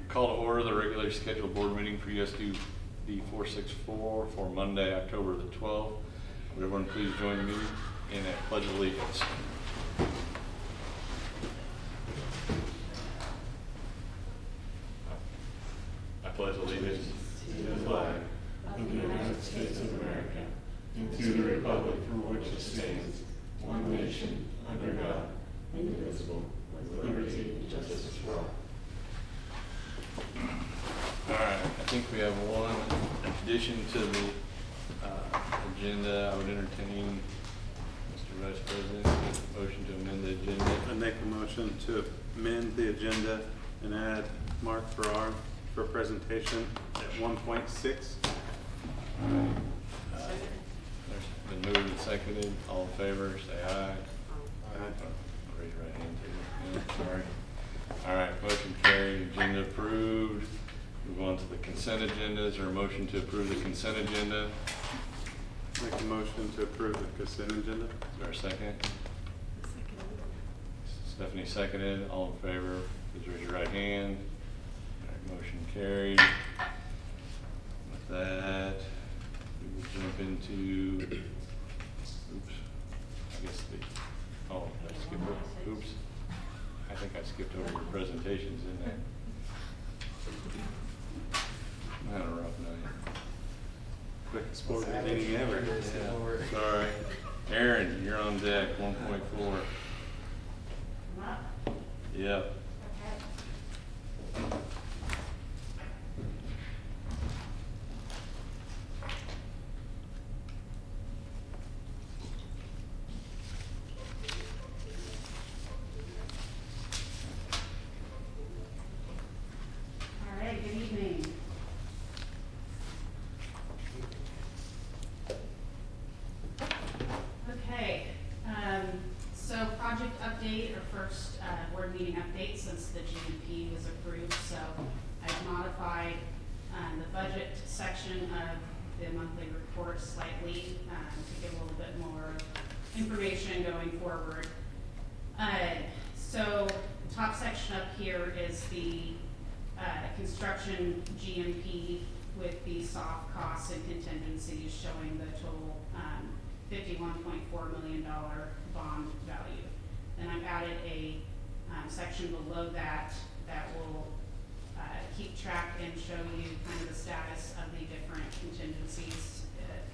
Call to order the regularly scheduled board meeting for USD 464 for Monday, October the 12th. Would everyone please join me in a pledge of allegiance? I pledge allegiance to the flag of the United States of America and to the republic for which it stands, one nation, under God, indivisible, with liberty and justice for all. All right, I think we have one addition to the agenda. I would entertain, Mr. Vice President, a motion to amend the agenda. I make a motion to amend the agenda and add Mark Farrar for presentation at 1.6. There's been moved and seconded. All in favor, say aye. Raise your right hand too. Yeah, sorry. All right, motion carried, agenda approved. Move on to the consent agenda. Is there a motion to approve the consent agenda? Make a motion to approve the consent agenda. Is there a second? Stephanie seconded. All in favor, please raise your right hand. All right, motion carried. With that, we will jump into, oops, I guess did I skip it? Oops. I think I skipped over your presentations, didn't I? I had a rough night. Quickest board meeting ever. Yeah. Sorry. Aaron, you're on deck, 1.4. Yep. Good evening. Okay, so project update, or first board meeting update since the GMP was approved. So I've modified the budget section of the monthly report slightly to give a little bit more information going forward. So the top section up here is the construction GMP with the soft costs and contingencies showing the total $51.4 million bond value. Then I've added a section below that that will keep track and show you kind of the status of the different contingencies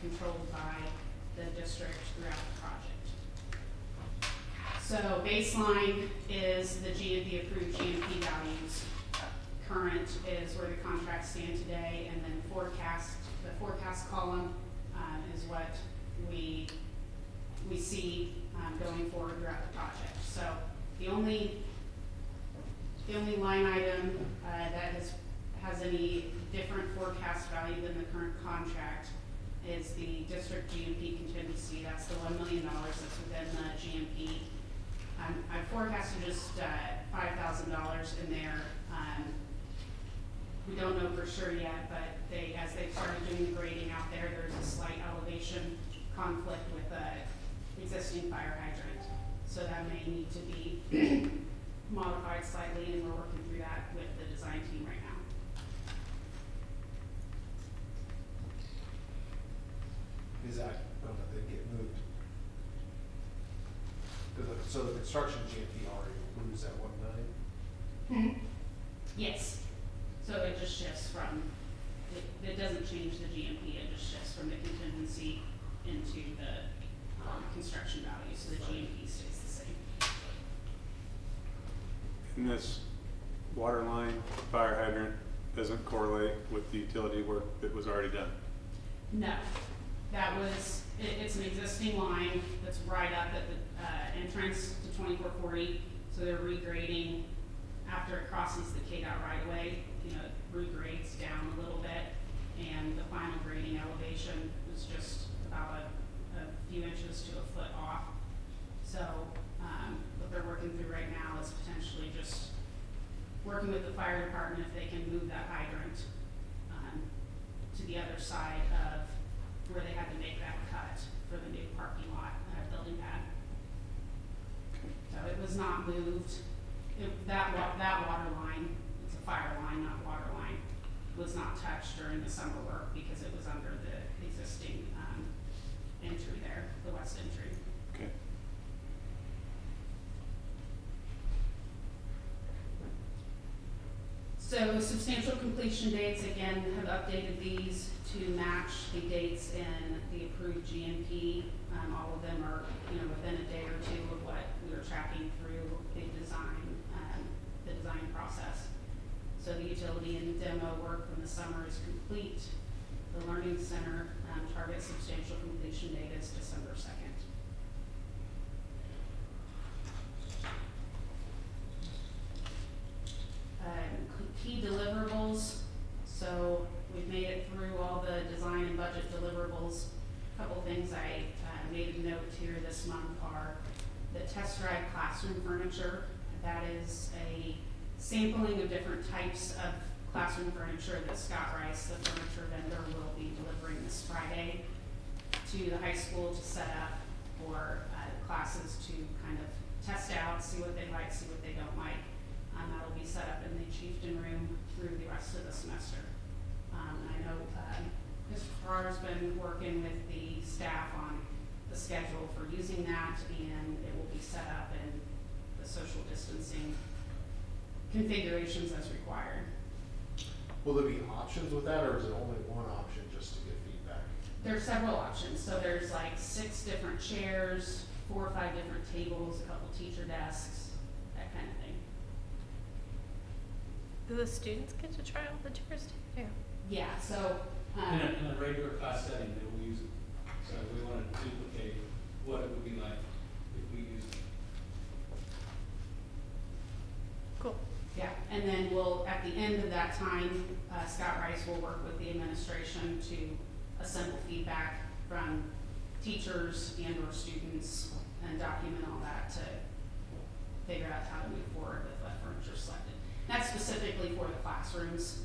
controlled by the district throughout the project. So baseline is the GMP approved GMP values. Current is where the contracts stand today, and then forecast, the forecast column is what we see going forward throughout the project. So the only line item that has any different forecast value than the current contract is the district GMP contingency. That's the $1 million that's within the GMP. I forecasted just $5,000 in there. We don't know for sure yet, but as they've started doing the grading out there, there's a slight elevation conflict with the existing fire hydrant. So that may need to be modified slightly, and we're working through that with the design team right now. Is that going to get moved? So the construction GMP already includes that $1 million? Yes. So it just shifts from, it doesn't change the GMP, it just shifts from the contingency into the construction value, so the GMP stays the same. And this water line, fire hydrant doesn't correlate with the utility work that was already done? No. That was, it's an existing line that's right up at the entrance to 2440, so they're regrading after it crosses the Cte Hvac right away. You know, it regrades down a little bit, and the final grading elevation is just about a few inches to a foot off. So what they're working through right now is potentially just working with the fire department if they can move that hydrant to the other side of where they had to make that cut for the new parking lot building pad. So it was not moved. That water line, it's a fire line, not water line, was not touched during the summer work because it was under the existing, entry there, the west entry. Okay. So substantial completion dates, again, have updated these to match the dates in the approved GMP. All of them are, within a day or two of what we were tracking through the design process. So the utility and demo work from the summer is complete. The Learning Center target substantial completion date is December 2nd. Key deliverables, so we've made it through all the design and budget deliverables. A couple things I made a note here this month are the test drive classroom furniture. That is a sampling of different types of classroom furniture that Scott Rice, the furniture vendor, will be delivering this Friday to the high school to set up for classes to kind of test out, see what they like, see what they don't like. That'll be set up in the Chieftain room through the rest of the semester. I know Mr. Farrar's been working with the staff on the schedule for using that, and it will be set up in the social distancing configurations as required. Will there be options with that, or is it only one option just to get feedback? There's several options. So there's like 6 different chairs, 4 or 5 different tables, a couple teacher desks, that kind of thing. Do the students get to try all the chairs too? Yeah, so, In a regular class setting, they will use it. So we want to duplicate what it would be like if we used it. Cool. yeah, and then we'll, at the end of that time, Scott Rice will work with the administration to assemble feedback from teachers and or students and document all that to figure out how to move forward with what furniture selected. That's specifically for the classrooms.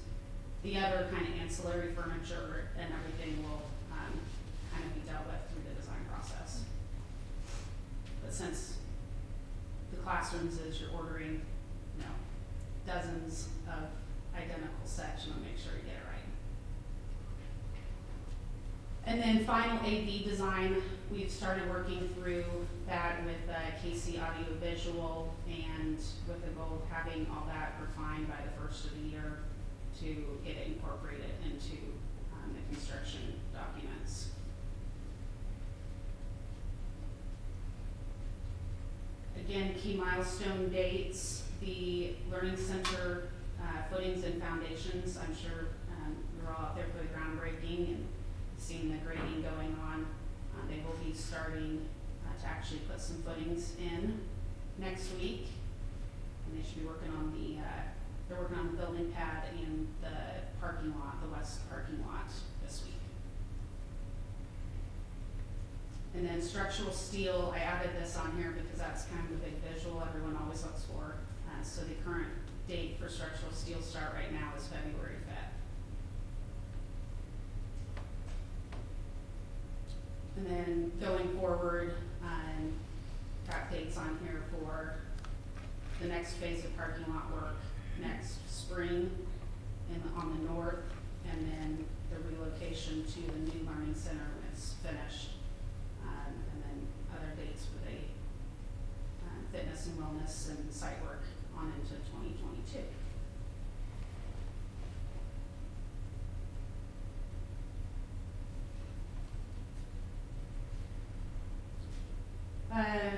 The other kind of ancillary furniture and everything will kind of be dealt with through the design process. But since the classrooms is you're ordering, dozens of identical sets, you want to make sure you get it right. And then final AV design, we've started working through that with KC Audio Visual, and with the goal of having all that refined by the first of the year to get it incorporated into the construction documents. Again, key milestone dates, the Learning Center footings and foundations. I'm sure you're all out there for the groundbreaking and seeing the grading going on. They will be starting to actually put some footings in next week, and they should be working on they're working on the building pad and the parking lot, the west parking lot this week. And then structural steel, I added this on here because that's kind of a big visual everyone always looks for. So the current date for structural steel start right now is February 5th. And then going forward, got dates on here for the next phase of parking lot work next spring on the north, and then the relocation to the new Learning Center when it's finished. And then other dates for the fitness and wellness and site work on into 2022.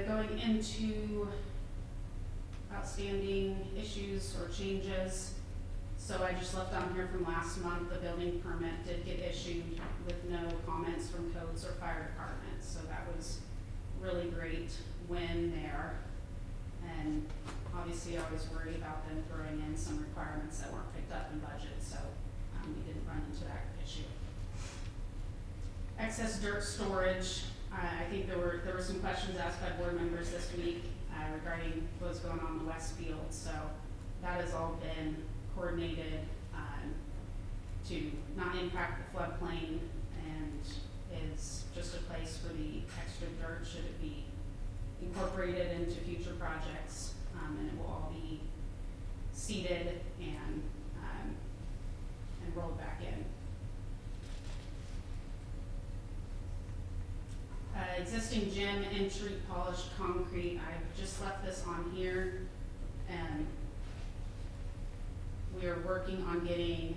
Going into outstanding issues or changes. So I just left on here from last month, the building permit did get issued with no comments from codes or fire departments. So that was really great win there. And obviously I was worried about them throwing in some requirements that weren't picked up in budget. So we didn't run into that issue. Excess dirt storage. I think there were some questions asked by board members this week regarding what's going on in the West Field. So that has all been coordinated to not impact the floodplain, and is just a place for the extra dirt should it be incorporated into future projects, and it will all be seeded and and rolled back in. Existing gym entry polished concrete, I've just left this on here, and we are working on getting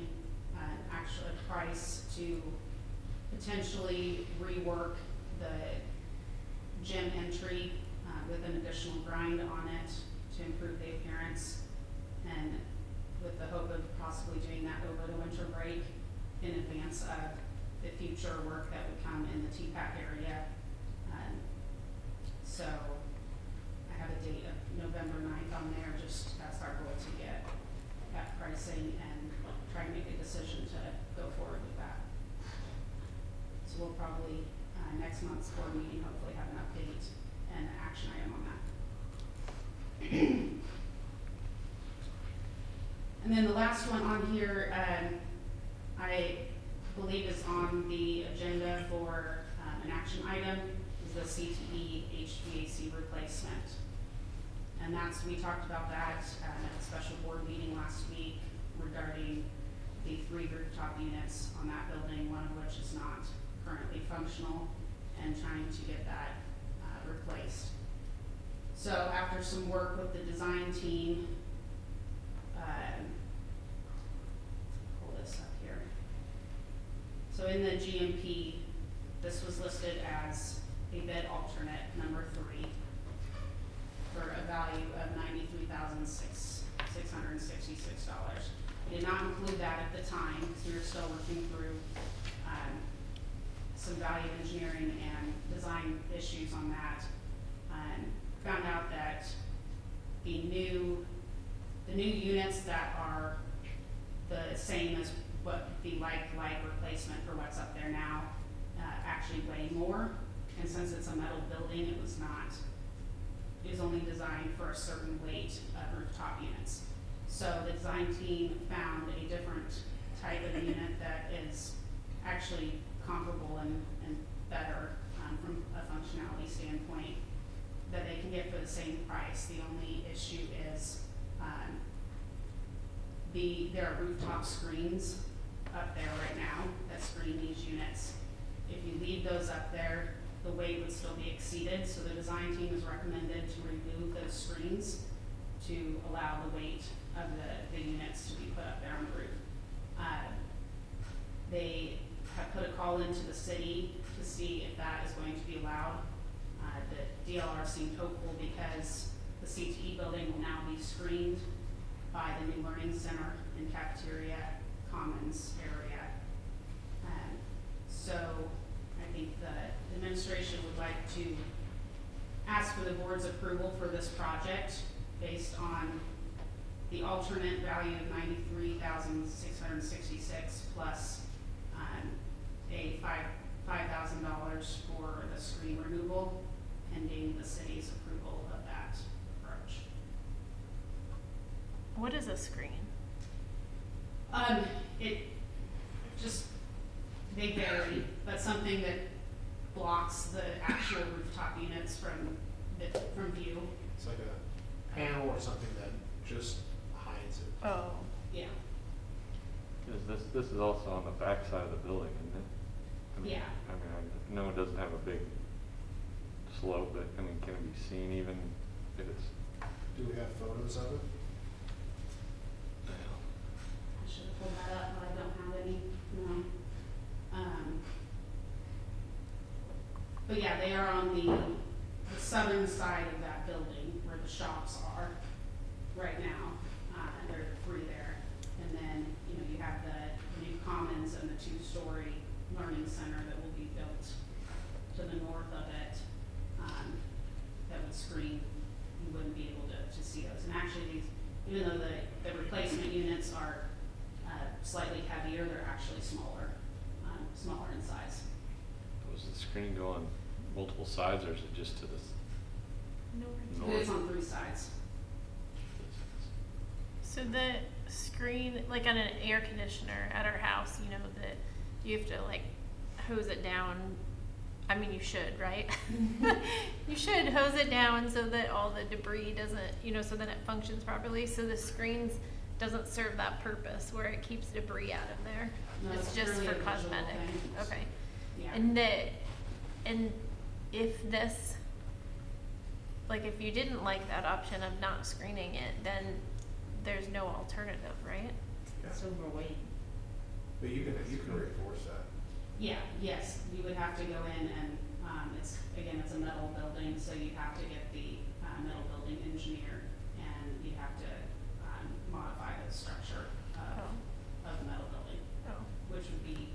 actually a price to potentially rework the gym entry with an additional grind on it to improve the appearance, and with the hope of possibly doing that over the winter break in advance of the future work that would come in the Cte Hvac area. So I have a date of November 9th on there, just that's our goal to get that pricing and try to make a decision to go forward with that. So we'll probably, next month's board meeting, hopefully have an update and an action item on that. And then the last one on here, I believe is on the agenda for an action item, is the Cte Hvac Replacement. And that's, we talked about that at a special board meeting last week regarding the 3 rooftop units on that building, one of which is not currently functional, and trying to get that replaced. So after some work with the design team, pull this up here. So in the GMP, this was listed as a bid alternate number 3 for a value of $93,666. We did not include that at the time because we were still working through some value engineering and design issues on that. Found out that the new units that are the same as what the like replacement for what's up there now actually weigh more. And since it's a metal building, it was only designed for a certain weight of rooftop units. So the design team found a different type of unit that is actually comparable and better from a functionality standpoint that they can get for the same price. The only issue is there are rooftop screens up there right now that screen these units. If you leave those up there, the weight would still be exceeded, so the design team has recommended to remove those screens to allow the weight of the units to be put up there on the roof. They have put a call into the city to see if that is going to be allowed. The DLR seemed hopeful because the CTE building will now be screened by the new learning center and cafeteria commons area. So I think the administration would like to ask for the board's approval for this project based on the alternate value of $93,666 plus a $5,000 for the screen removal, pending the city's approval of that approach. What is a screen? They vary, but something that blocks the actual rooftop units from view. It's like a panel or something that just hides it. Oh. Yeah. This is also on the back side of the building, isn't it? Yeah. I know it doesn't have a big slope, but can it be seen even if it's? Do we have photos of it? I should have pulled that up, but I don't have any, no. But yeah, they are on the southern side of that building where the shops are right now. There are 3 there. And then, you have the new commons and the 2-story learning center that will be built to the north of it, that would screen. You wouldn't be able to see those. And actually, even though the replacement units are slightly heavier, they're actually smaller in size. Does the screen go on multiple sides, or is it just to the north? It's on 3 sides. So the screen, like on an air conditioner at our house, that you have to like hose it down. I mean, you should, right? You should hose it down so that all the debris doesn't, so that it functions properly. So the screens doesn't serve that purpose where it keeps debris out of there. No, It's it's just purely for a visual cosmetic. thing. Okay. Yeah. And if this, like if you didn't like that option of not screening it, then there's no alternative, right? Yeah. Overweight. But you can reinforce that. Yeah, yes, you would have to go in and, it's, again, it's a metal building, so you have to get the, metal building engineer, and you have to, modify the structure Oh. of the metal building, Oh. which would be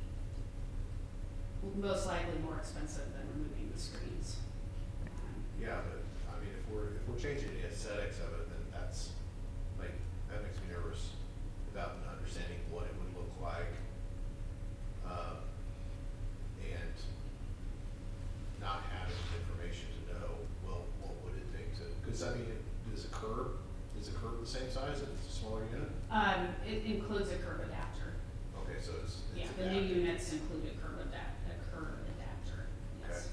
most likely more expensive than removing the screens. Yeah, but, I mean, if we're changing the aesthetics of it, then that's, like, that makes me nervous without understanding what it would look like. And not having the information to know, well, what would it take to, cause I mean, is a curb the same size if it's a smaller unit? It includes a curb adapter. Okay, so it's Yeah, the new adapted. units include a curb adapter, yes.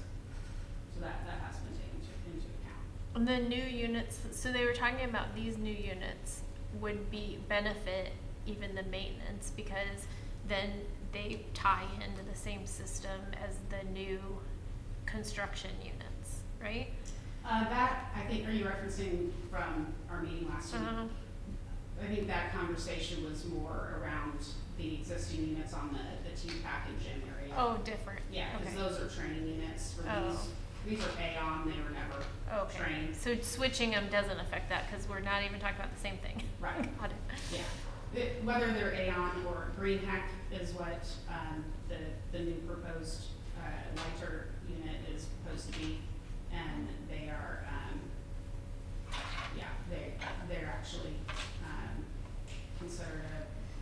So that has been taken into account. And the new units, so they were talking about these new units would benefit even the maintenance, because then they tie into the same system as the new construction units, right? That, I think, are you referencing from our meeting last week? I think that conversation was more around the existing units on the Cte Hvac and gym area. Oh, different. Yeah, because Okay. those are training units for Oh. these are Aon, they were never Okay. trained. So switching them doesn't affect that because we're not even talking about the same thing. Right. Got it. Yeah, whether they're Aon or Green Hack is what, the new proposed, lighter unit is supposed to be. And they are, they're actually, considered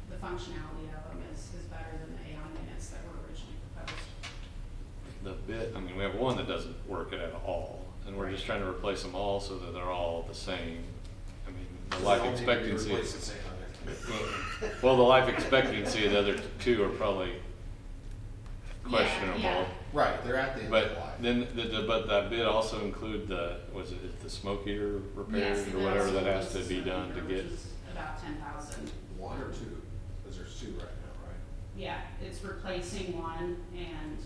the functionality of them is better than the Aon units that were originally proposed. The bit, I mean, we have one that doesn't work at all, and we're just trying to replace them all so that they're all the same. I mean, the life expectancy Replace the is, same on it. well, the life expectancy of the other two are probably Yeah, questionable. yeah. Right, they're at the end of But life. then, but that bid also include the smoke heater repairs Yes, or it whatever also that has to includes be the done to meter, get. which is about 10,000. One or two, because there's two right now, right? Yeah, it's replacing one and,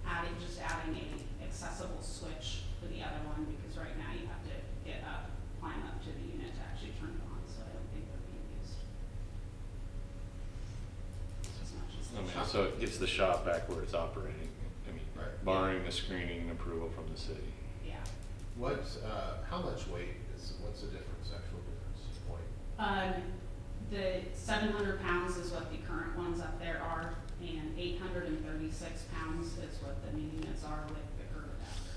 adding a accessible switch for the other one, because right now you have to climb up to the unit to actually turn it on, so I don't think they're being used as much as I they mean, should. so it gets the shop back where it's operating. I mean, Right. barring the screening and approval from the city. Yeah. What, how much weight what's the difference, actual difference, weight? The 700 pounds is what the current ones up there are, and 836 pounds is what the new units are with the curb adapter.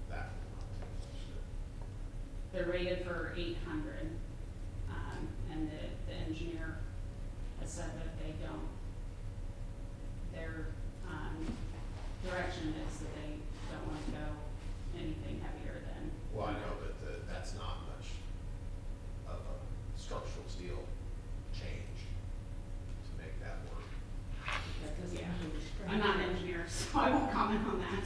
That will not take much to. They're rated for 800, and the engineer has said that they don't, their, direction is that they don't want to go anything heavier than. Well, I know, but that's not much of a structural steel change to make that work. Because, yeah, I'm not an engineer, so I won't comment on that.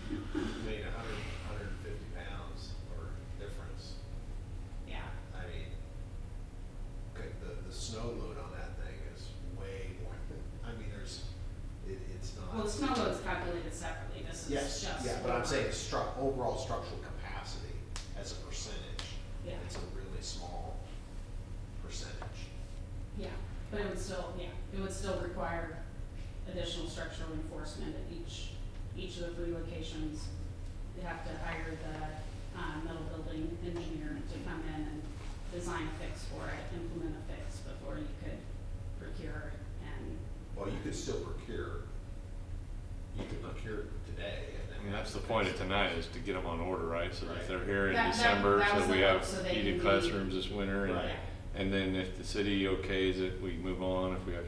I mean, 150 pounds or difference. Yeah, I mean, okay, the snow load on that thing is way more than, I mean, it's not. well, the snow load's calculated separately, this is Yes, just. yeah, but I'm saying overall structural capacity as a percentage. Yeah. It's a really small percentage. Yeah, but it would still require additional structural enforcement at each of the 3 locations. You'd have to hire the, metal building engineer to come in and design a fix for it, implement a fix before you could procure and. Well, you could still procure, today and then. I mean, that's the point of tonight, is to get them on order, right? So that Right. they're here in That December, was so the we hope, have so they heated can be- classrooms this winter. Right. And then if the city okays it, we move on. If we have,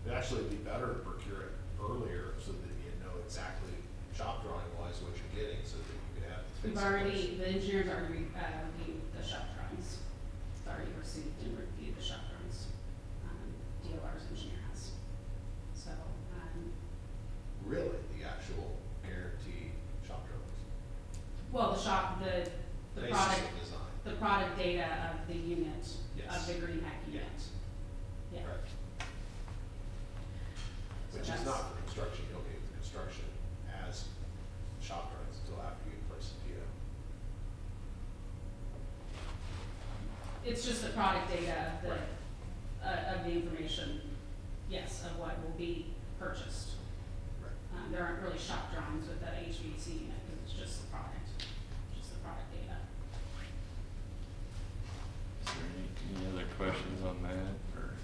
It'd actually be better to procure it earlier so that you know exactly shop drawing wise what you're getting, so that you could have the fix. The engineers already reviewed the shop drawings. It's already received and reviewed the shop drawings. DOR's engineer has. So, Really, the actual guaranteed shop drawings. well, the Basis product, of design. the product data data of the unit, Yes. of the Green Hack unit. Yeah. Correct. So Which is that's- not for construction, you don't get the construction as shop drawings until after you place the PO. It's just the product data of the, Right. of the information, yes, of what will be purchased. Right. There aren't really shop drawings with that HVAC unit, because it's just the product data. Is there any other questions on that, or?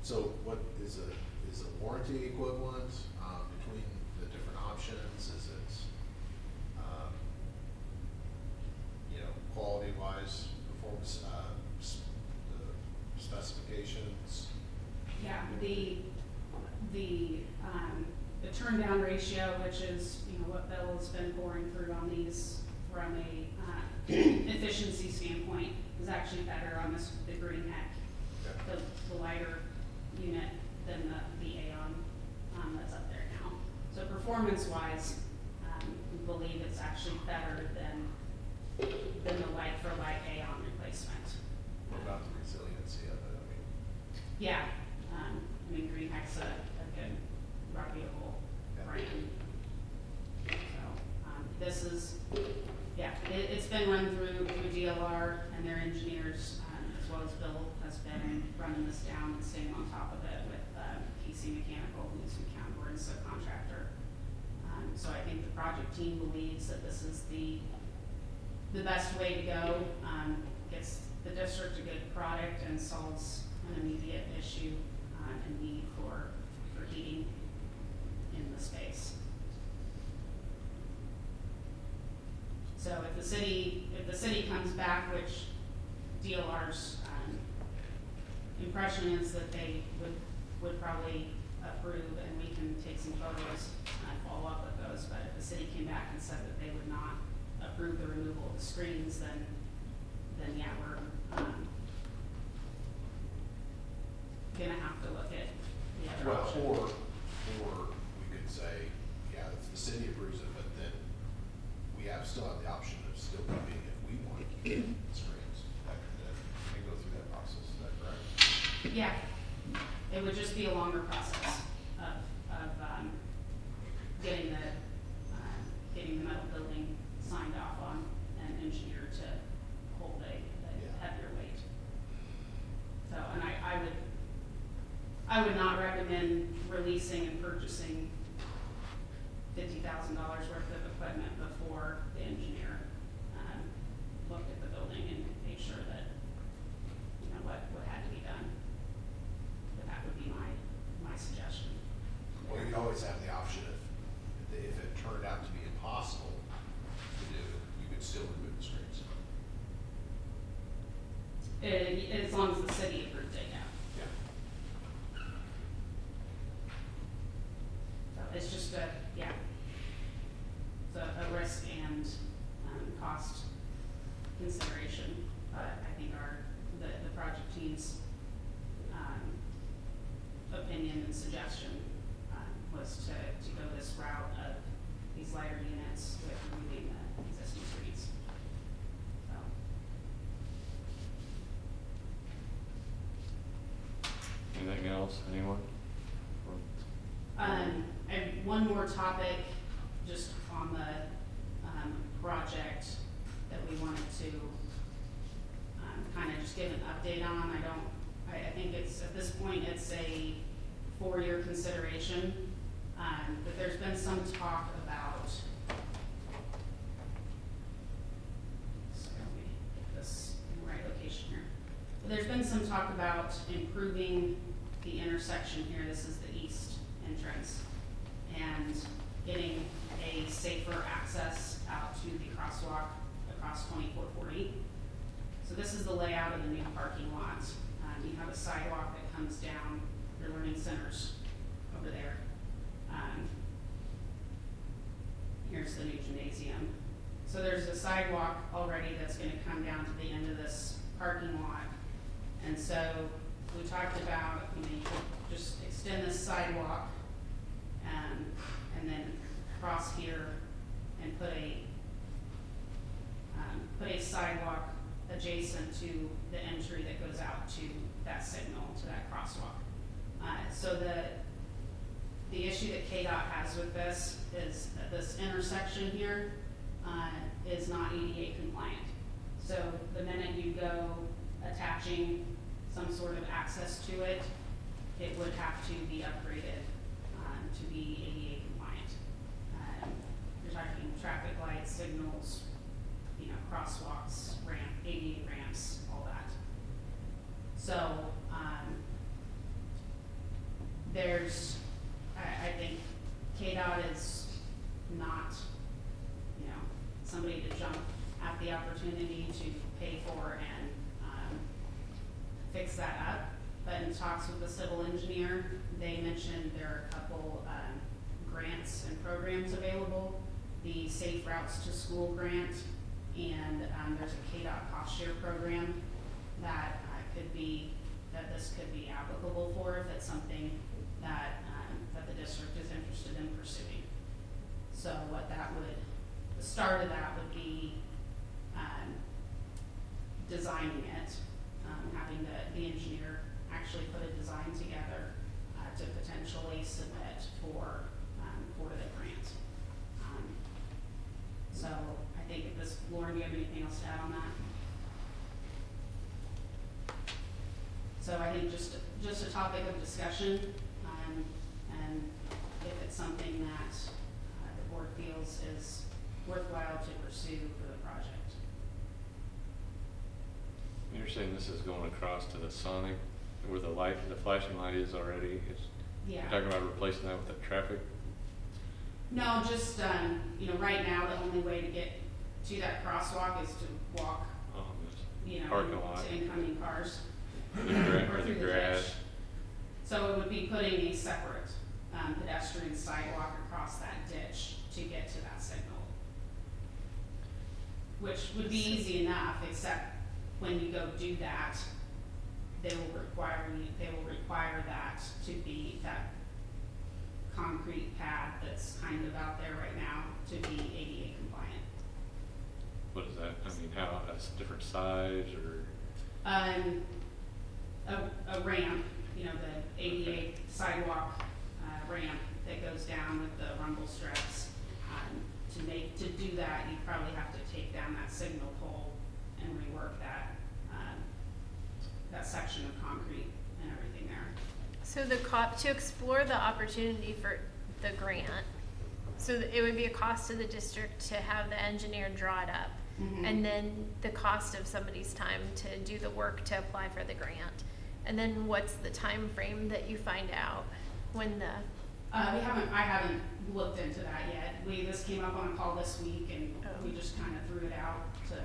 So what is a warranty equivalent, between the different options? Is it, quality wise, performance, the specifications? Yeah, the turn down ratio, which is, what Bill has been pouring through on these from a, efficiency standpoint, is actually better on this, the Green Hack, the lighter unit than the Aeon, that's up there now. So performance wise, we believe it's actually better than the like for like Aeon replacement. What about the resiliency of it? Yeah, Green Hack's a good reputable Yeah. brand. So, this is, it's been run through DLR and their engineers, as well as Bill has been running this down and staying on top of it with, PC Mechanical, who's Board's subcontractor. So I think the project team believes that this is the best way to go, gets the district a good product and solves an immediate issue, and need for heating in the space. So if the city comes back, which DLR's, impression is that they would probably approve, and we can take some photos and follow up with those, but if the city came back and said that they would not approve the removal of the screens, then yeah, we're, gonna have to look at the other Well, option. or we could say, yeah, if the city approves it, but then we still have the option of still keeping, if we want to keep the screens, and go through that process, is that correct? Yeah, it would just be a longer process of getting the metal building signed off on and engineered to hold a heavier weight. So, and I would not recommend releasing and purchasing $50,000 worth of equipment before the engineer, looked at the building and made sure that, what had to be done. But that would be my suggestion. Well, you always have the option if it turned out to be impossible to do, you could still remove the screens. As long as the city approved it, yeah. Yeah. So it's just it's a risk and, cost consideration, but I think the project team's, opinion and suggestion, was to go this route of these lighter units with removing the existing screens. So. Anything else, anyone? I have one more topic, just on the, project that we wanted to, kind of just give an update on. I think it's, at this point, it's a 4-year consideration, but there's been some talk about, so let me get this in the right location here. There's been some talk about improving the intersection here. This is the east entrance, and getting a safer access out to the crosswalk across 2440. So this is the layout of the new parking lot. You have a sidewalk that comes down your learning centers over there. Here's the new gymnasium. So there's a sidewalk already that's gonna come down to the end of this parking lot. And so we talked about, you could just extend this sidewalk, and then cross here and put a sidewalk adjacent to the entry that goes out to that signal, to that crosswalk. So the issue that KDOT has with this is that this intersection here is not ADA compliant. So the minute you go attaching some sort of access to it, it would have to be upgraded to be ADA compliant. You're talking traffic lights, signals, you know, crosswalks, ADA ramps, all that. So I think KDOT is not, you know, somebody to jump at the opportunity to pay for and fix that up. But in talks with the civil engineer, they mentioned there are a couple grants and programs available. The Safe Routes to School grant, and there's a KDOT cost share program that this could be applicable for if it's something that the district is interested in pursuing. So what the start of that would be designing it, having the engineer actually put a design together to potentially submit for the grant. So I think at this, Lauren, do you have anything else to add on that? So I think just a topic of discussion, and if it's something that the board feels is worthwhile to pursue for the project. You're saying this is going across to the Sonic, where the flashing light is already? Yeah. You're talking about replacing that with the traffic? No, just, you know, right now, the only way to get to that crosswalk is to walk, you know, Parking lot. to incoming cars. Or or the through grass. ditch. So it would be putting a separate pedestrian sidewalk across that ditch to get to that signal. Which would be easy enough, except when you go do that, they will require that to be that concrete pad that's kind of out there right now to be ADA compliant. What is that? I mean, how, that's different size or? A ramp, you know, the ADA sidewalk ramp that goes down with the rumble strips. To do that, you probably have to take down that signal pole and rework that section of concrete and everything there. So to explore the opportunity for the grant, so it would be a cost to the district to have the engineer draw it up, and then the cost of somebody's time to do the work to apply for the grant. And then what's the time frame that you find out when the? I haven't looked into that yet. This came up on a call this week, and we just kind of threw it out to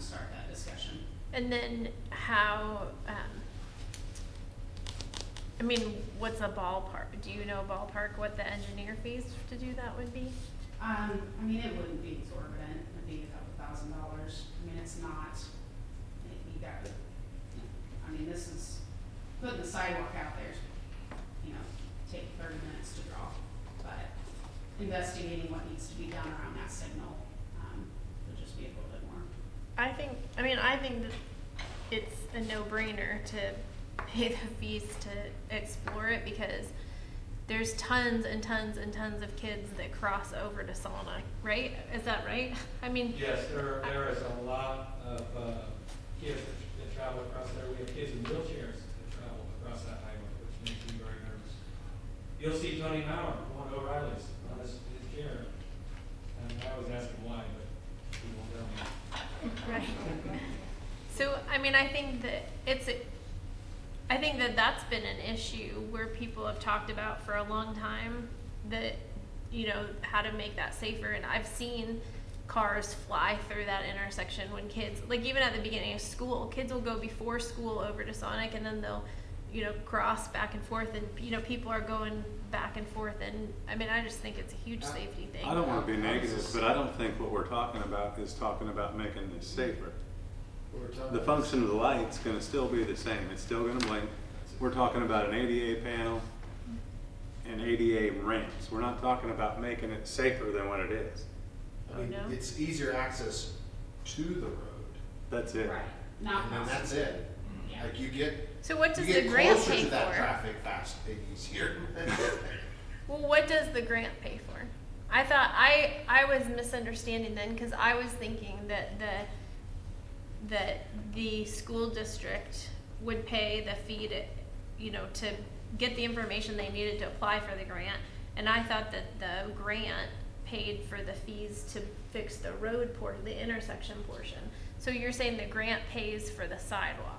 start that discussion. And then how? I mean, what's a ballpark? Do you know ballpark what the engineer fees to do that would be? I mean, it wouldn't be exorbitant. It'd be a couple $1,000. I mean, it's not. You got. I mean, this is putting the sidewalk out there. You know, take 30 minutes to draw, but investigating what needs to be done around that signal would just be a little bit more. I think that it's a no-brainer to pay the fees to explore it, because there's tons and tons and tons of kids that cross over to Sauna, right? Is that right? I mean, Yes, there is a lot of kids that travel across there. We have kids in wheelchairs that travel across that highway, which makes me very nervous. You'll see Tony Mauer, one of O'Reilly's, on his chair. And I always ask him why, but he won't tell me. right. So, I mean, I think that that's been an issue where people have talked about for a long time, that, you know, how to make that safer. And I've seen cars fly through that intersection when kids, like even at the beginning of school, kids will go before school over to Sonic, and then they'll, you know, cross back and forth, and, you know, people are going back and forth. And I mean, I just think it's a huge safety thing. I don't want to be negative, but I don't think what we're talking about is talking about making this safer. The function of the light's going to still be the same. It's still going to blink. We're talking about an ADA panel and ADA ramps. We're not talking about making it safer than what it is. I mean, no? it's easier access to the road, That's it. Right, not and then possible. that's it. Yeah. Like you get, So what you does the get grant closer pay to that for? traffic fast and easier. Well, what does the grant pay for? I thought, I was misunderstanding then, cause I was thinking that the school district would pay the fee to, you know, to get the information they needed to apply for the grant. And I thought that the grant paid for the fees to fix the road the intersection portion. So you're saying the grant pays for the sidewalk?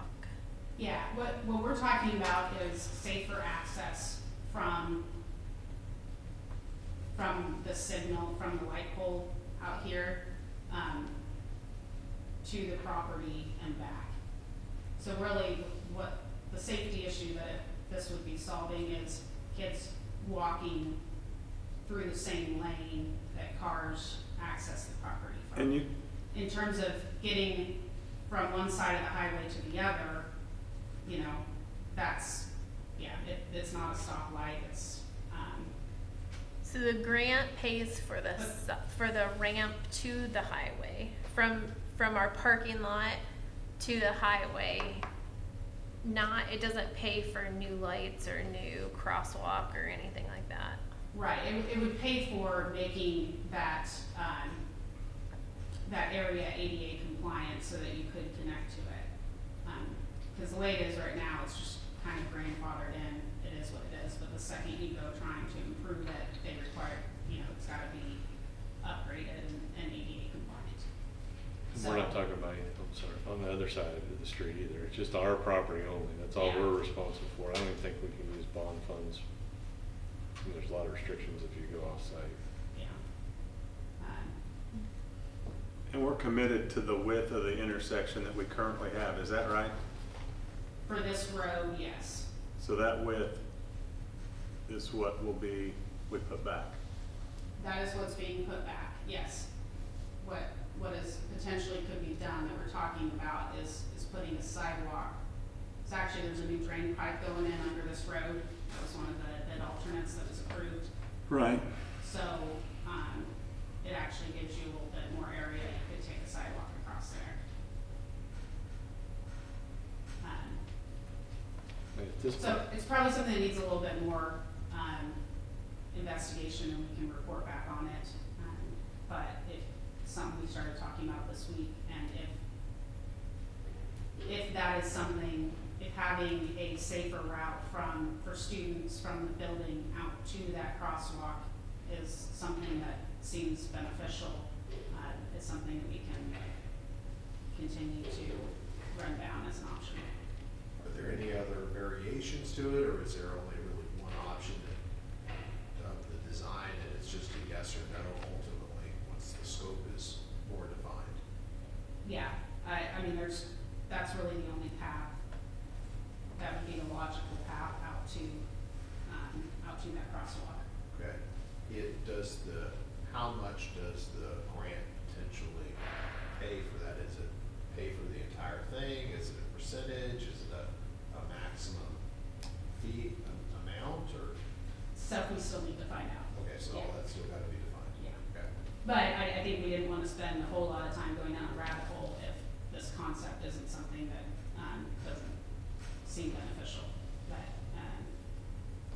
Yeah, what we're talking about is safer access from the signal, from the light pole out here, to the property and back. So really, what the safety issue that this would be solving is kids walking through the same lane that cars access the property from. And you, In terms of getting from one side of the highway to the other, you know, that's, yeah, it's not a stoplight, it's, So the grant pays for the ramp to the highway, from our parking lot to the highway. It doesn't pay for new lights or new crosswalk or anything like that. right, it would pay for making that, that area ADA compliant so that you could connect to it. Because the way it is right now, it's just kind of grandfathered in, it is what it is, but the second you go trying to improve it, they require, you know, it's gotta be upgraded and ADA compliant. And we're not talking about, on the other side of the street either, it's just our property only, that's all Yeah. we're responsible for. I don't even think we can use bond funds. And there's a lot of restrictions if you go off-site. Yeah. and we're committed to the width of the intersection that we currently have, is that right? For this road, yes. So that width is what we put back. That is what's being put back, yes. What is potentially could be done that we're talking about is putting a sidewalk. It's actually, there's a new drain pipe going in under this road. That was one of the alternates that was approved. Right. So, it actually gives you a little bit more area. You could take a sidewalk across there. At this So point, it's probably something that needs a little bit more, investigation, and we can report back on it. But if something we started talking about this week, and if that is something, if having a safer route for students from the building out to that crosswalk is something that seems beneficial, it's something that we can continue to run down as an option. Are there any other variations to it, or is there only really one option of the design, and it's just a yes or no ultimately, once the scope is more defined? Yeah, I mean, that's really the only path. That would be the logical path out to that crosswalk. Okay. How much does the grant potentially pay for that? Is it pay for the entire thing? Is it a percentage? Is it a maximum fee amount, or? Stuff we still need to find out. Okay, so all Yeah. that's still gotta be defined. Yeah. Okay. But I think we didn't want to spend a whole lot of time going down a rabbit hole if this concept isn't something that doesn't seem beneficial. But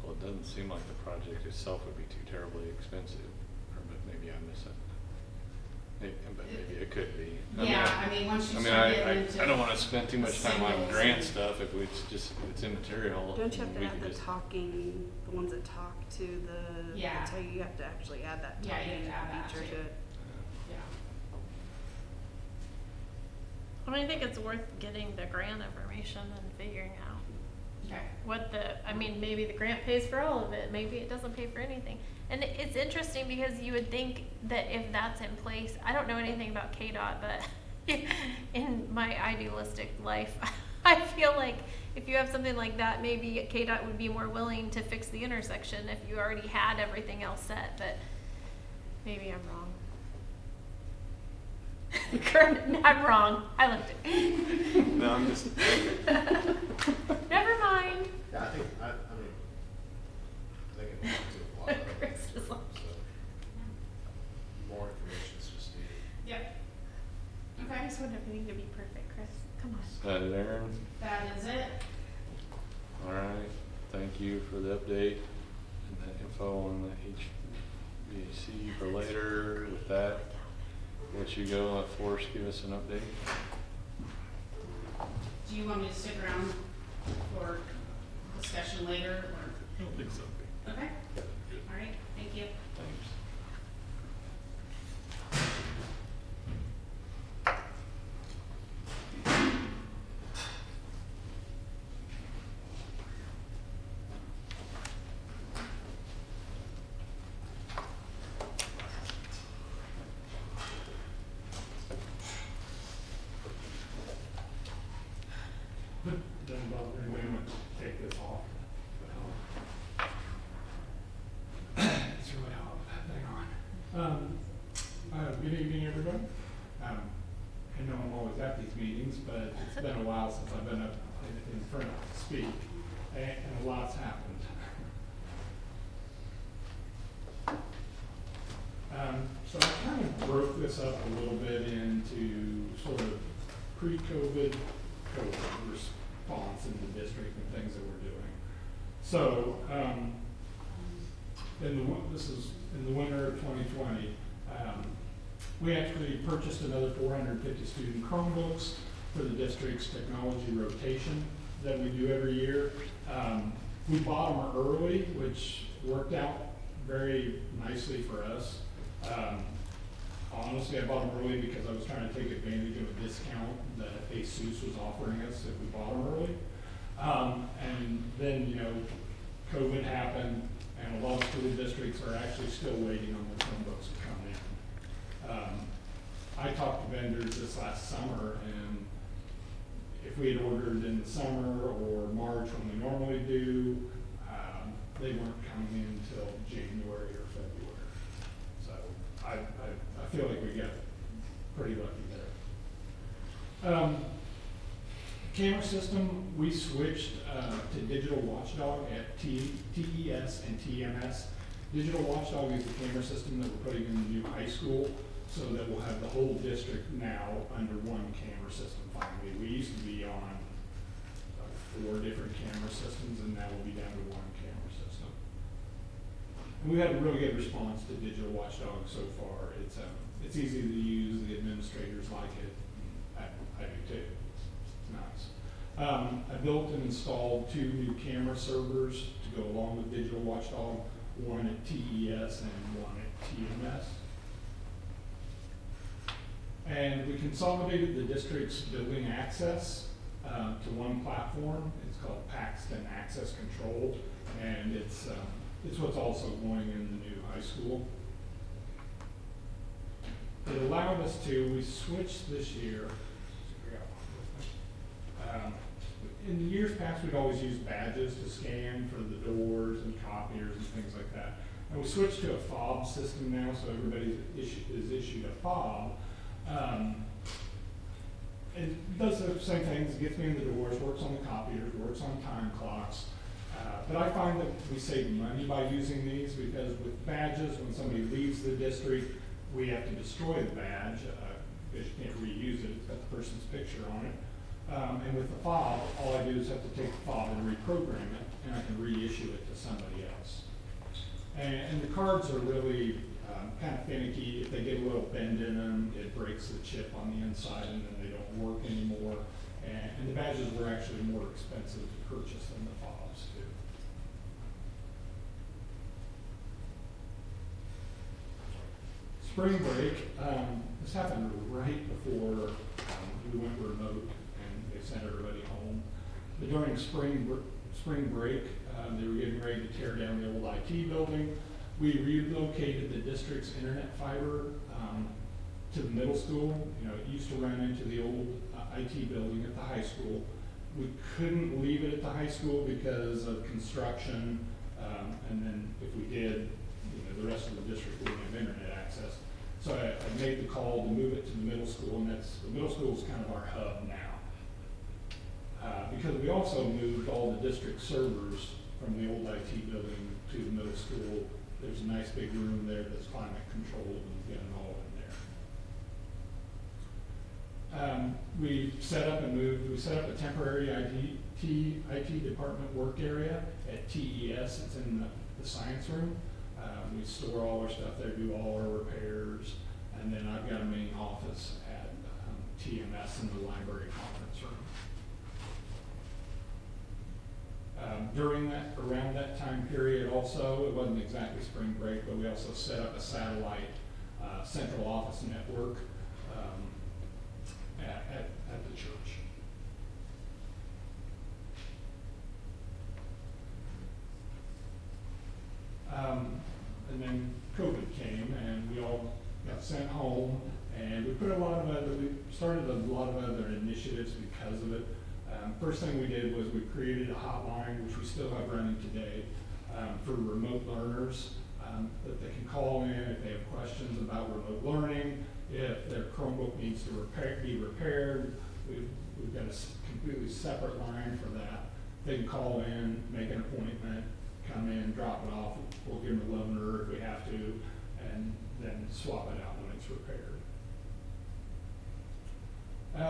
well, it doesn't seem like the project itself would be too terribly expensive, but maybe I miss it. But maybe it could be. yeah, I mean, once you I mean, start getting into I don't wanna spend too much time on symbols grant and- stuff if it's immaterial. Don't you have We to can add the just- talking, the ones that talk to the, Yeah. that's how you have to actually add that Yeah, you have talking to add that feature too. to it. Yeah. Well, I think it's worth getting the grant information and figuring out Okay. I mean, maybe the grant pays for all of it, maybe it doesn't pay for anything. And it's interesting because you would think that if that's in place, I don't know anything about KDOT, but in my idealistic life, I feel like if you have something like that, maybe KDOT would be more willing to fix the intersection if you already had everything else set, but maybe I'm wrong. I'm wrong, I looked it. No, I'm just, Never mind. Yeah, I think it makes just want everything to be perfect, Chris. Come on. Is that it, Aaron? That is it. All right, thank you for the update and that info on the HVAC for later. With that, let you go, let Forrest give us an update. Do you want me to stick around for discussion later, or? I don't think so. Okay, all right, thank you. Thanks. Doesn't bother me when I take this off. It's really hot with that thing on. Good evening, everybody. I know I'm always at these meetings, but it's been a while since I've been up in front to speak, and a lot's happened. So I kind of broke this up a little bit into sort of pre-COVID, COVID response in the district and things that we're doing. So, this is in the winter of 2020, we actually purchased another 450 student Chromebooks for the district's technology rotation that we do every year. We bought them early, which worked out very nicely for us. Honestly, I bought them early because I was trying to take advantage of a discount that ASUS was offering us if we bought them early. And then, you know, COVID happened, and a lot of school districts are actually still waiting on their Chromebooks to come in. I talked to vendors this last summer, and if we had ordered in the summer or March when we normally do, they weren't coming in until January or February. So I feel like we got pretty lucky there. Camera system, we switched to Digital Watchdog at TES and TMS. Digital Watchdog is the camera system that we're putting in the new high school, so that we'll have the whole district now under one camera system finally. We used to be on 4 different camera systems, and now we'll be down to 1 camera system. And we've had a really good response to Digital Watchdog so far. It's easy to use, the administrators like it, I do too. It's nice. I built and installed 2 new camera servers to go along with Digital Watchdog, one at TES and one at TMS. And we consolidated the district's building access to one platform. It's called Paxton Access Control, and it's what's also going in the new high school. It allowed us to, we switched this year. In the years past, we'd always used badges to scan for the doors and copiers and things like that. And we switched to a fob system now, so everybody is issued a fob. It does the same things, gets me in the doors, works on the copiers, works on time clocks. But I find that we save money by using these, because with badges, when somebody leaves the district, we have to destroy the badge because you can't reuse it. It's got the person's picture on it. And with the fob, all I do is have to take the fob and reprogram it, and I can reissue it to somebody else. And the cards are really kind of finicky. If they get a little bend in them, it breaks the chip on the inside, and then they don't work anymore. And the badges were actually more expensive to purchase than the fobs too. Spring break, this happened right before we went remote and they sent everybody home. But during spring break, they were getting ready to tear down the old IT building. We relocated the district's internet fiber to the middle school. You know, it used to run into the old IT building at the high school. We couldn't leave it at the high school because of construction, and then if we did, you know, the rest of the district wouldn't have internet access. So I made the call to move it to the middle school, and the middle school is kind of our hub now. Because we also moved all the district servers from the old IT building to the middle school. There's a nice big room there that's climate controlled, and we've got it all in We set up a temporary IT department work area at TES. It's in the science room. We store all our stuff there, do all our repairs, and then I've got a main office at TMS in the library conference room. Around that time period also, it wasn't exactly spring break, but we also set up a satellite central office network at the church. And then COVID came and we all got sent home, and we started a lot of other initiatives because of it. First thing we did was we created a hotline, which we still have running today, for remote learners, that they can call in if they have questions about remote learning, if their Chromebook needs to be repaired. We've got a completely separate line for that. They can call in, make an appointment, come in, drop it off. We'll give them a loaner if we have to, and then swap it out when it's repaired.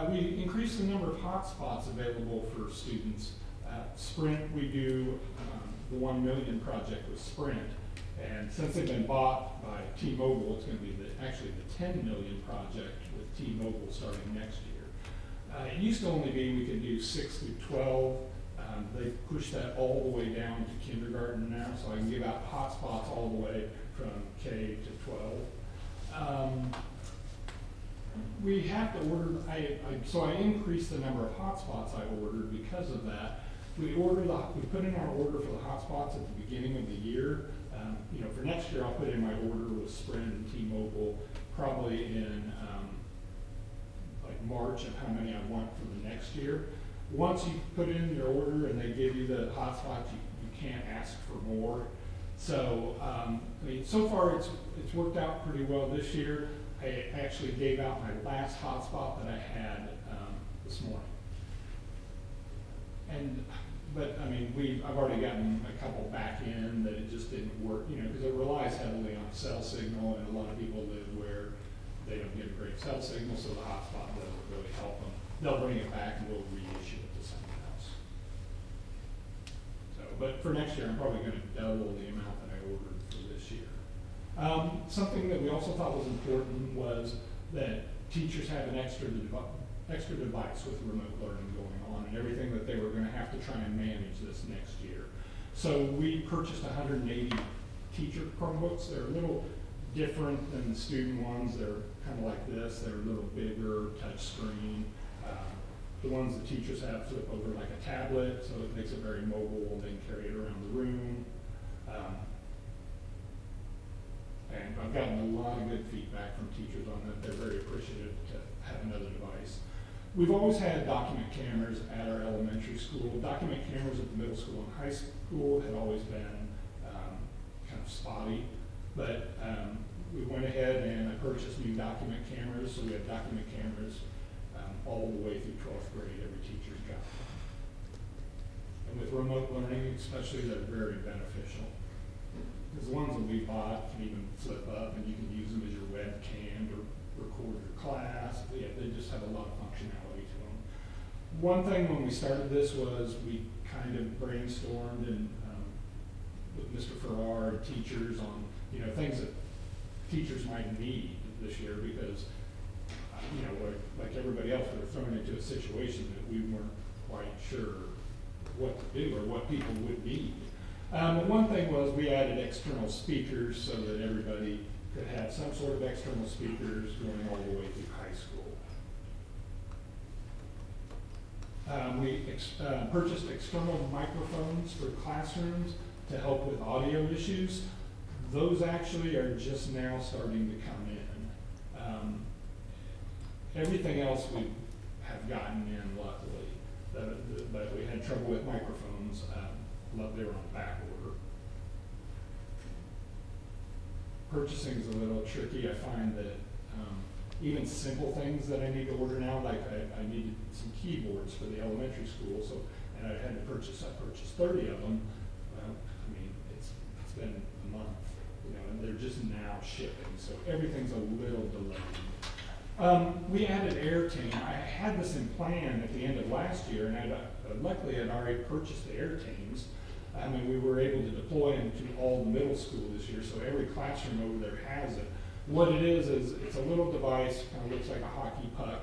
We increased the number of hotspots available for students. Sprint, we do the 1 million project with Sprint, and since they've been bought by T-Mobile, it's going to be actually the 10 million project with T-Mobile starting next year. It used to only be we could do 6 through 12. They pushed that all the way down to kindergarten now, so I can give out hotspots all the way from K to 12. We have to order, so I increased the number of hotspots I ordered because of that. We put in our order for the hotspots at the beginning of the year. For next year, I'll put in my order with Sprint and T-Mobile probably in like March of how many I want for the next year. Once you put in your order and they give you the hotspots, you can't ask for more. So, so far it's worked out pretty well this year. I actually gave out my last hotspot that I had this morning. But I've already gotten a couple back in that it just didn't work, because it relies heavily on cell signal, and a lot of people live where they don't get a great cell signal, so the hotspot doesn't really help them. They'll bring it back and we'll reissue it to someone else. So, but for next year, I'm probably going to double the amount that I ordered for this year. Something that we also thought was important was that teachers have an extra device with remote learning going on and everything that they were going to have to try and manage this next year. So we purchased 180 teacher Chromebooks. They're a little different than the student ones. They're kind of like this. They're a little bigger, touch screen. The ones the teachers have flip over like a tablet, so it makes it very mobile. They can carry it around the room. And I've gotten a lot of good feedback from teachers on that. They're very appreciative to have another device. We've always had document cameras at our elementary school. Document cameras at the middle school and high school had always been kind of spotty, but we went ahead and I purchased new document cameras, so we have document cameras all the way through 12th grade. Every teacher's got them. And with remote learning especially, they're very beneficial. Because the ones that we bought can even flip up and you can use them as your webcam to record your class. They just have a lot of functionality to them. One thing when we started this was we kind of brainstormed and with Mr. Farrar and teachers on things that teachers might need this year, because like everybody else, we were thrown into a situation that we weren't quite sure what to do or what people would need. One thing was we added external speakers so that everybody could have some sort of external speakers going all the way through high school. We purchased external microphones for classrooms to help with audio issues. Those actually are just now starting to come in. Everything else we have gotten in luckily, but we had trouble with microphones. They were on back order. Purchasing is a little tricky. I find that even simple things that I need to order now, like I needed some keyboards for the elementary school, and I had to purchase 30 of them. Well, it's been a month, and they're just now shipping, so everything's a little delayed. We added air team. I had this in plan at the end of last year, and luckily I'd already purchased the air teams. I mean, we were able to deploy them to all the middle school this year, so every classroom over there has it. What it is it's a little device, kind of looks like a hockey puck.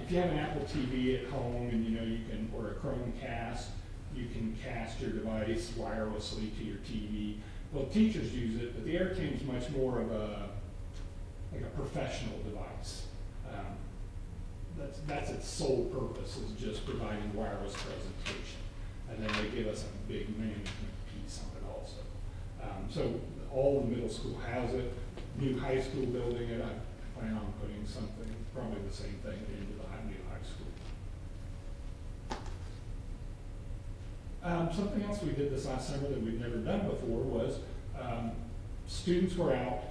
If you have an Apple TV at home and you know you can, or a Chromecast, you can cast your device wirelessly to your TV. Well, teachers use it, but the air team is much more of like a professional device. That's its sole purpose, is just providing wireless presentation. And then they give us a big management piece on it also. So all the middle school has it, new high school building it. I plan on putting something, probably the same thing, into the new high school. Something else we did this last summer that we've never done before was students were out.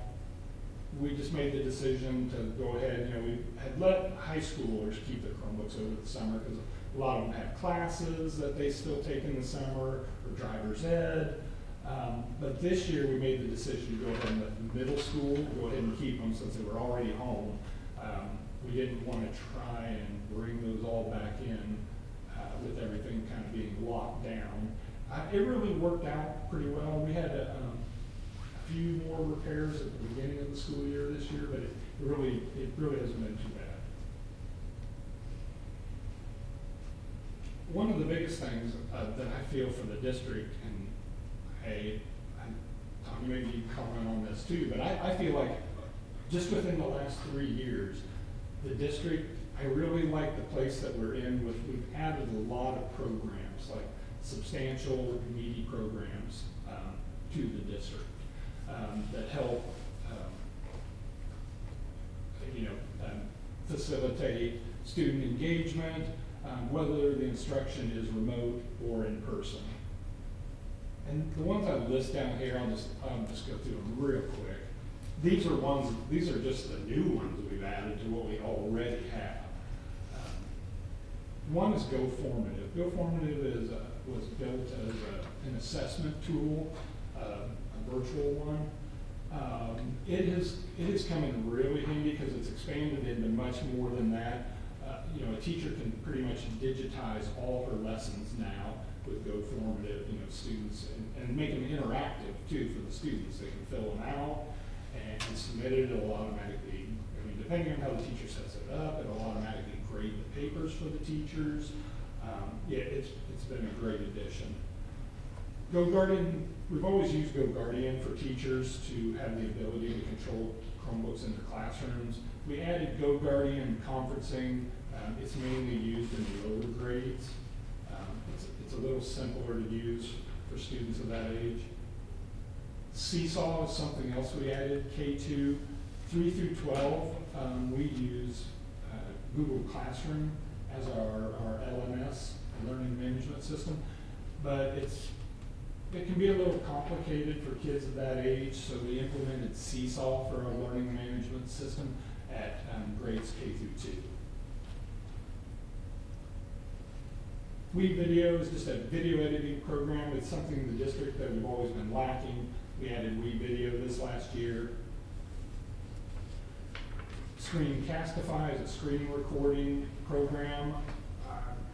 We just made the decision to go ahead, we had let high schoolers keep their Chromebooks over the summer because a lot of them have classes that they still take in the summer, or driver's ed. But this year we made the decision to go ahead and let the middle school go ahead and keep them since they were already home. We didn't want to try and bring those all back in with everything kind of being locked down. It really worked out pretty well. We had a few more repairs at the beginning of the school year this year, but it really hasn't been too bad. One of the biggest things that I feel for the district, and hey, Tommy, maybe you can comment on this too, but I feel like just within the last 3 years, the district, I really like the place that we're in. We've added a lot of programs, like substantial, meaty programs to the district that help, facilitate student engagement, whether the instruction is remote or in person. And the ones I list down here, I'll just go through them real quick. These are just the new ones we've added to what we already have. One is GoFormative. GoFormative was built as an assessment tool, a virtual one. It has come in really handy because it's expanded into much more than that. A teacher can pretty much digitize all her lessons now with GoFormative, students, and make them interactive too for the students. They can fill them out and submit it. It'll automatically, depending on how the teacher sets it up, it'll automatically grade the papers for the teachers. It's been a great addition. GoGuardian, we've always used GoGuardian for teachers to have the ability to control Chromebooks in their classrooms. We added GoGuardian conferencing. It's mainly used in the lower grades. It's a little simpler to use for students of that age. Seesaw is something else we added. K2, 3 through 12, we use Google Classroom as our LMS, learning management system, but it can be a little complicated for kids of that age, so we implemented Seesaw for our learning management system at grades K through 2. WeVideo is just a video editing program. It's something in the district that we've always been lacking. We added WeVideo this last year. Screencastify is a screen recording program.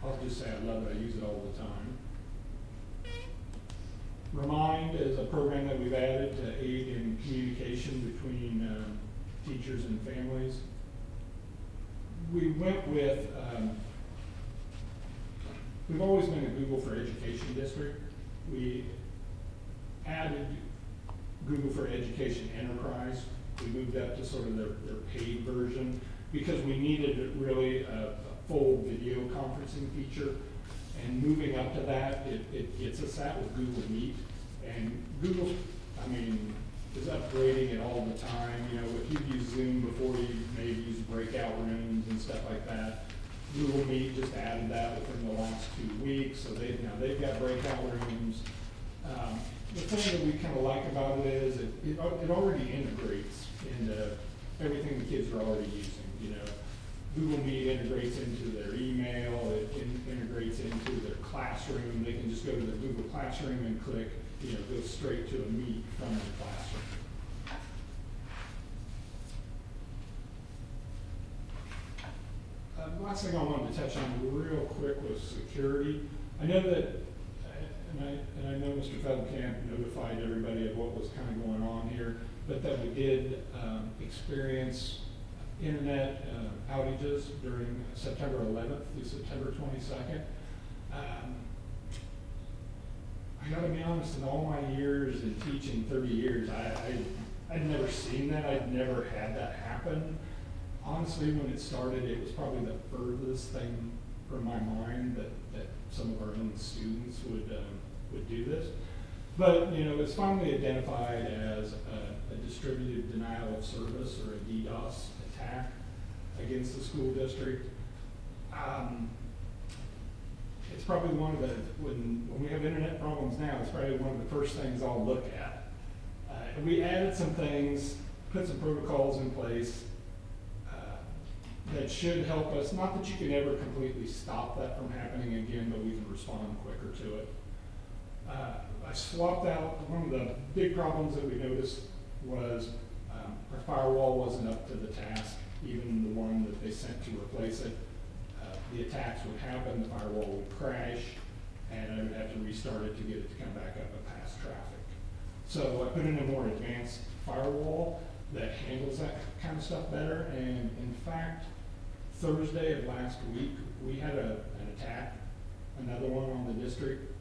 I'll just say I love it. I use it all the time. Remind is a program that we've added to aid in communication between teachers and families. We went with, we've always been a Google for Education district. We added Google for Education Enterprise. We moved up to sort of their paid version because we needed really a full video conferencing feature. And moving up to that, it gets us that with Google Meet. And Google, is upgrading it all the time. If you've used Zoom before, you may have used breakout rooms and stuff like that. Google Meet just added that within the last 2 weeks, so they've got breakout rooms. The thing that we kind of like about it is it already integrates into everything the kids are already using. Google Meet integrates into their email, it integrates into their classroom. They can just go to their Google Classroom and click, go straight to a Meet from the classroom. last thing I wanted to touch on real quick was security. I know that, and I know Mr. Feldkamp notified everybody of what was kind of going on here, but that we did experience internet outages during September 11th through September 22nd. I gotta be honest, in all my years in teaching, 30 years, I'd never seen that. I'd never had that happen. Honestly, when it started, it was probably the furthest thing from my mind that some of our own students would do this. But, you know, it's finally identified as a distributed denial of service, or a DDoS attack against the school district. It's probably one of the, when we have internet problems now, it's probably one of the first things I'll look at. And we added some things, put some protocols in place that should help us. Not that you can ever completely stop that from happening again, but we can respond quicker to it. I swapped out, one of the big problems that we noticed was our firewall wasn't up to the task, even the one that they sent to replace it. The attacks would happen, the firewall would crash, and I would have to restart it to get it to come back up and pass traffic. So I put in a more advanced firewall that handles that kind of stuff better, and in fact, Thursday of last week, we had an attack, another one on the district.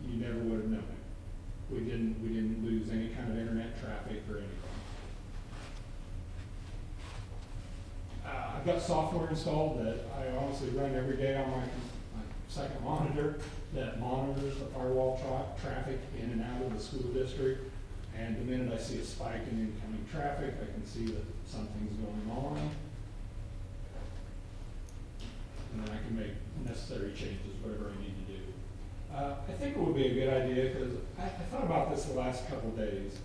You never would have known it. We didn't lose any kind of internet traffic or anything. I've got software installed that I honestly run every day on my second monitor that monitors the firewall traffic in and out of the school district. And the minute I see a spike in incoming traffic, I can see that something's going on. And then I can make necessary changes, whatever I need to do. I think it would be a good idea, because I thought about this the last couple of days.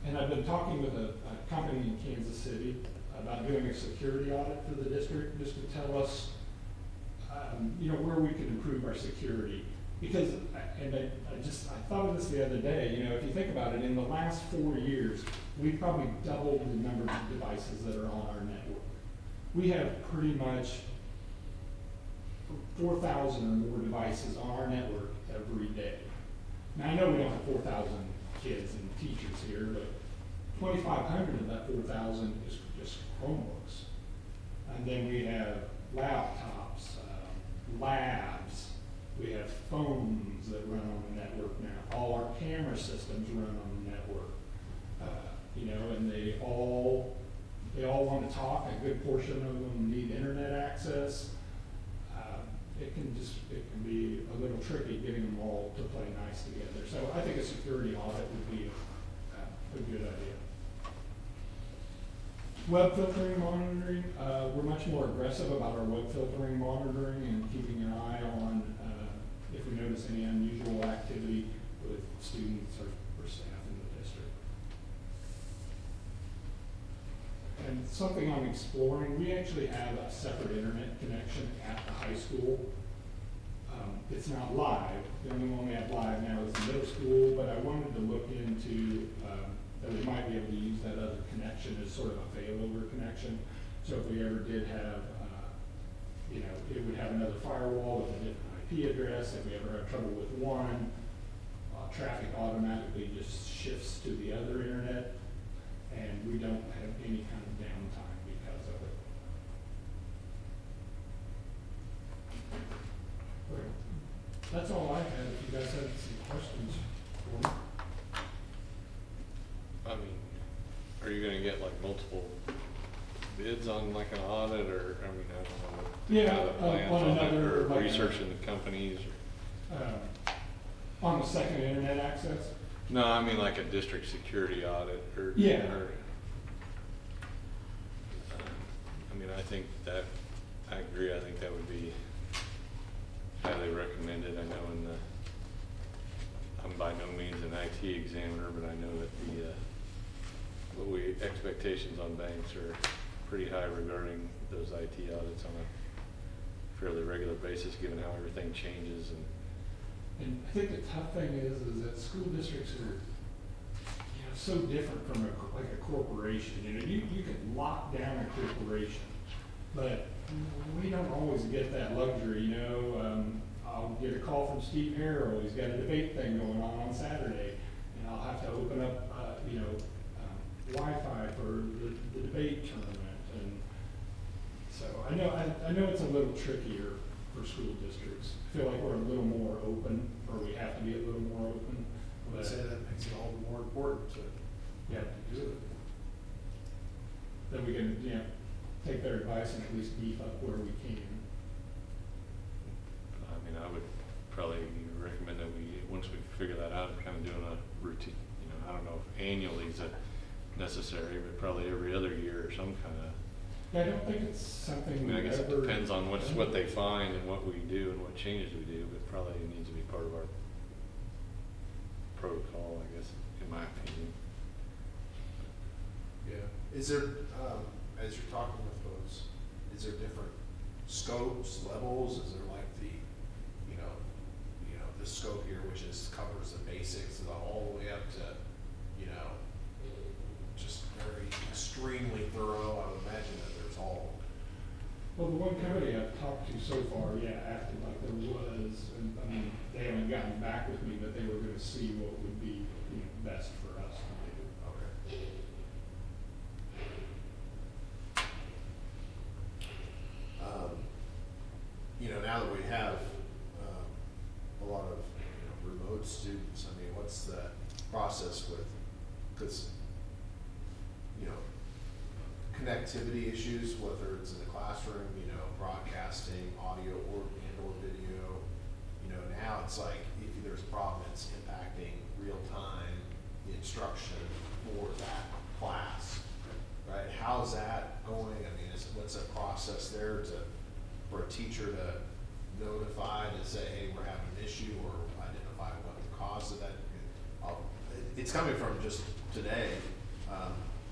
And I've been talking with a company in Kansas City about doing a security audit for the district, just to tell us, you know, where we could improve our security. Because, I thought of this the other day, you know, if you think about it, in the last 4 years, we've probably doubled the number of devices that are on our network. We have pretty much 4,000 or more devices on our network every day. Now, I know we don't have 4,000 kids and teachers here, but 2,500 of that 4,000 is just Chromebooks. And then we have laptops, labs, we have phones that run on the network now. All our camera systems run on the network. You know, and they all want to talk. A good portion of them need internet access. It can be a little tricky getting them all to play nice together. So I think a security audit would be a good idea. Web filtering monitoring, we're much more aggressive about our web filtering monitoring and keeping an eye on if we notice any unusual activity with students or staff in the district. And something I'm exploring, we actually have a separate internet connection at the high school. It's not live. The only one we have live now is the middle school, but I wanted to look into that we might be able to use that other connection as sort of a failover connection. So if we ever did have, you know, it would have another firewall with a different IP address. If we ever have trouble with one, traffic automatically just shifts to the other internet, and we don't have any kind of downtime because of it. Okay. That's all I had. If you guys have some questions for me. I mean, are you gonna get like multiple bids on like an audit, or, I mean, I don't know what Yeah, kind of plans on on that, another, or like, researching the companies, On the second internet access? no, I mean like a district security audit, or. Yeah. or, I mean, I think that, I agree, I think that would be highly recommended. I know I'm by no means an IT examiner, but I know that expectations on banks are pretty high regarding those IT audits on a fairly regular basis, given how everything changes. And I think the tough thing is that school districts are, you know, so different from like a corporation. You know, you can lock down a corporation, But we don't always get that luxury, you know. I'll get a call from Steve Harrell, he's got a debate thing going on Saturday, and I'll have to open up, Wi-Fi for the debate tournament, and so I know it's a little trickier for school districts. I feel like we're a little more open, or we have to be a little more open. I'd say that makes it all the more important to do it. Then we can, take their advice and at least beef up where we can. I mean, I would probably recommend that once we figure that out, kind of doing a routine, I don't know if annually is necessary, but probably every other year or some kind of. Yeah, I don't think it's something. I mean, I guess it ever depends on what done. they find and what we do and what changes we do, but probably it needs to be part of our protocol, I guess, in my opinion. Yeah. Is there, as you're talking with folks, is there different scopes, levels? Is there like the, the scope here, which covers the basics all the way up to, just very extremely thorough? I would imagine that there's all. Well, the one company I've talked to so far, acted like there was, and I mean, they haven't gotten back with me, but they were gonna see what would be, best for us to do. Okay. Now that we have a lot of remote students, I mean, what's the process with, because connectivity issues, whether it's in the classroom, broadcasting, audio or video, now it's like if there's a problem, it's impacting real time the instruction for that class, right? How's that going? I mean, what's the process there for a teacher to notify, to say, hey, we're having an issue, or identify what the cause of that? It's coming from just today.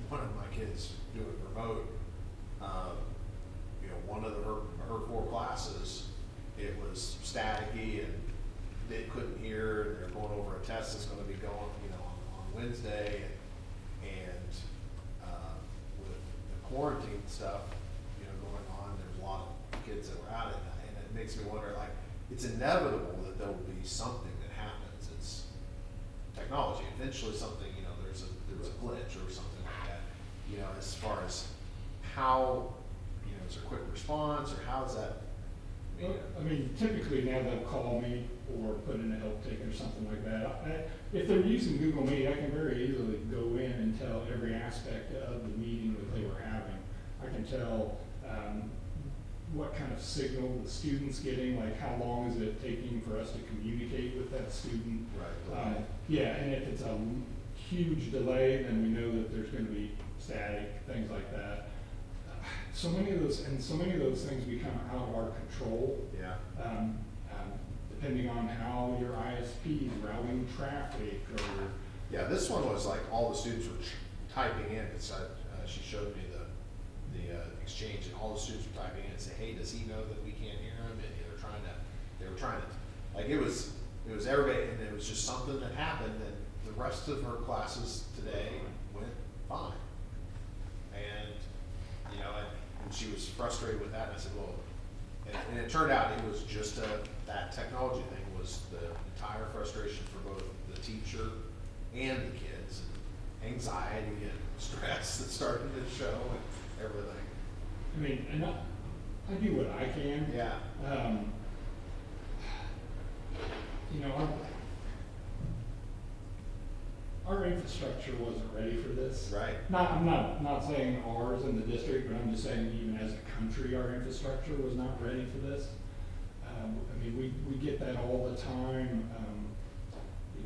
One of my kids doing remote, one of her 4 classes, it was staticky and they couldn't hear, and they're going over a test that's going to be going, on Wednesday, and with the quarantine stuff, going on, there's a lot of kids that were out at night, and it makes me wonder, like, it's inevitable that there will be something that happens. It's technology. Eventually, something, there's a glitch or something like that. As far as how, is there quick response, or how's that? I mean, typically now they'll call me or put in a help ticket or something like that. If they're using Google Meet, I can very easily go in and tell every aspect of the meeting that they were having. I can tell what kind of signal the student's getting, like how long is it taking for us to communicate with that student. Right. And if it's a huge delay, then we know that there's going to be static, things like that. So many of those things become out of our control. Yeah. Depending on how your ISP is routing traffic, or. Yeah, this one was like all the students were typing in. She showed me the exchange, and all the students were typing in and say, hey, does he know that we can't hear him? And they were trying to, like, it was everybody, and it was just something that happened, and the rest of her classes today went fine. And, and she was frustrated with that, and I said, well, and it turned out it was just that technology thing was the entire frustration for both the teacher and the kids, and anxiety and stress that started to show and everything. I mean, and I do what I can. Yeah. Our infrastructure wasn't ready for this. Right. I'm not saying ours in the district, but I'm just saying even as a country, our infrastructure was not ready for this. I mean, we get that all the time,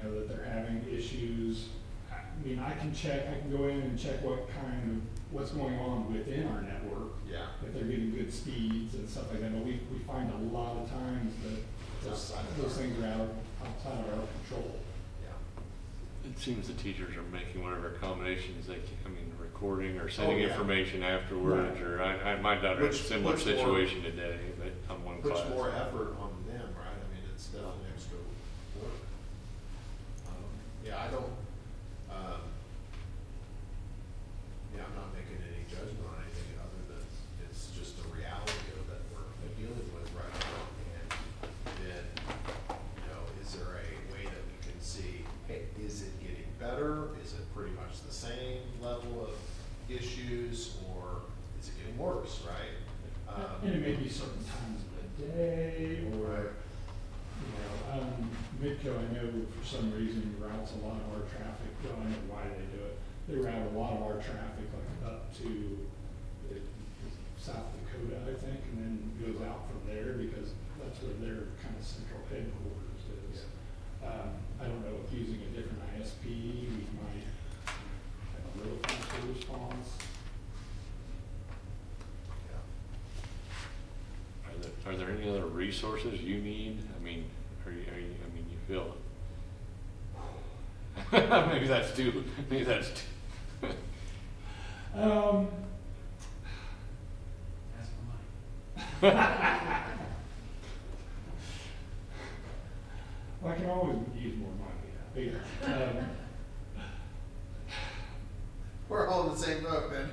that they're having issues. I mean, I can go in and check what's going on within our network. Yeah. If they're getting good speeds and stuff like that, but we find a lot of times that those things are outside of our control. Yeah. It seems the teachers are making whatever accommodations they can, recording or sending yeah. information afterwards, Right. or my daughter had a Which similar puts more- situation today, but I'm one class. Puts more effort on them, right? I mean, it's definitely extra work. I don't, I'm not making any judgment on anything other than it's just a reality. for some reason routes a lot of our traffic, well, I don't know why they do it. They route a lot of our traffic like up to South Dakota, I think, and then goes out from there because that's where their kind of central headquarters is. I don't know if using a different ISP, we might have a little faster response. Are there any other resources you need? I mean, you feel maybe that's too. Ask for money. Well, I can always use more money. Yeah. We're all in the same boat then.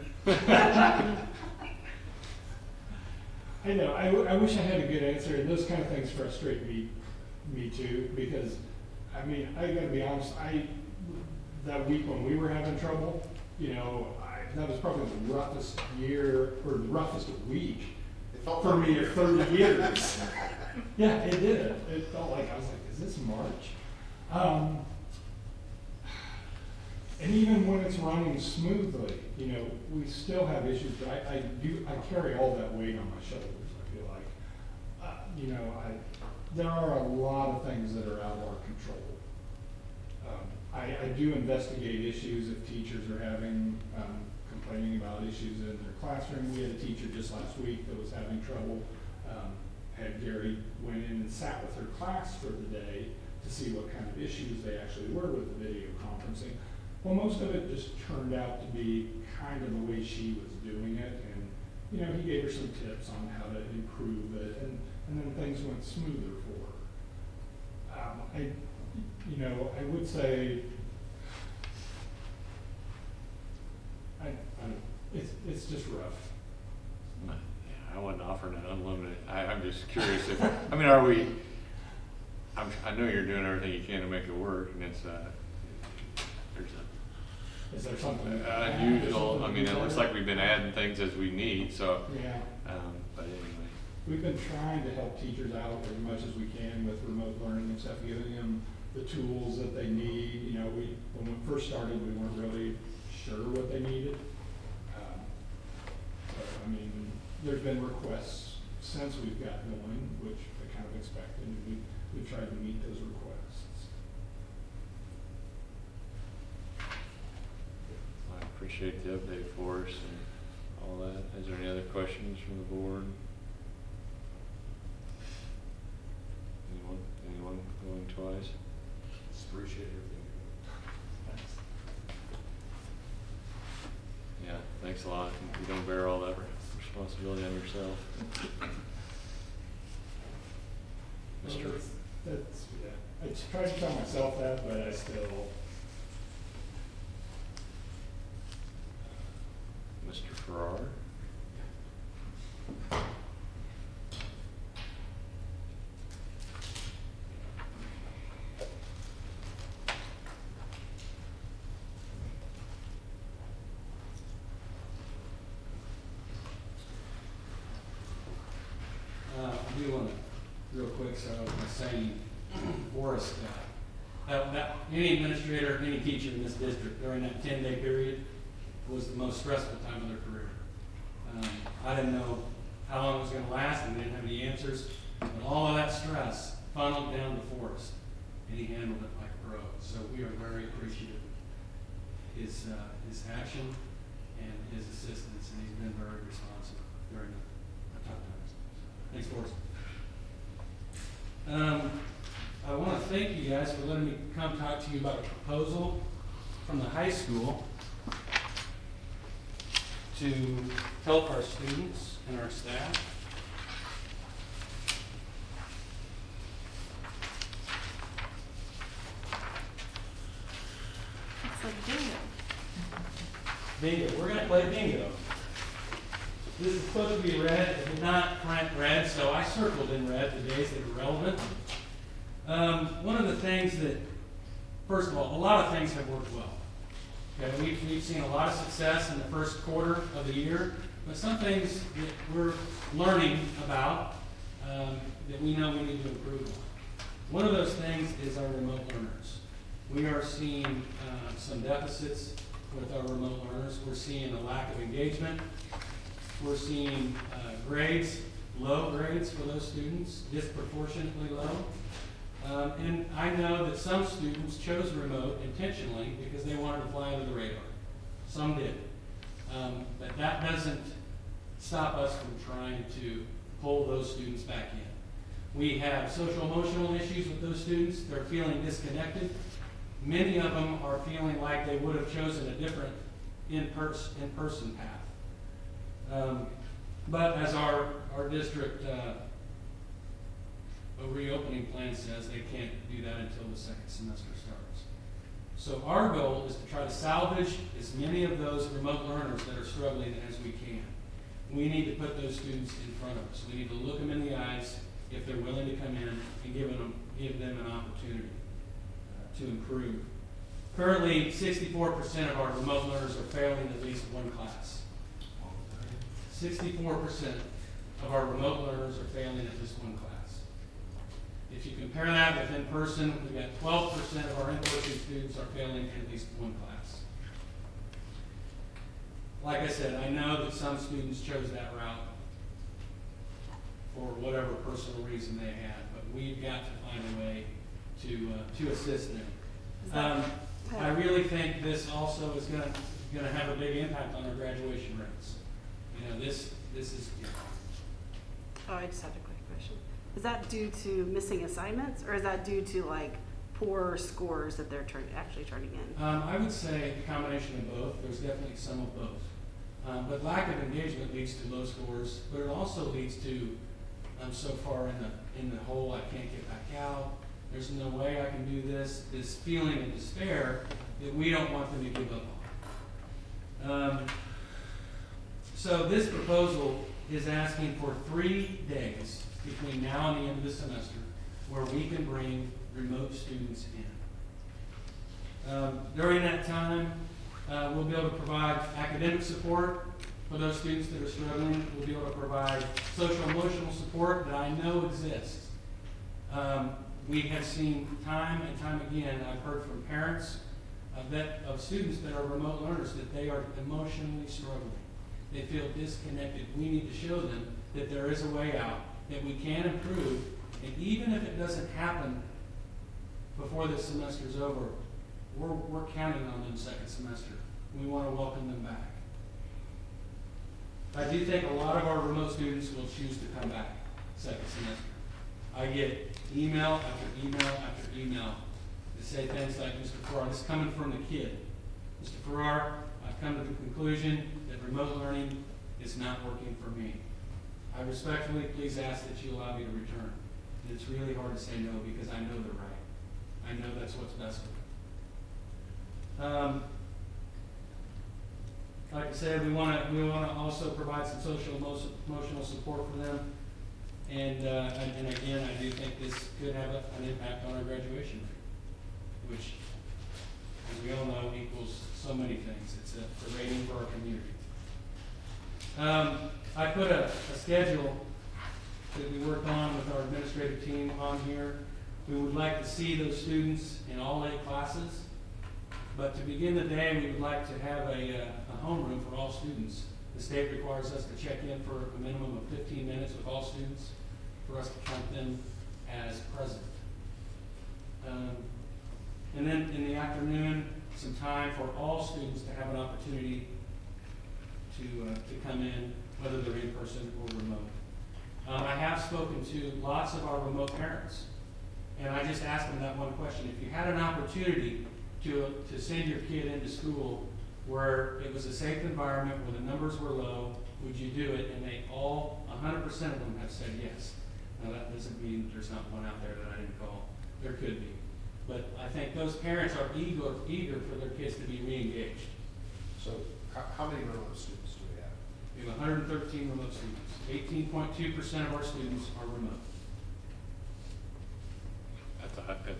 I know. I wish I had a good answer, and those kind of things frustrate me too. Because, I mean, I got to be honest. That week when we were having trouble, you know, that was probably the roughest year or the roughest week It felt for like me in 30 years. Yeah, it did. It felt like I was like, is this March? And even when it's running smoothly, you know, we still have issues. But I carry all that weight on my shoulders. I feel like, you know, there are a lot of things that are out of our control. I do investigate issues if teachers are having complaining about issues in their classroom. We had a teacher just last week that was having trouble. Had Gary went in and sat with her class for the day to see what kind of issues they actually were with the video conferencing. Well, most of it just turned out to be kind of the way she was doing it, and you know, he gave her some tips on how to improve it, and then things went smoother for her. I would say, it's just rough. Yeah, I wasn't offering an unlimited. I'm just curious if, I mean, are we, I know you're doing everything you can to make it work, and it's, Is there something unusual. I mean, it looks like we've been adding things as we need, so. Yeah. But anyway. We've been trying to help teachers out as much as we can with remote learning and stuff, giving them the tools that they need. You know, when we first started, we weren't really sure what they needed. But I mean, there's been requests since we've got going, which I kind of expected, and we've tried to meet those requests. I appreciate the update for us and all that. Is there any other questions from the board? Anyone going twice? Just appreciate everything. Yeah, thanks a lot. You don't bear all that responsibility on yourself. Mr. That's, yeah. I try to tell myself that, but I still. Mr. Farrar? I do want to, real quick, start off by saying, Forrest, that any administrator, any teacher in this district during that 10-day period was the most stressful time of their career. I didn't know how long it was going to last, and we didn't have any answers, but all of that stress funneled down to Forrest, and he handled it like a pro. So we are very appreciative of his action and his assistance, and he's been very responsive during the tough times. Thanks, Forrest. I want to thank you guys for letting me come talk to you about a proposal from the high school to help our students and our staff. It's like bingo. Bingo. We're going to play bingo. This is supposed to be red. It did not print red, so I circled in red the days that are relevant. One of the things that, first of all, a lot of things have worked well. Okay, we've seen a lot of success in the first quarter of the year, but some things that we're learning about that we know we need to improve on. One of those things is our remote learners. we are seeing some deficits with our remote learners. We're seeing a lack of engagement. We're seeing grades, low grades for those students, disproportionately low. And I know that some students chose remote intentionally because they wanted to fly under the radar. Some did. But that doesn't stop us from trying to pull those students back in. We have social emotional issues with those students. They're feeling disconnected. Many of them are feeling like they would have chosen a different in-person path. But as our district reopening plan says, they can't do that until the second semester starts. So our goal is to try to salvage as many of those remote learners that are struggling as we can. We need to put those students in front of us. We need to look them in the eyes if they're willing to come in and give them an opportunity to improve. Currently, 64% of our remote learners are failing at least one class. 64% of our remote learners are failing at least one class. If you compare that with in-person, we've got 12% of our in-person students are failing at least one class. Like I said, I know that some students chose that route for whatever personal reason they had, but we've got to find a way to assist them. I really think this also is going to have a big impact on our graduation rates. You know, this is. Oh, I just had a quick question. Is that due to missing assignments, or is that due to like poor scores that they're actually turning in? I would say a combination of both. There's definitely some of both. But lack of engagement leads to low scores, but it also leads to I'm so far in the hole I can't get back out. There's no way I can do this. This feeling of despair that we don't want them to give up on. So this proposal is asking for 3 days between now and the end of the semester where we can bring remote students in. During that time, we'll be able to provide academic support for those students that are struggling. We'll be able to provide social emotional support that I know exists. We have seen time and time again, I've heard from parents of students that are remote learners that they are emotionally struggling. They feel disconnected. We need to show them that there is a way out, that we can improve, and even if it doesn't happen before this semester is over, we're counting on them second semester. We want to welcome them back. I do think a lot of our remote students will choose to come back second semester. I get email after email after email that say things like, Mr. Farrar, this is coming from the kid. Mr. Farrar, I've come to the conclusion that remote learning is not working for me. I respectfully please ask that you allow me to return. And it's really hard to say no because I know they're right. I know that's what's best for them. Like I said, we want to also provide some social emotional support for them. And again, I do think this could have an impact on our graduation rate, which, as we all know, equals so many things. It's a rating for our community. I put a schedule that we worked on with our administrative team on here. We would like to see those students in all 8 classes. But to begin the day, we would like to have a homeroom for all students. The state requires us to check in for a minimum of 15 minutes with all students for us to count them as present. And then in the afternoon, some time for all students to have an opportunity to come in, whether they're in person or remote. I have spoken to lots of our remote parents, and I just asked them that one question. If you had an opportunity to send your kid into school where it was a safe environment, where the numbers were low, would you do it? And they all, 100% of them have said yes. Now that doesn't mean there's not one out there that I didn't call. There could be. But I think those parents are eager for their kids to be re-engaged. So how many remote students do we have? We have 113 remote students. 18.2% of our students are remote.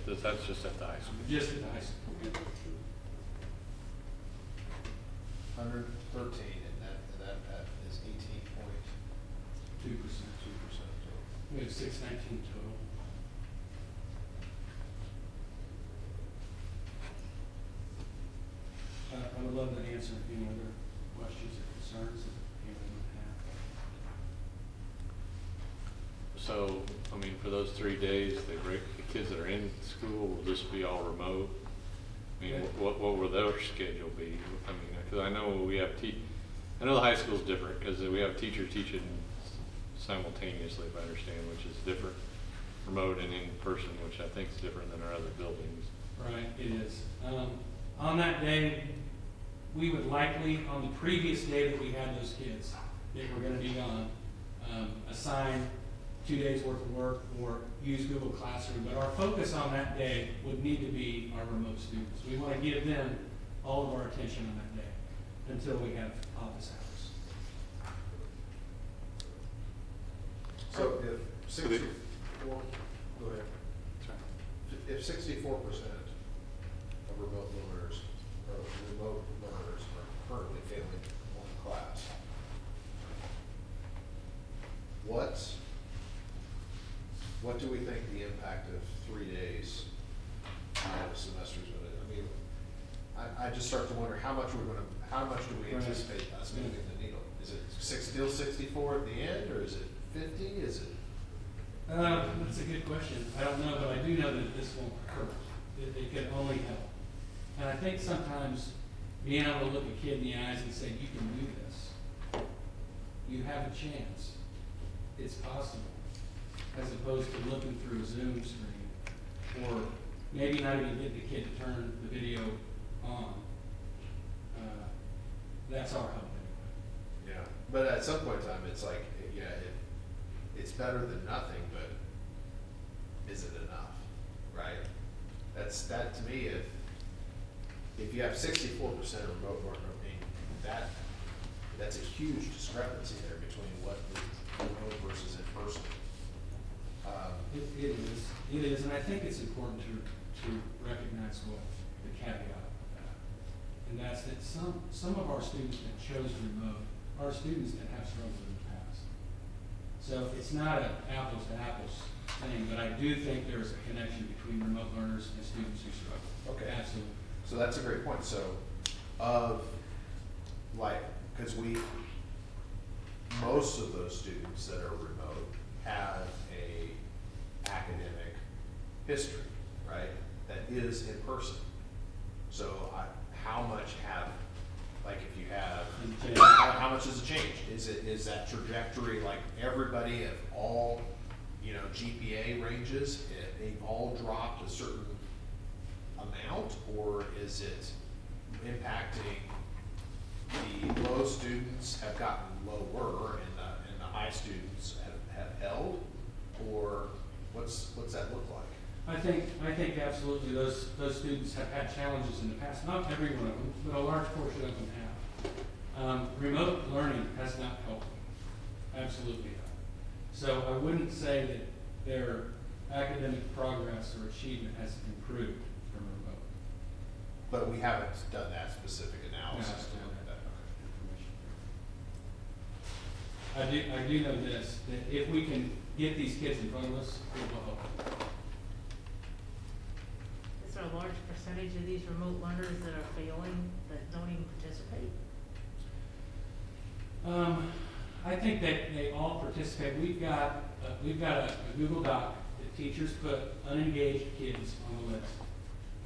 That's just at the high school. Just at the high school. 113, and that is 18.2%. 2%. We have 619 total. any other questions or concerns that anyone would have. So, I mean, for those 3 days, the kids that are in school, will this be all remote? I mean, Yeah. what will their schedule be? I mean, because I know we have I know the high school's different, because we have teachers teaching simultaneously, if I understand, which is different, remote and in person, which I think is different than our other buildings. Right, it is. On that day, we would likely, on the previous day that we had those kids that were gonna be gone, assign 2 days worth of work or use Google Classroom. But our focus on that day would need to be our remote students. We wanna give them all of our attention on that day until we have office hours. So if 64, go ahead. If 64% of remote learners are currently failing one class, what do we think the impact of 3 days out of a semester is going to? I mean, I just start to wonder how much do we anticipate us moving the needle? Is it still 64 at the end, or is it 50? Is it? That's a good question. I don't know, but I do know that this won't hurt. It can only help. And I think sometimes being able to look a kid in the eyes and say, you can do this. You have a chance. It's possible. As opposed to looking through a Zoom screen, or maybe not even get the kid to turn the video on. That's our hope anyway. Yeah, but at some point in time, it's like, yeah, it's better than nothing, but is it enough, right? That to me, if you have 64% remote work, I mean, that's a huge discrepancy there between what is remote versus in person. It is, and I think it's important to recognize what the caveat of that. And that's that some of our students that chose remote are students that have struggled in the past. So it's not an apples to apples thing, but I do think there's a connection between remote learners and students who struggle. Okay. Absolutely. So that's a great point. So, because most of those students that are remote have a academic history, right? That is in person. So how much if you have, how much has it changed? Is that trajectory like everybody of all, GPA ranges, they've all dropped a certain amount, or is it impacting the low students have gotten lower and the high students have held, or what's that look like? I think absolutely those students have had challenges in the past. Not every one of them, but a large portion of them have. Remote learning has not helped them. Absolutely not. So I wouldn't say that their academic progress or achievement has improved from remote. But we haven't done that specific analysis to look at that. I do know this, that if we can get these kids in front of us, it will help. Is there a large percentage of these remote learners that are failing that don't even participate? I think that they all participate. We've got a Google Doc that teachers put unengaged kids on the list.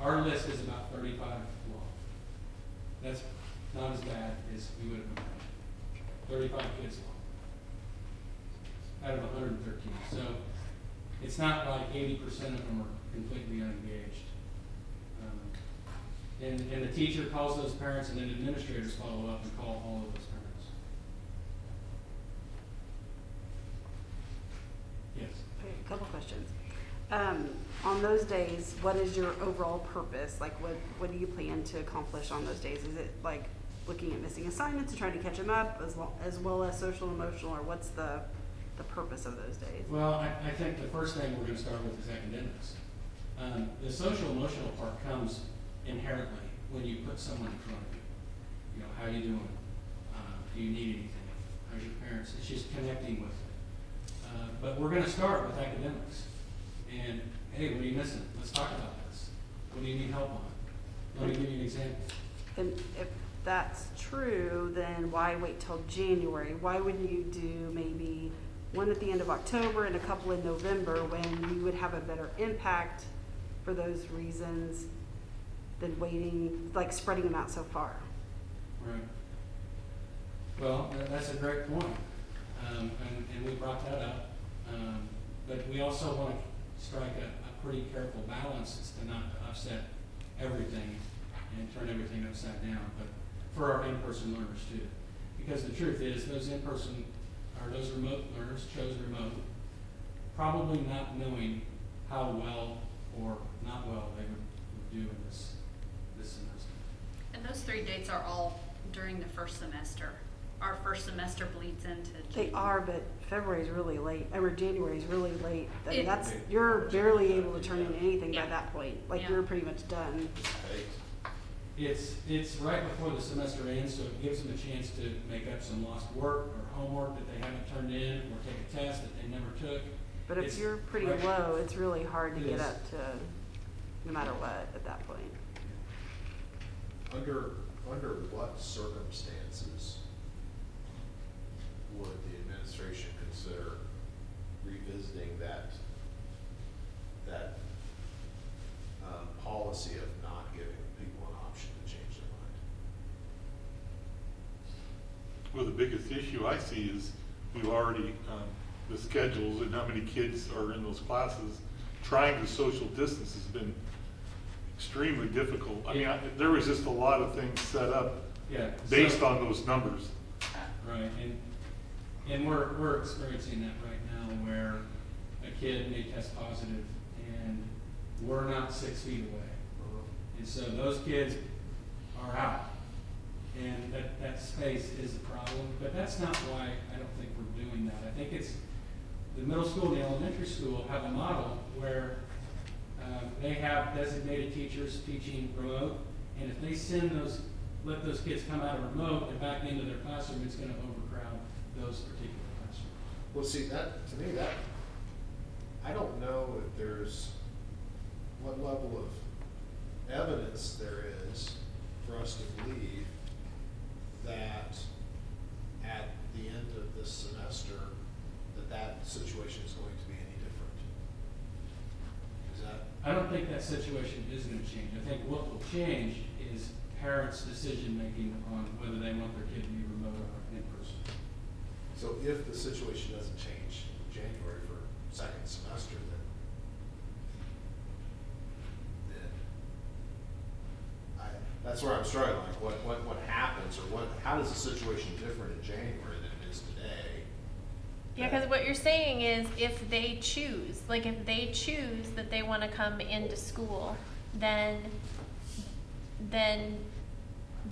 Our list is about 35 long. That's not as bad as we would have imagined. 35 kids long out of 113. So it's not like 80% of them are completely unengaged. And the teacher calls those parents, and then administrators follow up and call all of those parents. Yes. Okay, a couple questions. On those days, what is your overall purpose? Like, what do you plan to accomplish on those days? Is it like looking at missing assignments and trying to catch them up, as well as social and emotional, or what's the purpose of those days? Well, I think the first thing we're going to start with is academics. The social emotional part comes inherently when you put someone in front of you. How you doing? Do you need anything? How's your parents? It's just connecting with them. But we're going to start with academics. And, hey, what are you missing? Let's talk about this. What do you need help on? Let me give you an example. And if that's true, then why wait till January? Why wouldn't you do maybe one at the end of October and a couple in November when you would have a better impact for those reasons than waiting, like spreading them out so far? Right. Well, that's a great point. And we brought that up. But we also want to strike a pretty careful balance as to not to upset everything and turn everything upside down, but for our in-person learners too. Because the truth is, those in-person, or those remote learners chose remote, probably not knowing how well or not well they would do in this semester. And those 3 dates are all during the first semester. Our first semester bleeds into They June. are, but February's really late, or January's really late. I mean, It- you're barely able to turn in anything by Yeah. that point. Like, Yeah. you're pretty much done. It's right before the semester ends, so it gives them a chance to make up some lost work or homework that they haven't turned in, or take a test that they never took. But if It's you're pretty right- low, it's really hard to It get is. up to, no matter what, at that point. Under what circumstances would the administration consider revisiting that policy of not giving people an option to change their mind? Well, the biggest issue I see is we've already, the schedules and how many kids are in those classes. Trying to social distance has been extremely difficult. I mean, there was just a lot of things set up Yeah. based so- on those numbers. Right, and we're experiencing that right now where a kid may test positive and we're not 6 feet away. And so those kids are out. And that space is a problem, but that's not why I don't think we're doing that. I think it's, the middle school and the elementary school have a model where they have designated teachers teaching remote, and if they let those kids come out of remote and back into their classroom, it's gonna overcrowd those particular classrooms. Well, see, to me, I don't know if there's, what level of evidence there is for us to believe that at the end of this semester, that situation is going to be any different. Is that? I don't think that situation is gonna change. I think what will change is parents' decision-making on whether they want their kid to be remote or in person. So if the situation doesn't change in January for second semester, then that's where I'm struggling. Like what happens, or how does the situation different in January than it is today? Yeah, because what you're saying is if they choose that they want to come into school, then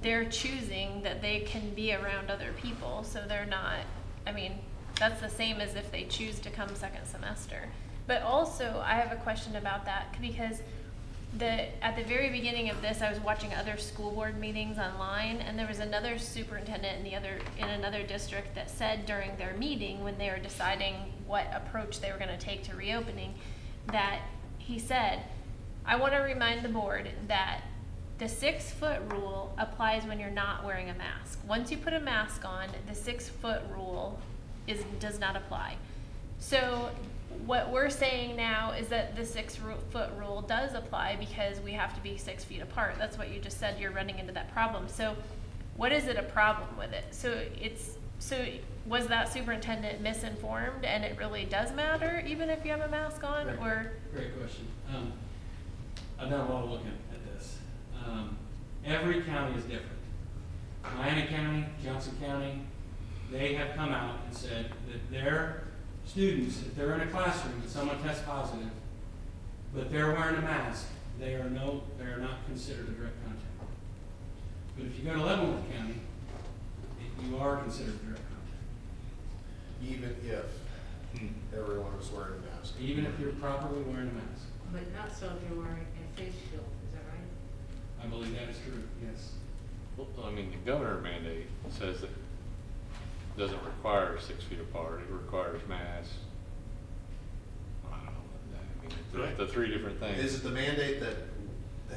they're choosing that they can be around other people. So they're not, I mean, that's the same as if they choose to come second semester. But also, I have a question about that because at the very beginning of this, I was watching other school board meetings online, and there was another superintendent in another district that said during their meeting when they were deciding what approach they were going to take to reopening, that he said, "I want to remind the board that the 6-foot rule applies when you're not wearing a mask. Once you put a mask on, the 6-foot rule does not apply." So what we're saying now is that the 6-foot rule does apply because we have to be 6 feet apart. That's what you just said. You're running into that problem. So what is it a problem with it? So was that superintendent misinformed and it really does matter even if you have a mask on? Great question. I've done a lot of looking at this. Every county is different. Miami County, Johnson County, they have come out and said that their students, if they're in a classroom and someone tests positive, but they're wearing a mask, they are not considered a direct contact. But if you go to Leavenworth County, you are considered a direct contact. Even if everyone was wearing a mask? Even if you're properly wearing a mask. But not so if you're wearing a face shield, is that right? I believe that is true, yes. Well, I mean, the governor mandate says that it doesn't require 6 feet apart, it requires masks. I don't know, I mean, the 3 different things. Is it the mandate that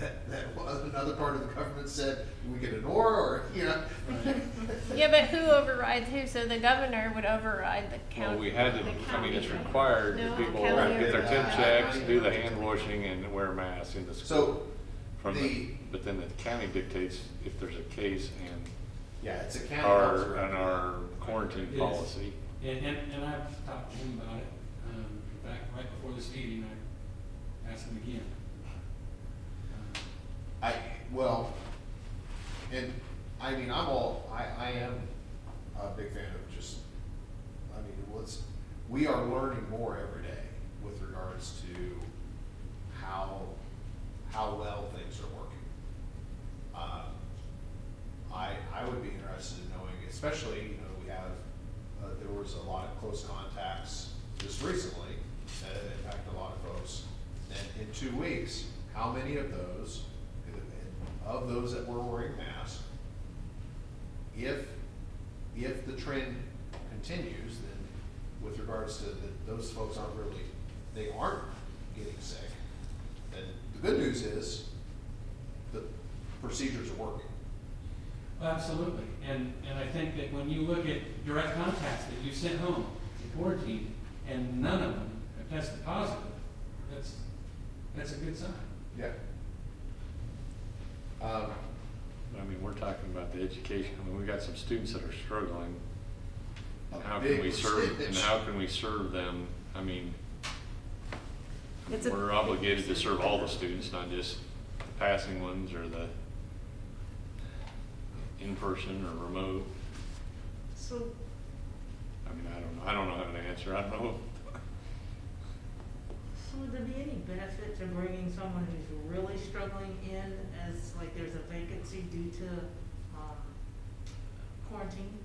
another part of the government said we could ignore, or, you know. Yeah, but who overrides who? So the governor would override the county. Well, we had to, I mean, it's required that No, people county get their temp overrides. checks, do the hand washing, and wear masks in the school. So, From but then the county dictates if there's a case and yeah, it's a county health and our quarantine It is. policy. And I've talked to him about it, in fact, right before this meeting, I asked him again. Well, and I mean, I am a big fan of just, I mean, we are learning more every day with regards to how well things are working. I would be interested in knowing, especially, you know, we have, there was a lot of close contacts just recently that have impacted a lot of folks. And in 2 weeks, how many of those that were wearing masks, if the trend continues, then with regards to those folks they aren't getting sick, then the good news is the procedures are working. Absolutely, and I think that when you look at direct contacts that you sent home in quarantine, and none of them have tested positive, that's a good sign. Yeah. I mean, we're talking about the education. I mean, we got some students that are struggling. And how Big can we serve? And percentage. how can we serve them? I mean, It's a we're obligated to serve all the students, not just the passing ones or the in-person or remote. So, I mean, I don't know how to answer. I don't know. so would there be any benefit to bringing someone who's really struggling in as, like, there's a vacancy due to, quarantine?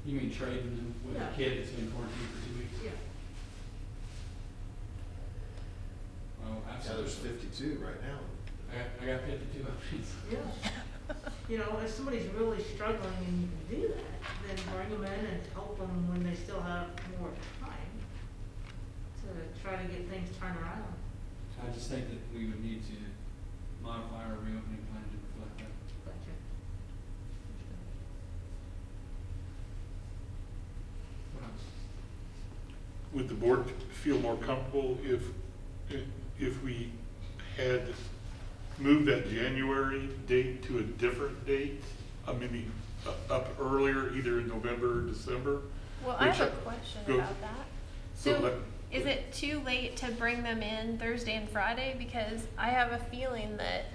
You mean trading them with Yeah. a kid that's been quarantined for 2 weeks? Yeah. Well, Yeah, absolutely. there's 52 right now. I got 52 options. Yeah. You know, if somebody's really struggling and you can do that, then bring them in and help them when they still have more time to try to get things turned around. I just think that we would need to modify our reopening plan to reflect that. Gotcha. What else? Would the board feel more comfortable if we had moved that January date to a different date? I mean, up earlier, either in November or December? Well, I have a Which- question go- about that. so So, let- is it too late to bring them in Thursday and Friday? Because I have a feeling that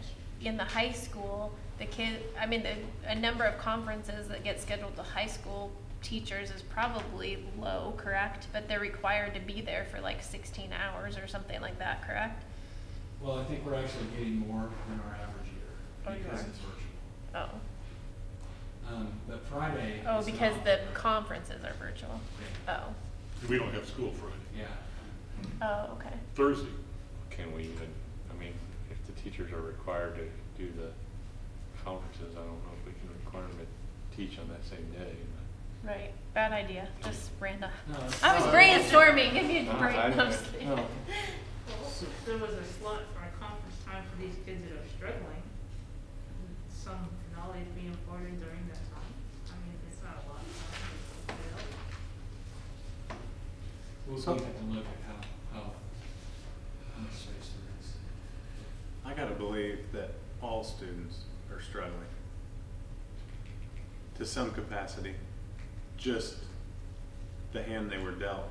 in the high school, a number of conferences that get scheduled to high school teachers is probably low, correct? But they're required to be there for like 16 hours or something like that, correct? Well, I think we're actually getting more than our average year Oh, you because are? it's virtual. But Friday. Oh, is an because off the day. conferences are virtual. Oh. We don't have school Friday. Yeah. Oh, okay. Thursday. Can we even, I mean, if the teachers are required to do the conferences, I don't know if we can require them to teach on that same day. Right. Bad idea. Just random. No, it's- I was brainstorming. Give me a No, break. I- No, I'm just kidding. no. Well, if there was a slot for a conference time for these kids that are struggling, some knowledge be imparted during that time. I mean, it's not a lot of time. We'll have to look at how much space there is. I gotta believe that all students are struggling to some capacity, just the hand they were dealt.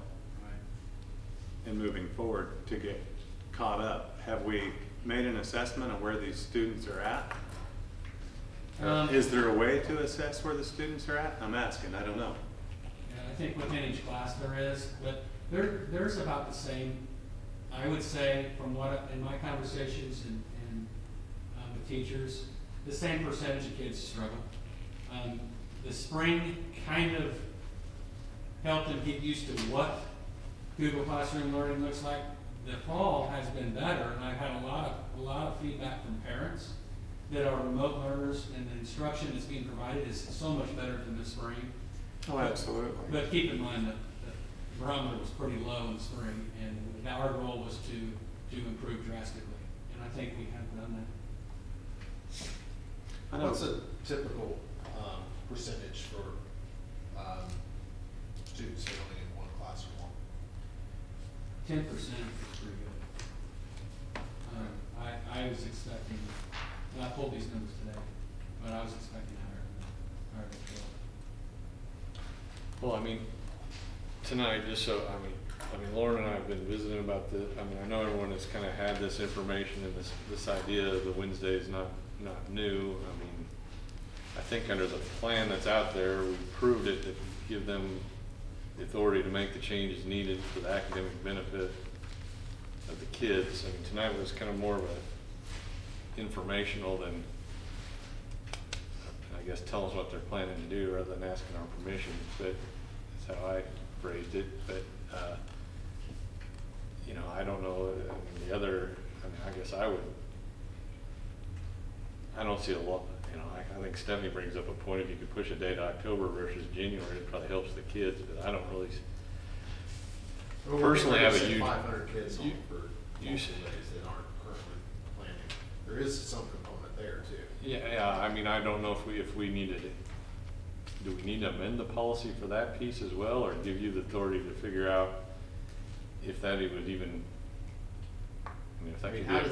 And moving forward to get caught up, have we made an assessment of where these students are at? Is there a way to assess where the students are at? I'm asking, I don't know. Yeah, I think within each class there is, but there's about the same, I would say, from in my conversations and with teachers, the same percentage of kids struggle. The spring kind of helped them get used to what Google Classroom learning looks like. The fall has been better, and I've had a lot of feedback from parents that our remote learners and the instruction that's being provided is so much better than the spring. Oh, absolutely. But keep in mind that the barometer was pretty low in the spring, and our goal was to improve drastically. and I think we have done that. I know. What's a typical, percentage for, students failing in one class or more? 10% is pretty good. I was expecting, and I pulled these numbers today, but I was expecting higher than 12. Well, I mean, tonight, just so, I mean, Lauren and I have been visiting about this. I mean, I know everyone has kind of had this information and this idea of the Wednesday is not new. I mean, I think under the plan that's out there, we proved it, that give them the authority to make the changes needed for the academic benefit of the kids. I mean, tonight was kind of more of a informational than, I guess, tell us what they're planning to do rather than asking our permission, but that's how I phrased it. But, you know, I don't know, I mean, the other, I mean, I guess I don't see a lot, you know, I think Stephanie brings up a point, if you could push a date to October versus January, it probably helps the kids, but I don't really personally have a huge. 500 kids home for you multiple days that aren't currently planning. There is some component there too. Yeah, I mean, I don't know if we needed it. Do we need to amend the policy for that piece as well, or give you the authority to figure out if that would even, I mean, if that could be a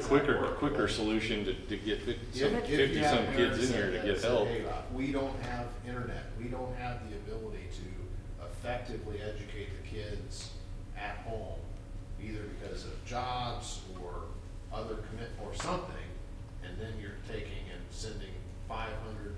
quicker solution to get 50-some kids in here to get help. Hey, we don't have internet, we don't have the ability to effectively educate the kids at home, either because of jobs or other commit or something, and then you're taking and sending 500.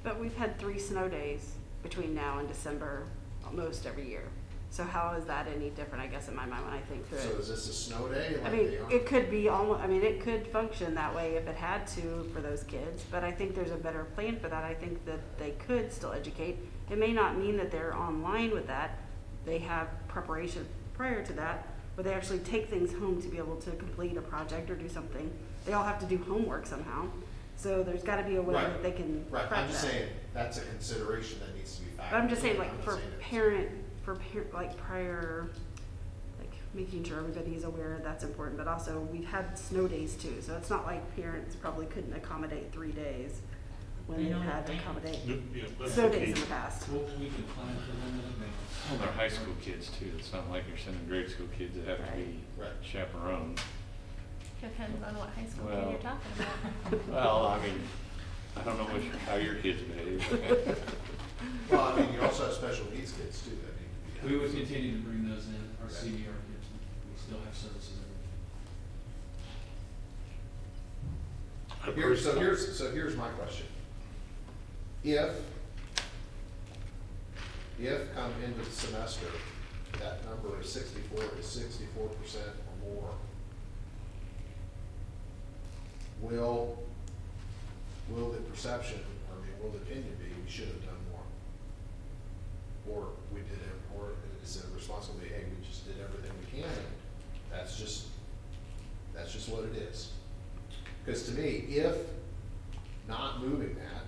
But we've had 3 snow days between now and December almost every year. So how is that any different, I guess, in my mind when I think through it? So is this a snow day? I Like mean, they aren't? it could be almost, I mean, it could function that way if it had to for those kids, but I think there's a better plan for that. I think that they could still educate. It may not mean that they're online with that. They have preparation prior to that, where they actually take things home to be able to complete a project or do something. They all have to do homework somehow. So there's gotta be a way that they can Right, prep I'm just that. saying, that's a consideration that needs to be factored in. But I'm just saying, like, I'm not for saying it's- like prior, like making sure everybody's aware that's important, but also we've had snow days too, so it's not like parents probably couldn't accommodate 3 days when They they've know had to advance. accommodate Yeah, that's snow the days key. in the past. We can plan for them in advance. Well, they're high school kids too. It's not like you're sending grade school kids that have to be Right. chaperoned. Depends on what high school kid Well. you're talking about. Well, I mean, I don't know how your kids behave. Well, I mean, you also have special needs kids too that need to be. We would continue to bring those in, our Right. CDR kids, we still have services every week. Here's my question. If come into the semester, that number is 64% or more, will the perception, will the opinion be we should have done more? Or we did it, or is it a responsibility, hey, we just did everything we can, and that's just what it is. Because to me, if not moving that,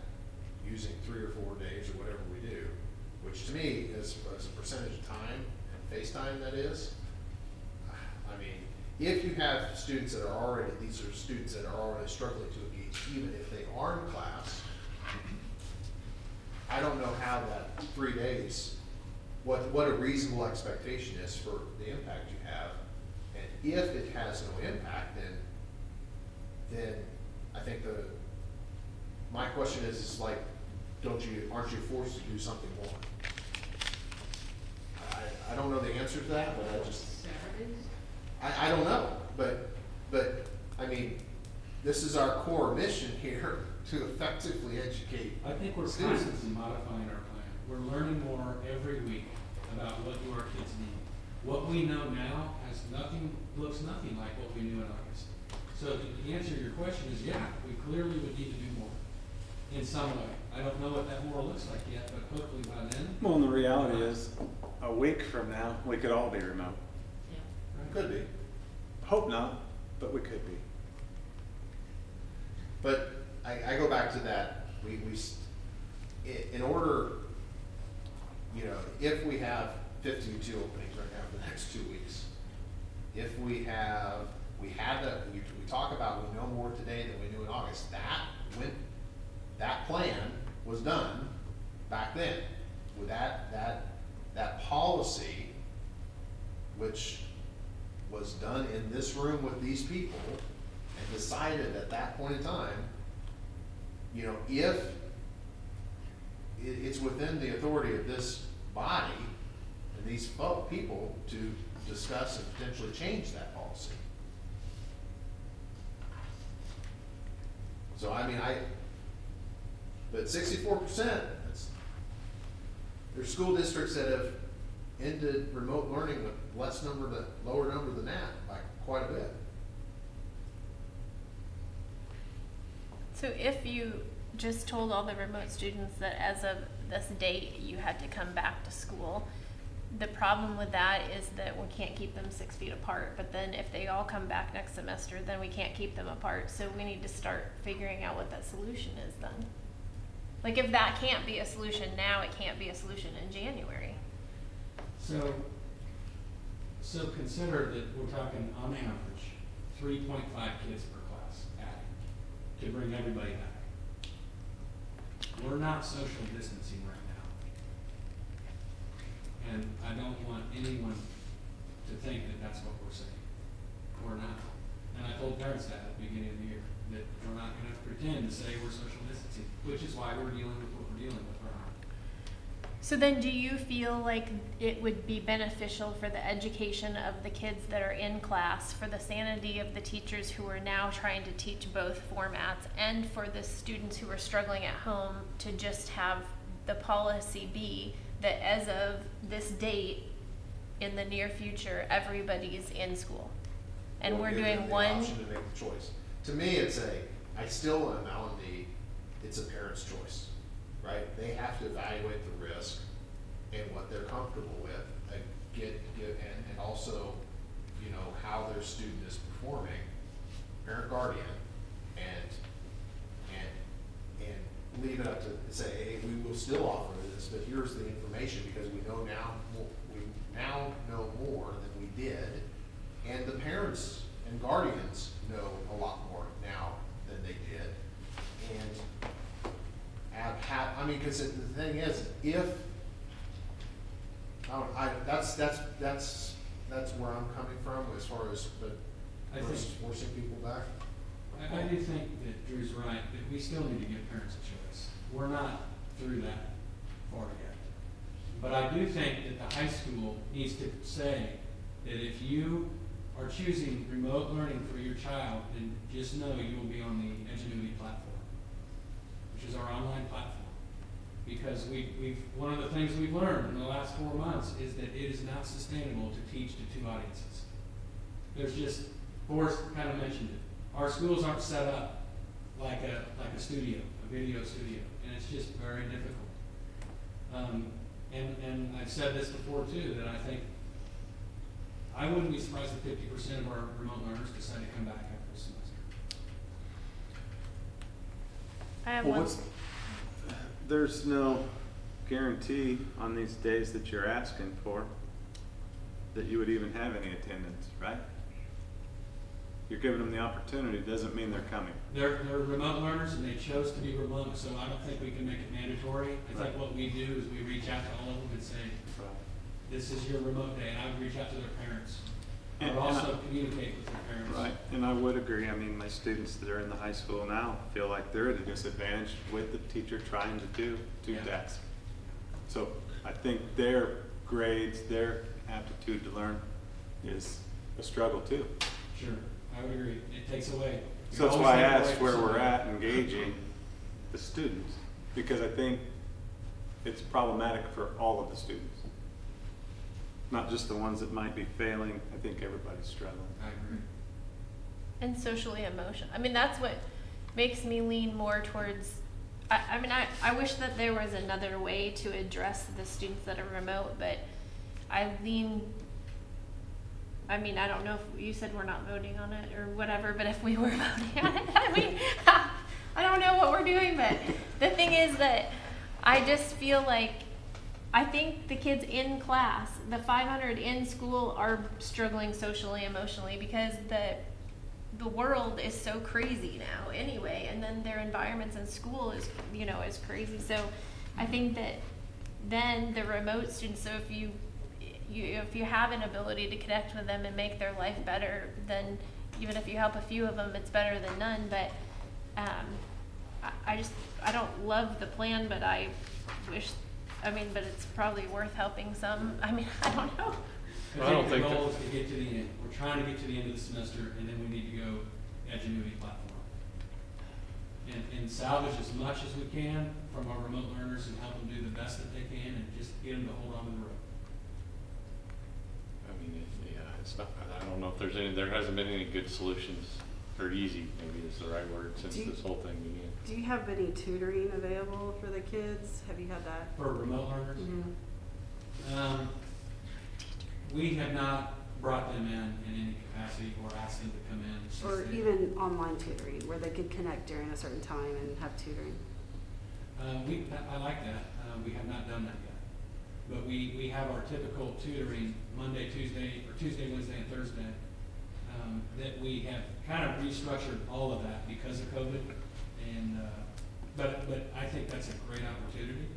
using 3 or 4 days or whatever we do, which to me is a percentage of time and face time that is, I mean, if you have students that are already, these are students that are already struggling to engage, even if they are in class, I don't know how that 3 days, what a reasonable expectation is for the impact you have. And if it has no impact, then I think my question is like, aren't you forced to do something more? I don't know the answer to that, but I don't know, but, I mean, this is our core mission here, to effectively educate. I think we're students. constantly modifying our plan. We're learning more every week about what do our kids need. What we know now looks nothing like what we knew in August. So the answer to your question is, yeah, we clearly would need to do more in some way. I don't know what that more looks like yet, but hopefully by then. Well, and the reality is, a week from now, we could all be remote. Could be. Hope not, but we could be. But I go back to that, in order, if we have 52 openings right now for the next 2 weeks, if we have we talk about, we know more today than we knew in August. That plan was done back then. With that policy, which was done in this room with these people and decided at that point in time, you know, if it's within the authority of this body and these people to discuss and potentially change that policy. So I mean, but 64%, there's school districts that have ended remote learning with lower number than that by quite a bit. So if you just told all the remote students that as of this date you had to come back to school, the problem with that is that we can't keep them 6 feet apart, but then if they all come back next semester, then we can't keep them apart. So we need to start figuring out what that solution is then. Like if that can't be a solution now, it can't be a solution in January. So consider that we're talking on average 3.5 kids per class adding to bring everybody back. We're not social distancing right now. And I don't want anyone to think that that's what we're saying. We're not. And I told parents that at the beginning of the year, that we're not going to pretend to say we're social distancing, which is why we're dealing with what we're dealing with right now. So then do you feel like it would be beneficial for the education of the kids that are in class, for the sanity of the teachers who are now trying to teach both formats, and for the students who are struggling at home to just have the policy be that as of this date in the near future, everybody's in school? And we're Give them doing the one. option to make the choice. To me, I still am on it's a parent's choice, right? They have to evaluate the risk and what they're comfortable with, and also, you know, how their student is performing, parent guardian, and leave it up to say, hey, we will still offer this, but here's the information because we now know more than we did, and the parents and guardians know a lot more now than they did, and I mean, because the thing is, if that's where I'm coming from as far as forcing people back. I do think that Drew's right, that we still need to give parents a choice. We're not through that far yet. But I do think that the high school needs to say that if you are choosing remote learning for your child, then just know you will be on the Edgenuity platform, which is our online platform. Because one of the things we've learned in the last 4 months is that it is not sustainable to teach to 2 audiences. There's just, Forrest kind of mentioned it. Our schools aren't set up like a studio, a video studio, and it's just very difficult. And I've said this before too, that I think I wouldn't be surprised if 50% of our remote learners decide to come back after the semester. I have Well, one. there's no guarantee on these days that you're asking for that you would even have any attendance, right? You're giving them the opportunity, doesn't mean they're coming. They're remote learners and they chose to be remote, so I don't think we can make it mandatory. I think what we do is we reach out to all of them and say, this is your remote day, and I would reach out to their parents. I would also communicate with their parents. Right, and I would agree. I mean, my students that are in the high school now feel like they're at a disadvantage with the teacher trying to do 2 decks. So I think their grades, their aptitude to learn is a struggle too. Sure, I would agree. It takes away. So that's why I asked where we're at engaging the students, because I think it's problematic for all of the students. Not just the ones that might be failing. I think everybody's struggling. I agree. And socially emotional. I mean, that's what makes me lean more towards, I wish that there was another way to address the students that are remote, but I don't know if you said we're not voting on it or whatever, but if we were voting on it, I don't know what we're doing, but the thing is that I just feel like I think the kids in class, the 500 in school, are struggling socially, emotionally, because the world is so crazy now anyway, and then their environments in school is, you know, is crazy. So I think that then the remote students, so if you have an ability to connect with them and make their life better, then even if you help a few of them, it's better than none. But I don't love the plan, but I wish, but it's probably worth helping some. I don't know. Well, I don't think the goal that- is to get to the end. We're trying to get to the end of the semester, and then we need to go Edgenuity platform. And salvage as much as we can from our remote learners and help them do the best that they can and just get them to hold on to the rope. It's not, I don't know if there hasn't been any good solutions, or easy, maybe is the right word, since this whole thing began. Do you have any tutoring available for the kids? Have you had that? For remote learners, Yeah. We have not brought them in any capacity or asked them to come in. It's Or just they- even online tutoring, where they could connect during a certain time and have tutoring? I like that. We have not done that yet. But we have our typical tutoring Monday, Tuesday, Wednesday, and Thursday. That we have kind of restructured all of that because of COVID. And, but I think that's a great opportunity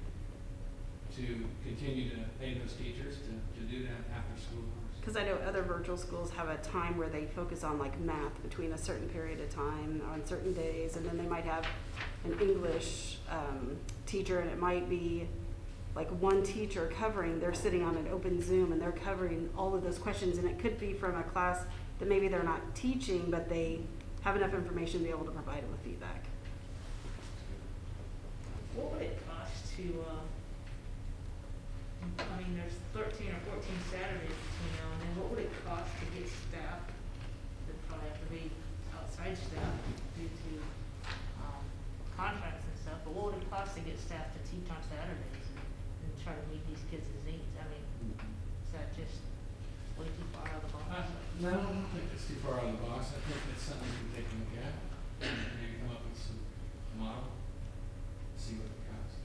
to continue to pay those teachers to do that after school hours. Because I know other virtual schools have a time where they focus on like math between a certain period of time on certain days, and then they might have an English teacher, and it might be like one teacher covering, they're sitting on an open Zoom and they're covering all of those questions, and it could be from a class that maybe they're not teaching, but they have enough information to be able to provide them with feedback. What would it cost to, there's 13 or 14 Saturdays between now and then, what would it cost to get staff? It'd probably have to be outside staff due to, contracts and stuff, but what would it cost to get staff to teach on Saturdays and try to meet these kids' needs? Is that just way too far out of the box? No, I don't think it's too far out of the box. I think it's something we can take a look at and maybe come up with some model, see what it costs.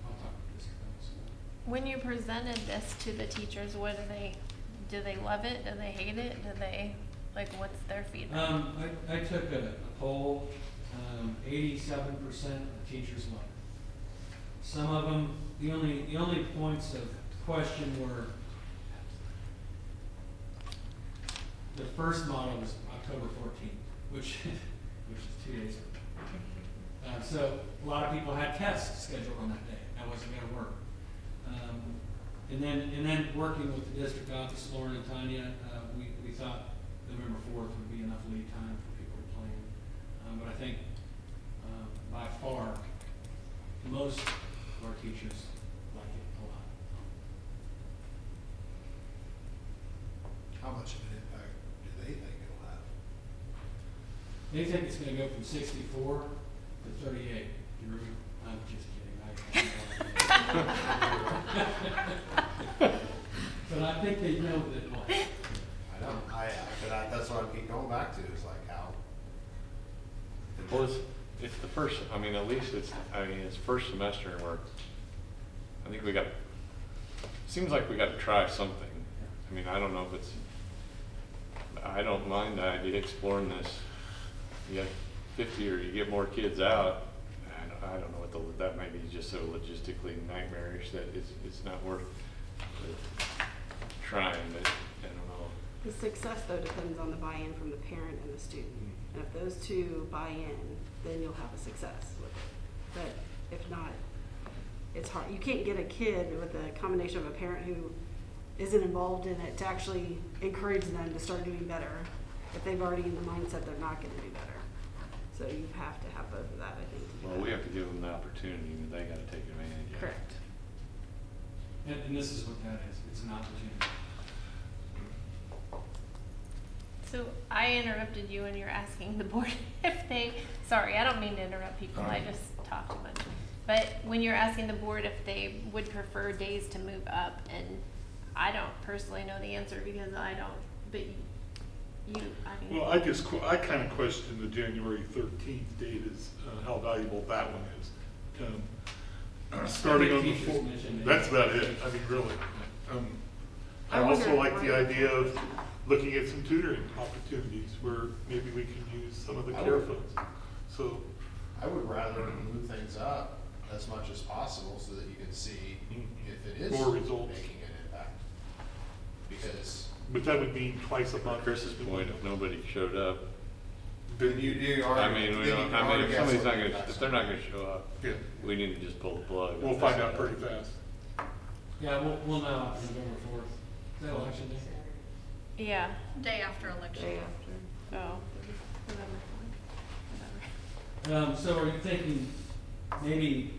I'll talk to this council. When you presented this to the teachers, do they love it? Do they hate it? What's their feedback? I took a poll. 87% of the teachers love it. Some of them, the only points of question were the first model was October 14th, which is 2 days ago. So a lot of people had tests scheduled on that day. That wasn't going to work. And then working with the district office, Lauren and Tanya, we thought November 4th would be enough lead time for people to plan. But I think by far most of our teachers like it a lot. How much of an impact do they think it'll have? They think it's going to go from 64 to 38. Drew, I'm just kidding. But I think they know that it will. I know, but that's what I keep going back to, is like how. Well, it's the first, at least it's first semester, and I think seems like we got to try something. I don't know if I don't mind the idea of exploring this. You get 50 or you get more kids out. I don't know that may be just so logistically nightmarish that it's not worth trying, but I don't know. The success, though, depends on the buy-in from the parent and the student. And if those two buy in, then you'll have a success with it. But if not, it's hard. You can't get a kid with a combination of a parent who isn't involved in it to actually encourage them to start doing better if they've already in the mindset they're not going to do better. So you have to have both of that, I think. To do Well, that. we have to give them the opportunity, but they got to take advantage of it. Correct. And this is what that is. It's an opportunity. So I interrupted you when you were asking the board if they, sorry, I don't mean to interrupt people, I just talk too much. But when you're asking the board if they would prefer days to move up, and I don't personally know the answer because I don't, but Well, I kind of question the January 13th date is how valuable that one is. Starting on the Teachers mentioned it. that's about it. Really. I also like the idea of looking at some tutoring opportunities where maybe we can use some of the I care would- funds. So, I would rather move things up as much as possible so that you can see if it is More results. making an impact. Because but that would mean twice a month. Chris's point, if nobody showed up, then you I mean, we don't, I mean, if somebody's not gonna, that's if they're not gonna show up, Yeah, we need to just pull the plug. we'll find out pretty fast. Yeah, we'll know after November 4th. Is that election day? Yeah. Day after election. Day after. Oh. Whatever. So are you thinking maybe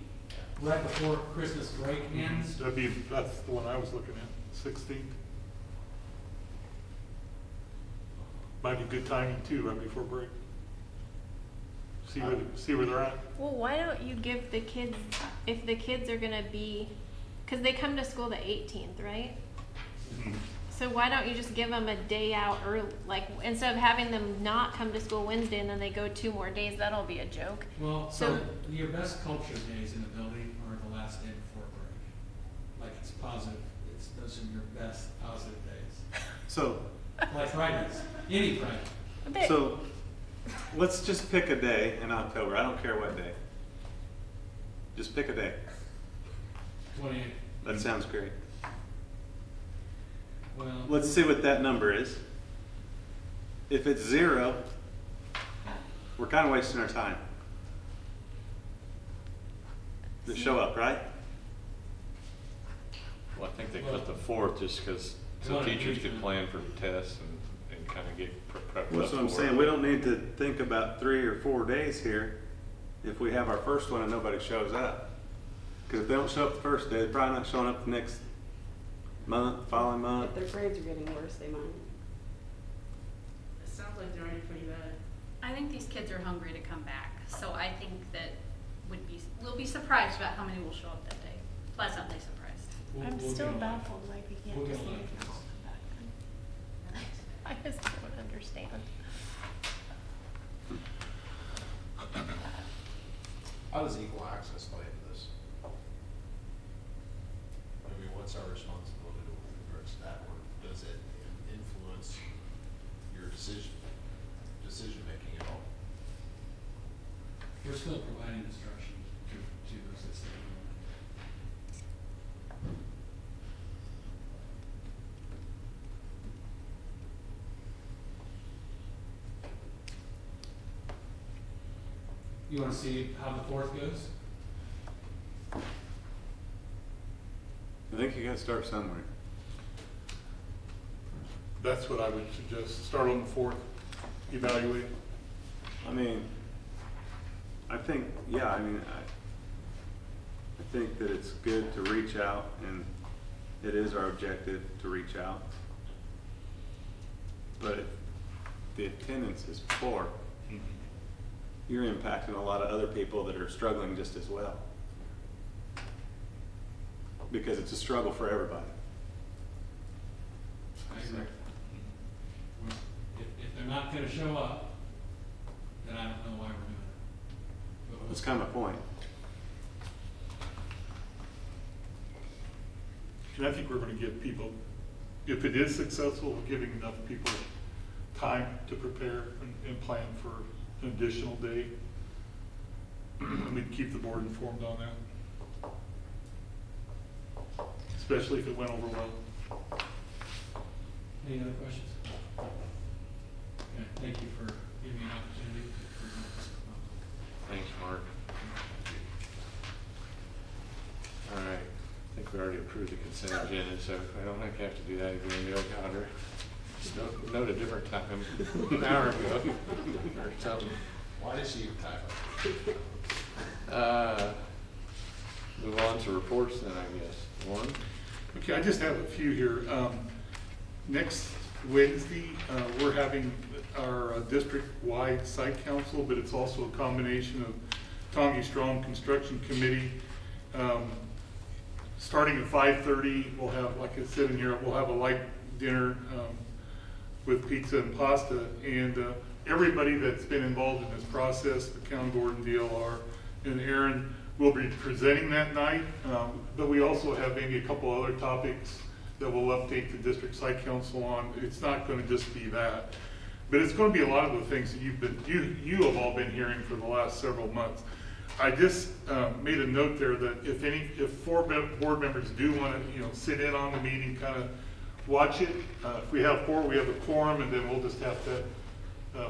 right before Christmas break ends? That's the one I was looking at, 16th. Might be good timing too, right before break. See where they're at. Well, why don't you give the kids, if the kids are gonna be, cause they come to school the 18th, right? So why don't you just give them a day out early, like, instead of having them not come to school Wednesday and then they go 2 more days, that'll be a joke. Well, So- your best culture days in the building are the last day before break. Like it's positive, those are your best positive days. So, Like Fridays, any Friday. They- so let's just pick a day in October. I don't care what day. Just pick a day. 28. That sounds great. Well, Let's see what that number is. If it's 0, we're kind of wasting our time. To show up, right? Well, I think they put the 4th just because so Well, teachers yeah. could plan for tests and kind of get prepped. That's what I'm saying. We don't need to think about 3 or 4 days here if we have our first one and nobody shows up. Because if they don't show up the first day, they're probably not showing up the next month, following month. If their grades are getting worse, they might. It sounds like they're already pretty bad. I think these kids are hungry to come back, so I think that we'll be surprised about how many will show up that day. Pleasantly surprised. I'm we'll still get a lot. baffled why we can't We'll just get a leave lot of it kids. all come back. I just don't understand. How does equal access play into this? I mean, what's our responsibility with regards to that, or does it influence your decision making at all? We're still providing instruction to those that stay home. You wanna see how the 4th goes? I think you gotta start somewhere. That's what I would suggest. Start on the 4th, evaluate. I mean, I think, yeah, I think that it's good to reach out, and it is our objective to reach out. But if the attendance is poor, you're impacting a lot of other people that are struggling just as well. Because it's a struggle for everybody. I agree. Well, if they're not gonna show up, then I don't know why we're doing it. But That's kind of my point. And I think we're gonna give people, if it is successful, we're giving enough people time to prepare and plan for an additional day. And we'd keep the board informed on that. Especially if it went over well. Any other questions? Okay, thank you for giving me an opportunity to present this. Thanks, Mark. All right, I think we already approved the consent agenda, so I don't think I have to do that again, do I, Connor? Just note a different time, an hour ago, or something. Why does she type it? Move on to reports then, I guess. One? Okay, I just have a few here. Next Wednesday, we're having our district-wide site council, but it's also a combination of Tongi Strong Construction Committee. Starting at 5:30, we'll have, like I said in here, we'll have a light dinner with pizza and pasta. And everybody that's been involved in this process, the County Board and DLR, and Aaron will be presenting that night. But we also have maybe a couple other topics that we'll update the district site council on. It's not gonna just be that. But it's gonna be a lot of the things that you have all been hearing for the last several months. I just made a note there that if 4 board members do wanna, sit in on the meeting, kinda watch it. If we have 4, we have a quorum, and then we'll just have to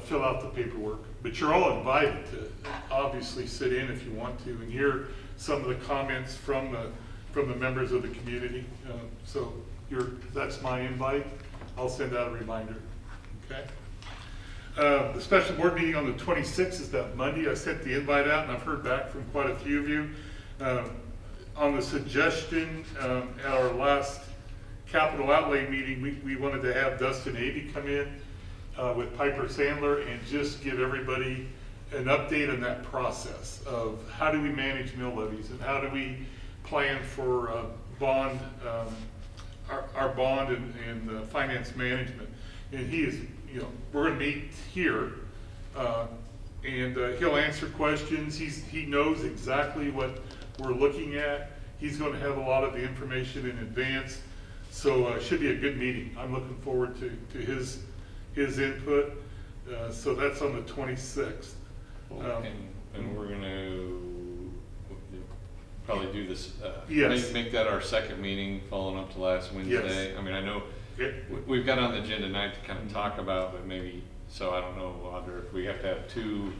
fill out the paperwork. But you're all invited to obviously sit in if you want to and hear some of the comments from the members of the community. So that's my invite. I'll send out a reminder, okay? The special board meeting on the 26th is that Monday. I sent the invite out, and I've heard back from quite a few of you. On the suggestion at our last capital outlay meeting, we wanted to have Dustin Avey come in with Piper Sandler and just give everybody an update on that process of how do we manage mill levies and how do we plan for bond, our bond and finance management. And he is, we're gonna meet here and he'll answer questions. He knows exactly what we're looking at. He's gonna have a lot of the information in advance. So it should be a good meeting. I'm looking forward to his input. So that's on the 26th. And we're gonna probably do this, Yes. make that our second meeting following up to last Wednesday. Yes. I mean, I know we've got on the agenda tonight to kind of talk about, but maybe, so I don't know, Audra, if we have to have 2,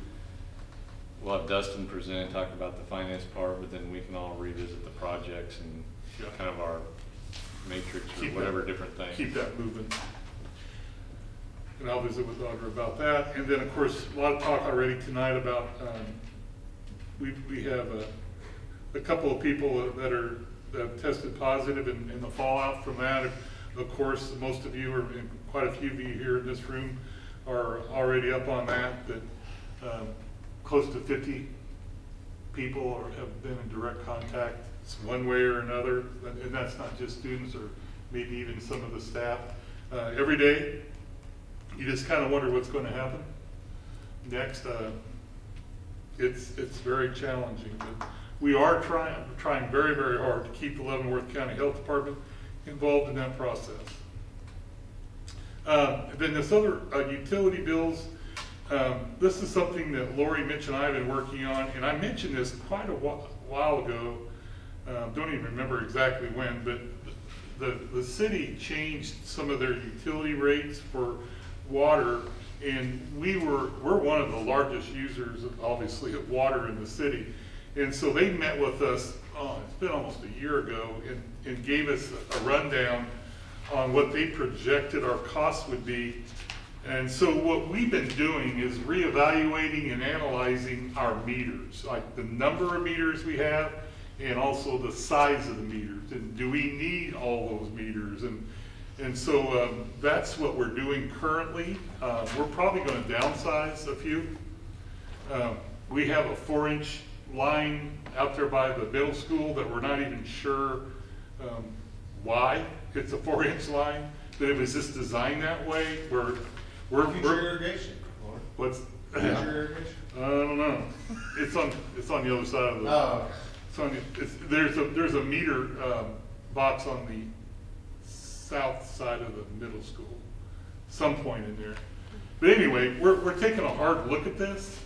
we'll have Dustin present, talk about the finance part, but then we can all revisit the projects and kind of our matrix or whatever different things. Keep that moving. And I'll visit with Audra about that. And then, of course, a lot of talk already tonight about, we have a couple of people that have tested positive in the fallout from that. Of course, most of you, and quite a few of you here in this room, are already up on that close to 50 people have been in direct contact one way or another, and that's not just students or maybe even some of the staff. Every day, you just kind of wonder what's going to happen next. It's very challenging, but we are trying very, very hard to keep the Leavenworth County Health Department involved in that process. Then this other utility bills, this is something that Lori, Mitch, and I have been working on, and I mentioned this quite a while ago. Don't even remember exactly when, but the city changed some of their utility rates for water, and we're one of the largest users, obviously, of water in the city. And so they met with us, it's been almost a year ago, and gave us a rundown on what they projected our costs would be. And so what we've been doing is reevaluating and analyzing our meters, like the number of meters we have, and also the size of the meters, and do we need all those meters? And so that's what we're doing currently. We're probably going to downsize a few. We have a 4-inch line out there by the middle school that we're not even sure why it's a 4-inch line, but it was just designed that way. Future irrigation, Lauren. What's Future irrigation? I don't know. It's on the other side of the. Oh, There's a meter box on the south side of the middle school, some point in there. But anyway, we're taking a hard look at this,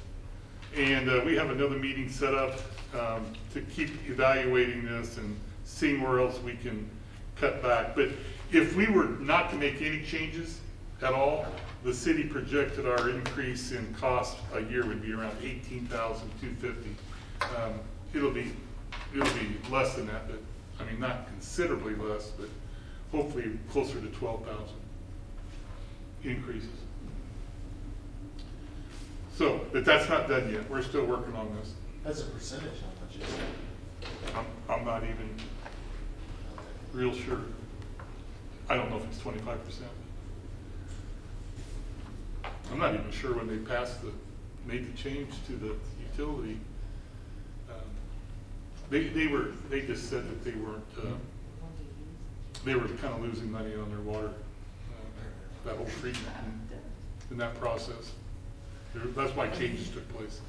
and we have another meeting set up to keep evaluating this and seeing where else we can cut back. But if we were not to make any changes at all, the city projected our increase in cost a year would be around $18,250. It'll be less than that, but I mean not considerably less, but hopefully closer to 12,000 increases. So, but that's not done yet. We're still working on this. As a percentage, how much is it? I'm not even real sure. I don't know if it's 25%. I'm not even sure when they made the change to the utility. They just said that they weren't. They were kind of losing money on their water, that whole treatment in that process. That's why changes took place.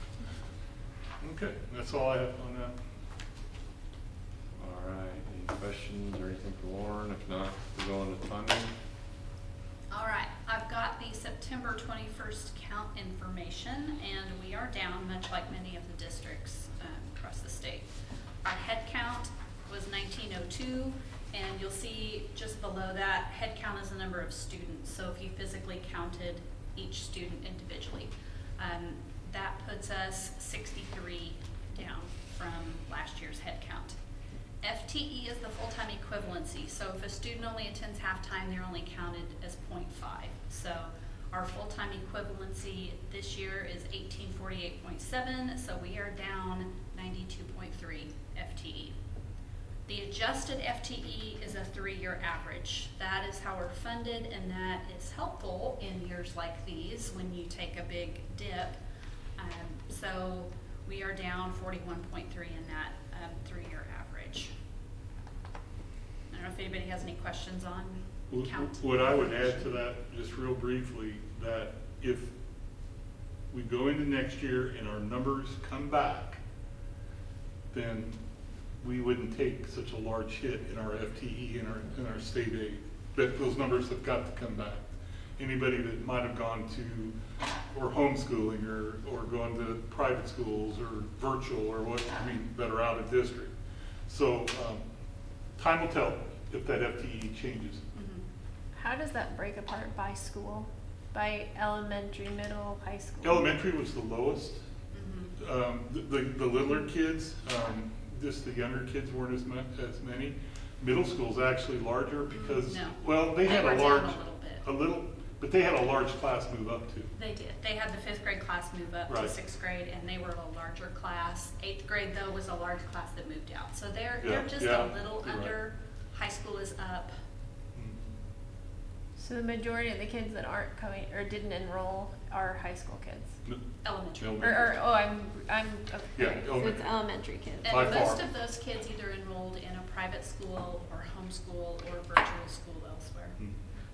Okay, that's all I have on that. All right, any questions or anything for Lauren? If not, we'll go funding. All right, I've got the September 21st count information, and we are down, much like many of the districts across the state. Our head count was 1902, and you'll see just below that, head count is the number of students. So if you physically counted each student individually, that puts us 63 down from last year's head count. FTE is the full-time equivalency. So if a student only attends half-time, they're only counted as 0.5. So our full-time equivalency this year is 1848.7, so we are down 92.3 FTE. The adjusted FTE is a 3-year average. That is how we're funded, and that is helpful in years like these when you take a big dip. So we are down 41.3 in that 3-year average. I don't know if anybody has any questions on count. What I would add to that, just real briefly, that if we go into next year and our numbers come back, then we wouldn't take such a large hit in our FTE in our state aid. But those numbers have got to come back. Anybody that might have gone to or homeschooling or gone to private schools or virtual or what, I mean, that are out of district. So time will tell if that FTE changes. How does that break apart by school? By elementary, middle, high school? Elementary was the lowest. The littler kids, just the younger kids weren't as many. Middle school's actually larger because, No. well, they had were a down large, a little bit. but they had a large class move up too. They did. They had the 5th grade class move up to Right. 6th grade, and they were a larger class. 8th grade, though, was a large class that moved out. So they're just Yeah, a little you're under. High school is up. So the majority of the kids that aren't coming or didn't enroll are high school kids. Elementary. I'm okay. Yeah, So it's elementary kids. And By most far. of those kids either enrolled in a private school or homeschool or virtual school elsewhere. Mm.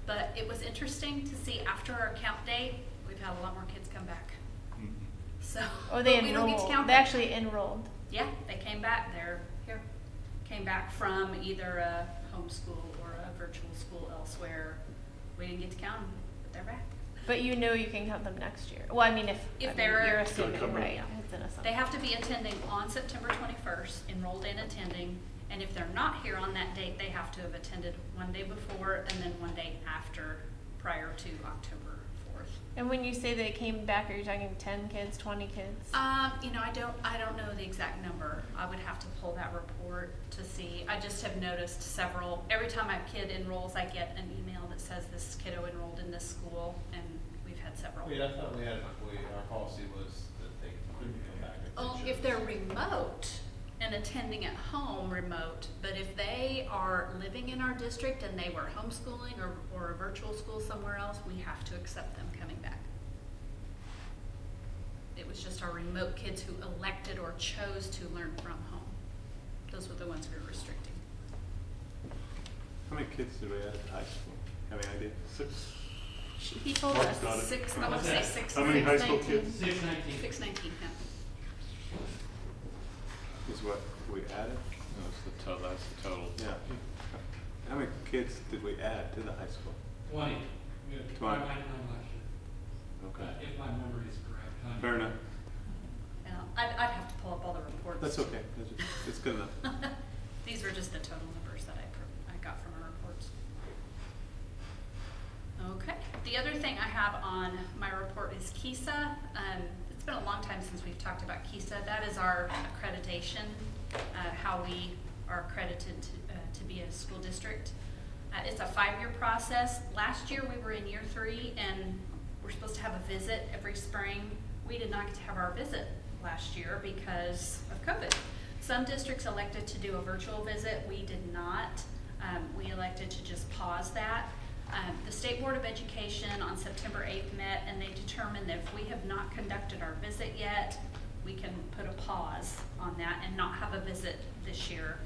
But it was interesting to see after our count date, we've had a lot more kids come back. Mm. So Oh, they but we don't get to enrolled. count They them. actually enrolled. Yeah, they came back. They're here. Came back from either a homeschool or a virtual school elsewhere. We didn't get to count them, but they're back. But you know you can count them next year. Well, I mean, if they're- you're assuming, Come right? in. It's an assumption. They have to be attending on September 21st, enrolled and attending. And if they're not here on that date, they have to have attended one day before and then one day after, prior to October 4th. And when you say they came back, are you talking 10 kids, 20 kids? I don't know the exact number. I would have to pull that report to see. I just have noticed several. Every time a kid enrolls, I get an email that says this kiddo enrolled in this school, and we've had several. Wait, I thought our policy was that they couldn't come back Oh, chose. if they're remote and attending at home remote, but if they are living in our district and they were homeschooling or a virtual school somewhere else, we have to accept them coming back. It was just our remote kids who elected or chose to learn from home. Those were the ones we were restricting. How many kids did we add at high school? Have any idea? 6. He told Mark's us. got it. Six, I want to say six. How many high school 619. kids? 619. 619, yeah. Is what we added? That's the total. Yeah. How many kids did we add to the high school? 20. We had 20. 99 last year. Okay. If my memory is correct. Honey. Fair enough. Yeah, I'd have to pull up all the reports. That's okay. It's good enough. These were just the total numbers that I got from our reports. Okay, the other thing I have on my report is KISA. It's been a long time since we've talked about KISA. That is our accreditation, how we are accredited to be a school district. It's a 5-year process. Last year we were in year 3 and we're supposed to have a visit every spring. We did not get to have our visit last year because of COVID. Some districts elected to do a virtual visit. We did not. We elected to just pause that. The State Board of Education on September 8th met and they determined that if we have not conducted our visit yet, we can put a pause on that and not have a visit this year.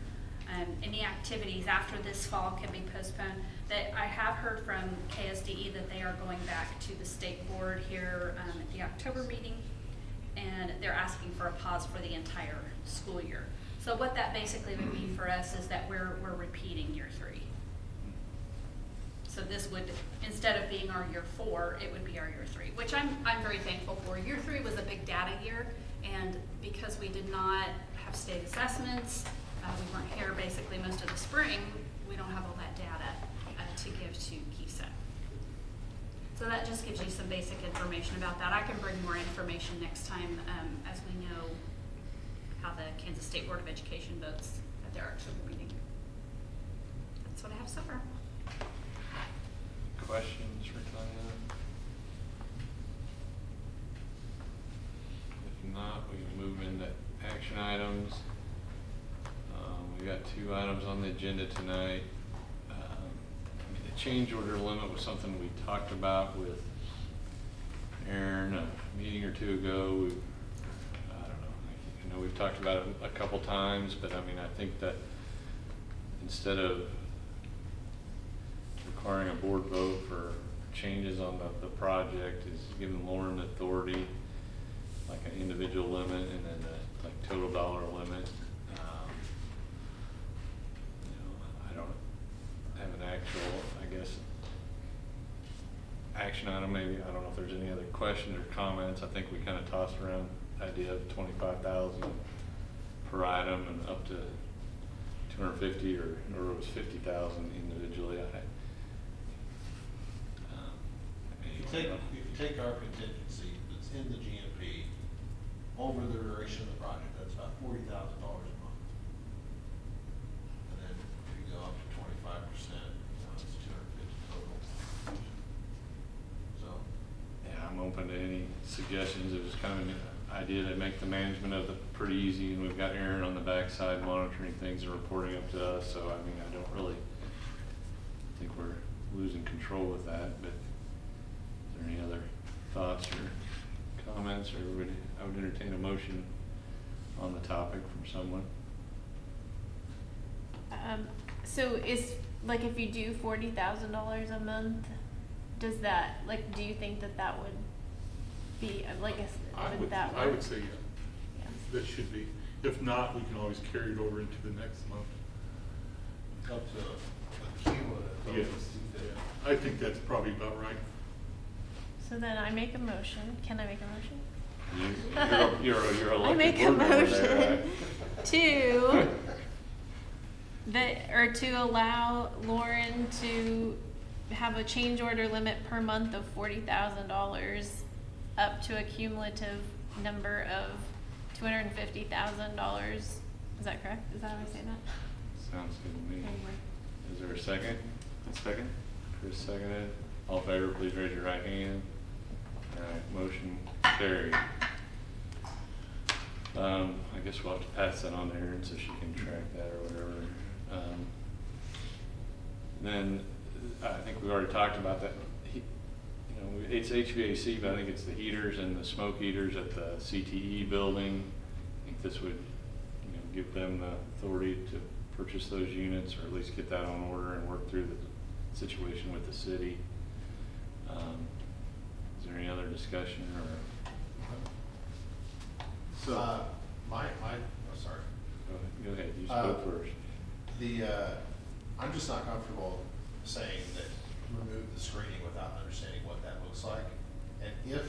Any activities after this fall can be postponed. That I have heard from KSDE that they are going back to the state board here at the October meeting, and they're asking for a pause for the entire school year. So what that basically would mean for us is that we're repeating year 3. So this would, instead of being our year 4, it would be our year 3, which I'm very thankful for. Year 3 was a big data year, and because we did not have state assessments, we weren't here basically most of the spring, we don't have all that data to give to KeySet. So that just gives you some basic information about that. I can bring more information next time as we know how the Kansas State Board of Education votes at their October meeting. That's what I have so far. Questions for Tanya? If not, we can move into action items. We got 2 items on the agenda tonight. The change order limit was something we talked about with Aaron a meeting or 2 ago. I don't know. I know we've talked about it a couple times, but I mean, I think that instead of requiring a board vote for changes on the project, is giving Lauren authority, like an individual limit and then a like total dollar limit. I don't have an actual, I guess, action item. Maybe I don't know if there's any other questions or comments. I think we kind of tossed around the idea of 25,000 per item and up to 250 or it was 50,000 individually. If you take our contingency that's in the GMP, over the duration of the project, that's about $40,000 a month. And then if you go up to 25%, it's 250 total. So. Yeah, I'm open to any suggestions. It was kind of an idea to make the management of it pretty easy, and we've got Aaron on the backside monitoring things and reporting up to us. So I mean, I don't really think we're losing control with that. But is there any other thoughts or comments, or I would entertain a motion on the topic from someone. So is, like, if you do $40,000 a month, does that, like, do you think that would be, like, would that work? I would say, yeah. Yeah. That should be. If not, we can always carry it over into the next month. Up to a cumulative. Yes. Yeah. I think that's probably about right. So then I make a motion. Can I make a motion? You're elected I make a board member motion there, right? to allow Lauren to have a change order limit per month of $40,000 up to a cumulative number of $250,000. Is that correct? Is that how I say that? Sounds good to me. Anyway. Is there a second? A second? Chris seconded. All in favor, please raise your right hand. All right, motion carried. I guess we'll have to pass that on to Erin so she can track that or whatever. Then I think we already talked about that. It's HVAC, but I think it's the heaters and the smoke heaters at the CTE building. I think this would, give them the authority to purchase those units, or at least get that on order and work through the situation with the city. Is there any other discussion or? So, Sorry. Go ahead, you spoke first. I'm just not comfortable saying that remove the screening without understanding what that looks like. And if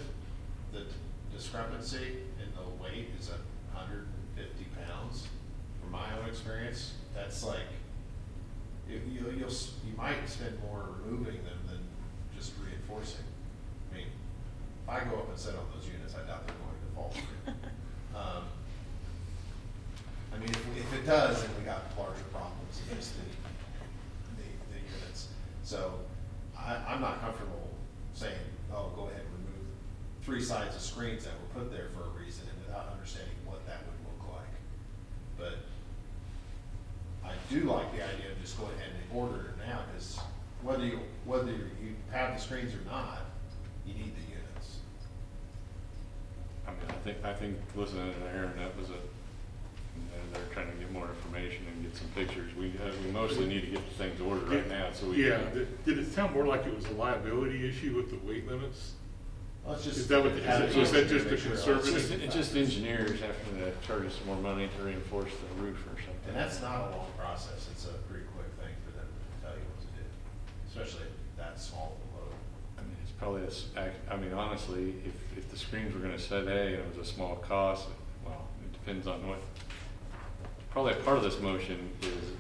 the discrepancy in the weight is 150 pounds, from my own experience, that's like, you might spend more removing them than just reinforcing. I mean, if I go up and sit on those units, I doubt they're going to fall through. I mean, if it does, then we got larger problems than just the units. So I'm not comfortable saying, oh, go ahead and remove 3 sides of screens that were put there for a reason, and without understanding what that would look like. But I do like the idea of just going ahead and order it now, because whether you have the screens or not, you need the units. I mean, I think listening to Aaron, that was they're trying to get more information and get some pictures. We mostly need to get the things ordered right now, so we. Yeah, did it sound more like it was a liability issue with the weight limits? Well, it's just. Is that what, is that just a conservative? It's just engineers having to charge us more money to reinforce the roof or something. And that's not a long process. It's a pretty quick thing for them to tell you what to do, especially at that probably, I mean, honestly, if the screens were gonna say, hey, it was a small cost, well, it depends on what, probably a part of this motion is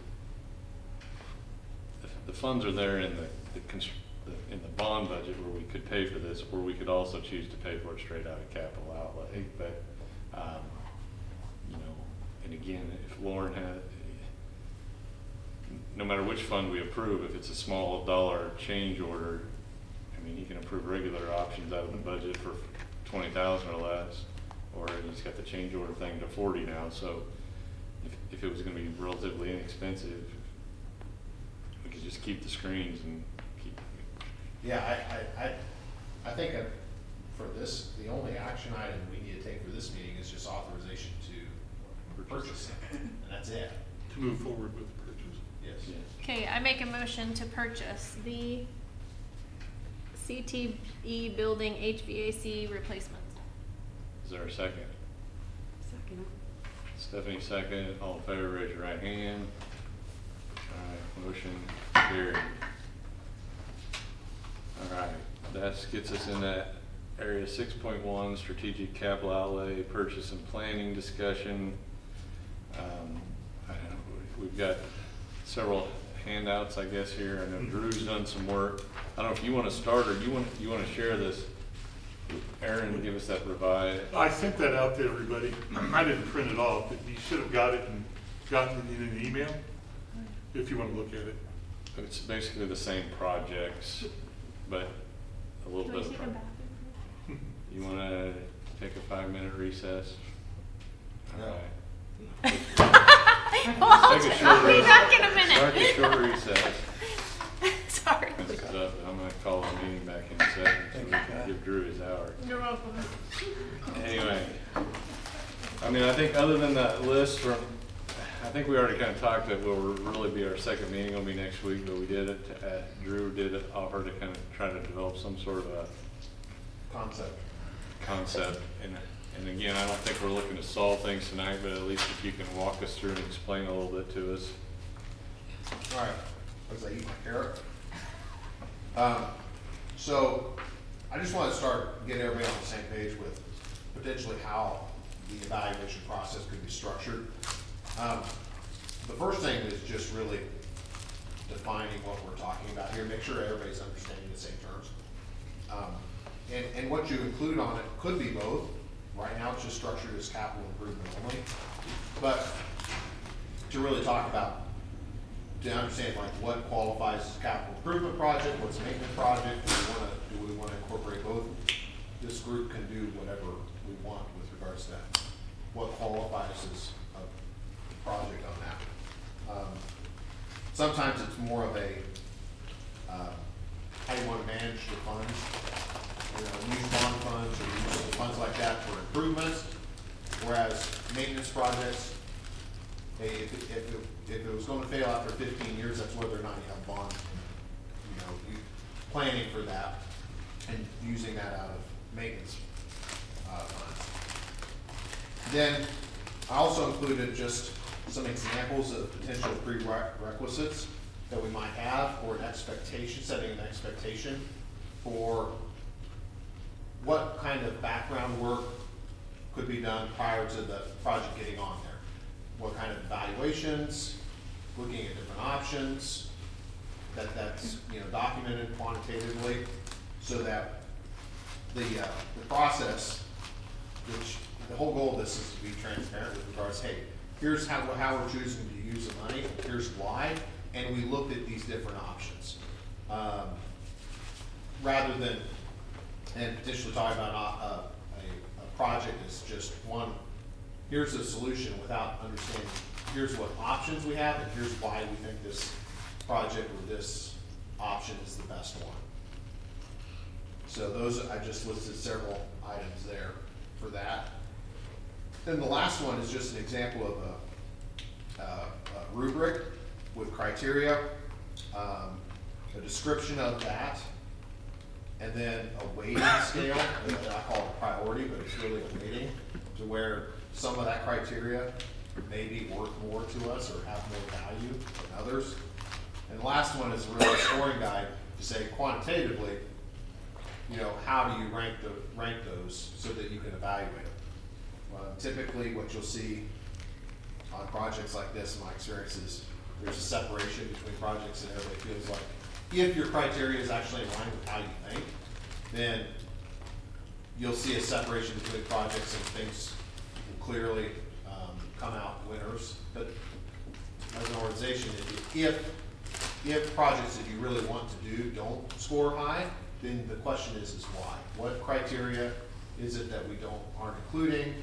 the funds are there in in the bond budget where we could pay for this, or we could also choose to pay for it straight out of capital outlay. But, you know, and again, if Lauren had, no matter which fund we approve, if it's a small dollar change order, I mean, he can approve regular options out of the budget for 20,000 or less, or he's got the change order thing to 40 now. So if it was going to be relatively inexpensive, we could just keep the screens and keep. Yeah, I think for this, the only action item we need to take for this meeting is just authorization to purchase it, and that's it. To move forward with the purchase. Yes. Yeah. Okay, I make a motion to purchase the CTE building HVAC replacements. Is there a second? Second. Stephanie, second. All in favor, raise your right hand. All right, motion carried. All right, that gets us in that area 6.1, strategic capital outlay, purchase and planning discussion. I don't know, we've got several handouts, I guess, here. I know Drew's done some work. I don't know if you want to start or you want to share this. Aaron, give us that revised. I sent that out to everybody. I didn't print it off, but you should have got it and gotten it in an email, if you want to look at it. It's basically the same projects, but a little bit. You want to take a 5-minute recess? All No. right. Well, I'll Take a short be recess. back in a minute. Start the short recess. Sorry. This is up. I'm going to call the meeting back in a second so we can give Drew his hour. You're welcome. Anyway, I mean, I think other than that list from, I think we already kind of talked that will really be our second meeting will be next week, but we did it, Drew did offer to kind of try to develop some sort of a concept. And again, I don't think we're looking to solve things tonight, but at least if you can walk us through and explain a little bit to us. All right, as I eat my carrot. So I just want to start getting everybody on the same page with potentially how the evaluation process could be structured. The first thing is just really defining what we're talking about here. Make sure everybody's understanding the same terms. And what you include on it could be both. Right now it's just structured as capital improvement only. But to really talk about, to understand like what qualifies as capital improvement project, what's a maintenance project, do we want to incorporate both? This group can do whatever we want with regards to that. What qualifies as a project on that? Sometimes it's more of a how you want to manage the funds. You know, use bond funds or use funds like that for improvements, whereas maintenance projects, hey, if it was going to fail after 15 years, that's whether or not you have bond, planning for that and using that out of maintenance funds. Then I also included just some examples of potential prerequisites that we might have, or an expectation, setting an expectation for what kind of background work could be done prior to the project getting on there. What kind of evaluations, looking at different options, that's documented quantitatively, so that the process, which the whole goal of this is to be transparent with regards, hey, here's how we're choosing to use the money, here's why, and we looked at these different options. Rather than, and potentially talking about a project is just one, here's a solution without understanding, here's what options we have, and here's why we think this project or this option is the best one. So those, I just listed several items there for that. Then the last one is just an example of a rubric with criteria, a description of that, and then a weighting scale that I call a priority, but it's really a weighting to where some of that criteria may be worth more to us or have more value than others. And the last one is really a scoring guide to say quantitatively, how do you rank those so that you can evaluate them? Typically, what you'll see on projects like this, in my experience, is there's a separation between projects, and everybody feels like if your criteria is actually in line with how you think, then you'll see a separation between projects and things will clearly come out winners. But as an organization, if projects that you really want to do don't score high, then the question is why? What criteria is it that we aren't including?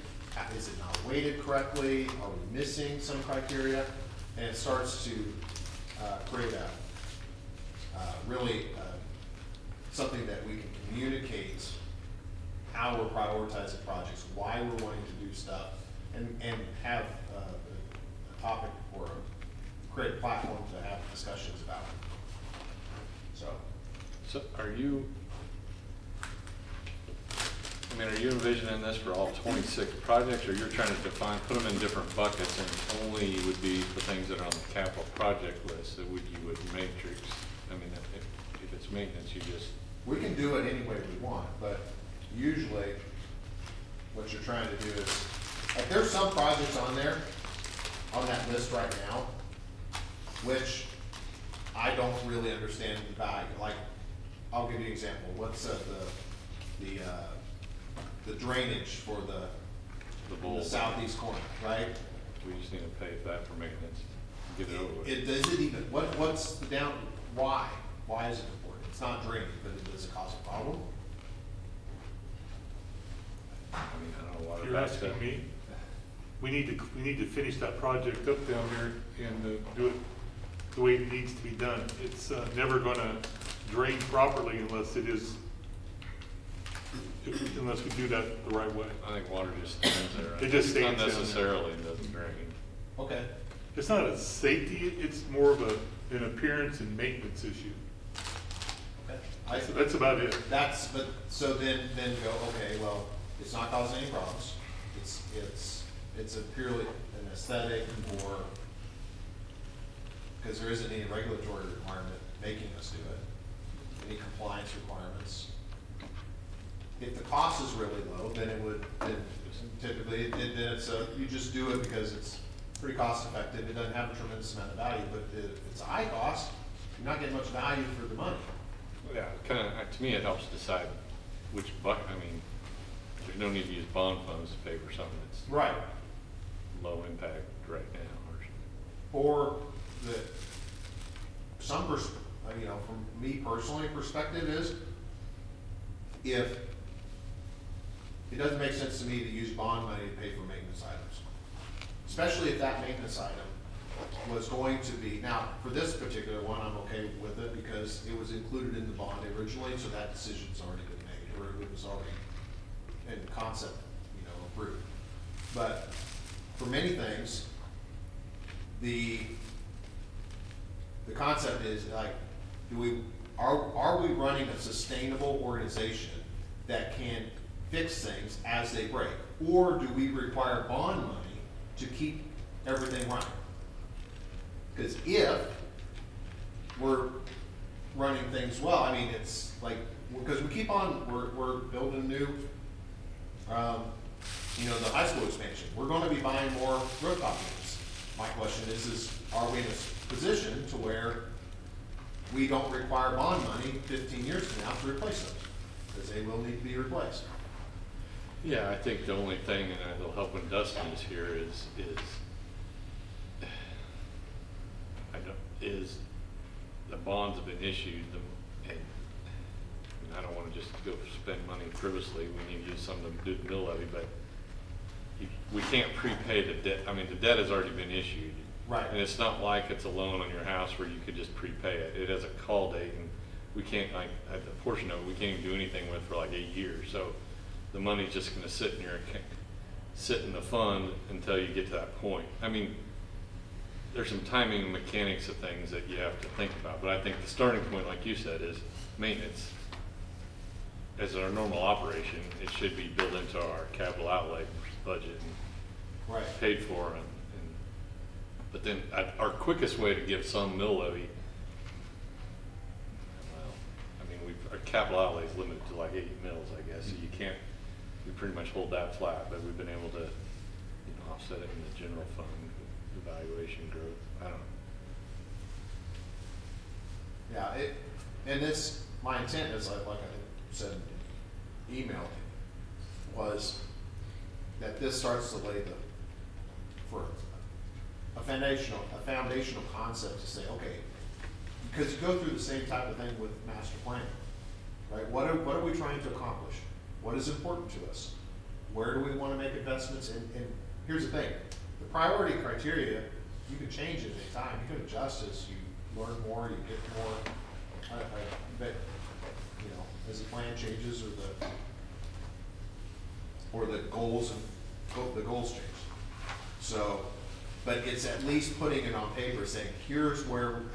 Is it not weighted correctly? Are we missing some criteria? And it starts to create really something that we can communicate how we're prioritizing projects, why we're wanting to do stuff, and have a topic or create a platform to have discussions about it. So are you envisioning this for all 26 projects, or you're trying to put them in different buckets, and only would be for things that are on the capital project list that you would matrix? I mean, if it's maintenance, you just... We can do it any way we want, but usually what you're trying to do is, like, there's some projects on there, on that list right now, which I don't really understand the value. Like, I'll give you an example. What's the drainage for the southeast corner, right? We just need to pay that for maintenance, get it over with. Does it even, what's the why? Why is it important? It's not draining, but does it cause a problem? I mean, I don't know why. If you're asking me, we need to finish that project up down there and do it the way it needs to be done. It's never gonna drain properly unless we do that the right way. I think water just stands there. Right? It just stands down there. Unnecessarily doesn't drain. Okay. It's not a safety, it's more of an appearance and maintenance issue. Okay. So that's about it. So then go, okay, well, it's not causing any problems. It's a purely an aesthetic, or because there isn't any regulatory requirement making us do it, any compliance requirements. If the cost is really low, then typically you just do it because it's pretty cost effective. It doesn't have a tremendous amount of value, but if it's a high cost, you're not getting much value for the money. Yeah, to me, it helps decide which bucket. I mean, there's no need to use bond funds to pay for something that's Right. low impact right now. Or from me personally, perspective is, if it doesn't make sense to me to use bond money to pay for maintenance items, especially if that maintenance item was going to be, now for this particular one, I'm okay with it because it was included in the bond originally, so that decision's already been made, or it was already in concept, approved. But for many things, the concept is like, are we running a sustainable organization that can fix things as they break, or do we require bond money to keep everything running? Because if we're running things well, I mean, it's like, because we keep on, we're building new, the high school expansion. We're going to be buying more rooftop units. My question is are we in a position to where we don't require bond money 15 years from now to replace those? Because they will need to be replaced. Yeah, I think the only thing, and it'll help when Dustin is here, is the bonds have been issued, and I don't want to just go spend money frivolously. We need to use some of them to do the mill levy, but we can't prepay the debt. I mean, the debt has already been issued. Right. And it's not like it's a loan on your house where you could just prepay it. It has a call date, and we can't, a portion of it, we can't even do anything with for like 8 years. So the money's just going to sit in the fund until you get to that point. I mean, there's some timing and mechanics of things that you have to think about, but I think the starting point, like you said, is maintenance. As our normal operation, it should be built into our capital outlay budget and Right. paid for. But then our quickest way to give some mill levy, well, I mean, our capital outlay is limited to like 8 mils, I guess, so you can't, we pretty much hold that flat, but we've been able to, you know, offset it in the general fund, evaluation growth, I don't know. Yeah, and this, my intent is like I said in email, was that this starts to lay for a foundational concept to say, okay, because you go through the same type of thing with master planning, right? What are we trying to accomplish? What is important to us? Where do we want to make investments? And here's the thing, the priority criteria, you can change at any time. You can adjust as you learn more, you get more. I bet, you know, as the plan changes or the goals change. So, but it's at least putting it on paper, saying here's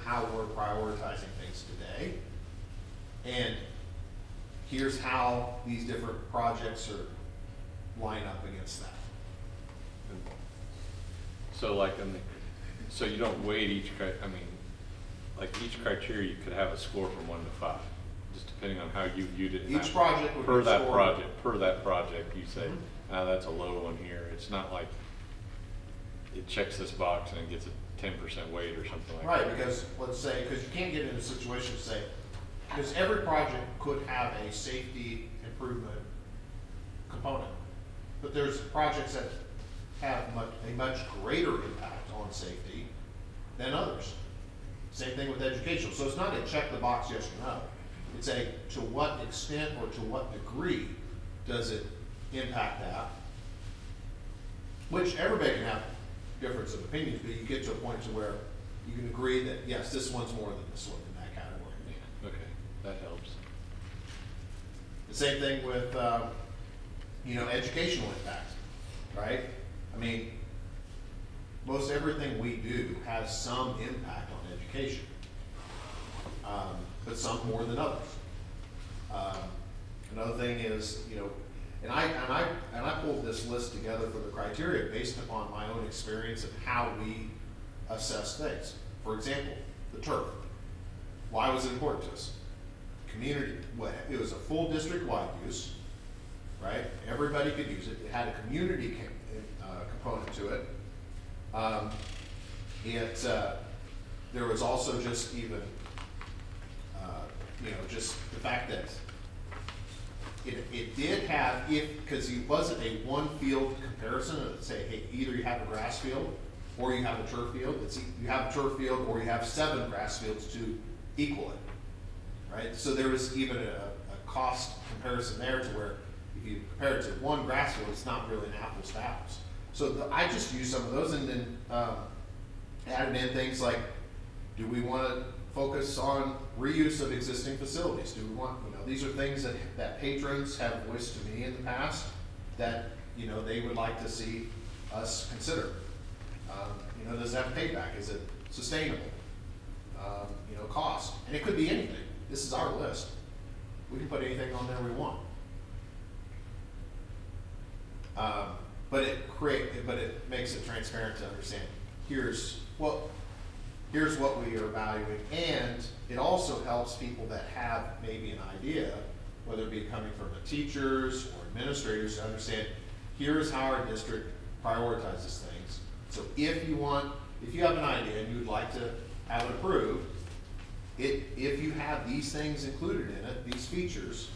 how we're prioritizing things today, and here's how these different projects are line up against that. So like, so you don't weight each, I mean, like each criteria, you could have a score from 1 to 5, just depending on how you viewed it. Each project would per be that scored. project, per that project, you say, that's a low one here. It's not like it checks this box and it gets a 10% weight or something like that. Right, because let's say, because you can't get in a situation to say, because every project could have a safety improvement component, but there's projects that have a much greater impact on safety than others. Same thing with educational. So it's not a check the box yes or no. It's a to what extent or to what degree does it impact that, which everybody can have difference of opinions, but you get to a point to where you can agree that yes, this one's more than this one in that category. Okay, that helps. The same thing with you know, educational impact, right? I mean, most everything we do has some impact on education, but some more than others. Another thing is, you know, and I pulled this list together for the criteria based upon my own experience of how we assess things. For example, the turf. Why was it important to us? Community. It was a full district-wide use, right? Everybody could use it. It had a community component to it. There was also just even, you know, just the fact that it did have, because it wasn't a one field comparison that say, hey, either you have a grass field or you have a turf field. It's you have a turf field or you have 7 grass fields to equal it, right? So there was even a cost comparison there to where if you compare it to one grass field, it's not really an apples to apples. So I just used some of those and then added in things like, do we want to focus on reuse of existing facilities? Do we want, you know, these are things that patrons have voiced to me in the past that, you know, they would like to see us consider. You know, does it have payback? Is it sustainable? You know, cost. And it could be anything. This is our list. We can put anything on there we want. But it makes it transparent to understand, here's what we are evaluating, and it also helps people that have maybe an idea, whether it be coming from the teachers or administrators, to understand, here's how our district prioritizes things. So if you have an idea and you'd like to have it approved, if you have these things included in it, these features,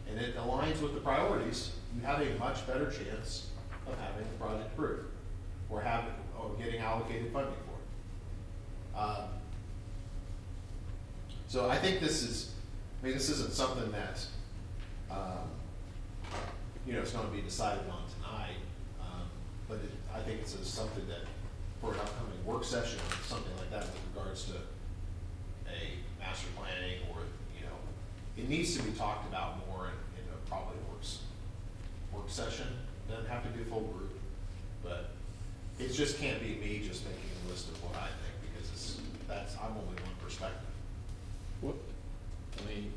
and it aligns with the priorities, you have a much better chance of having the project approved or getting allocated funding for it. So I think this isn't something that you know, it's going to be decided on tonight, but I think it's something that for an upcoming work session or something like that with regards to a master planning, or you know, it needs to be talked about more in a probably work session. It doesn't have to be a full group, but it just can't be me just making a list of what I think, because I'm only one perspective. What, I mean,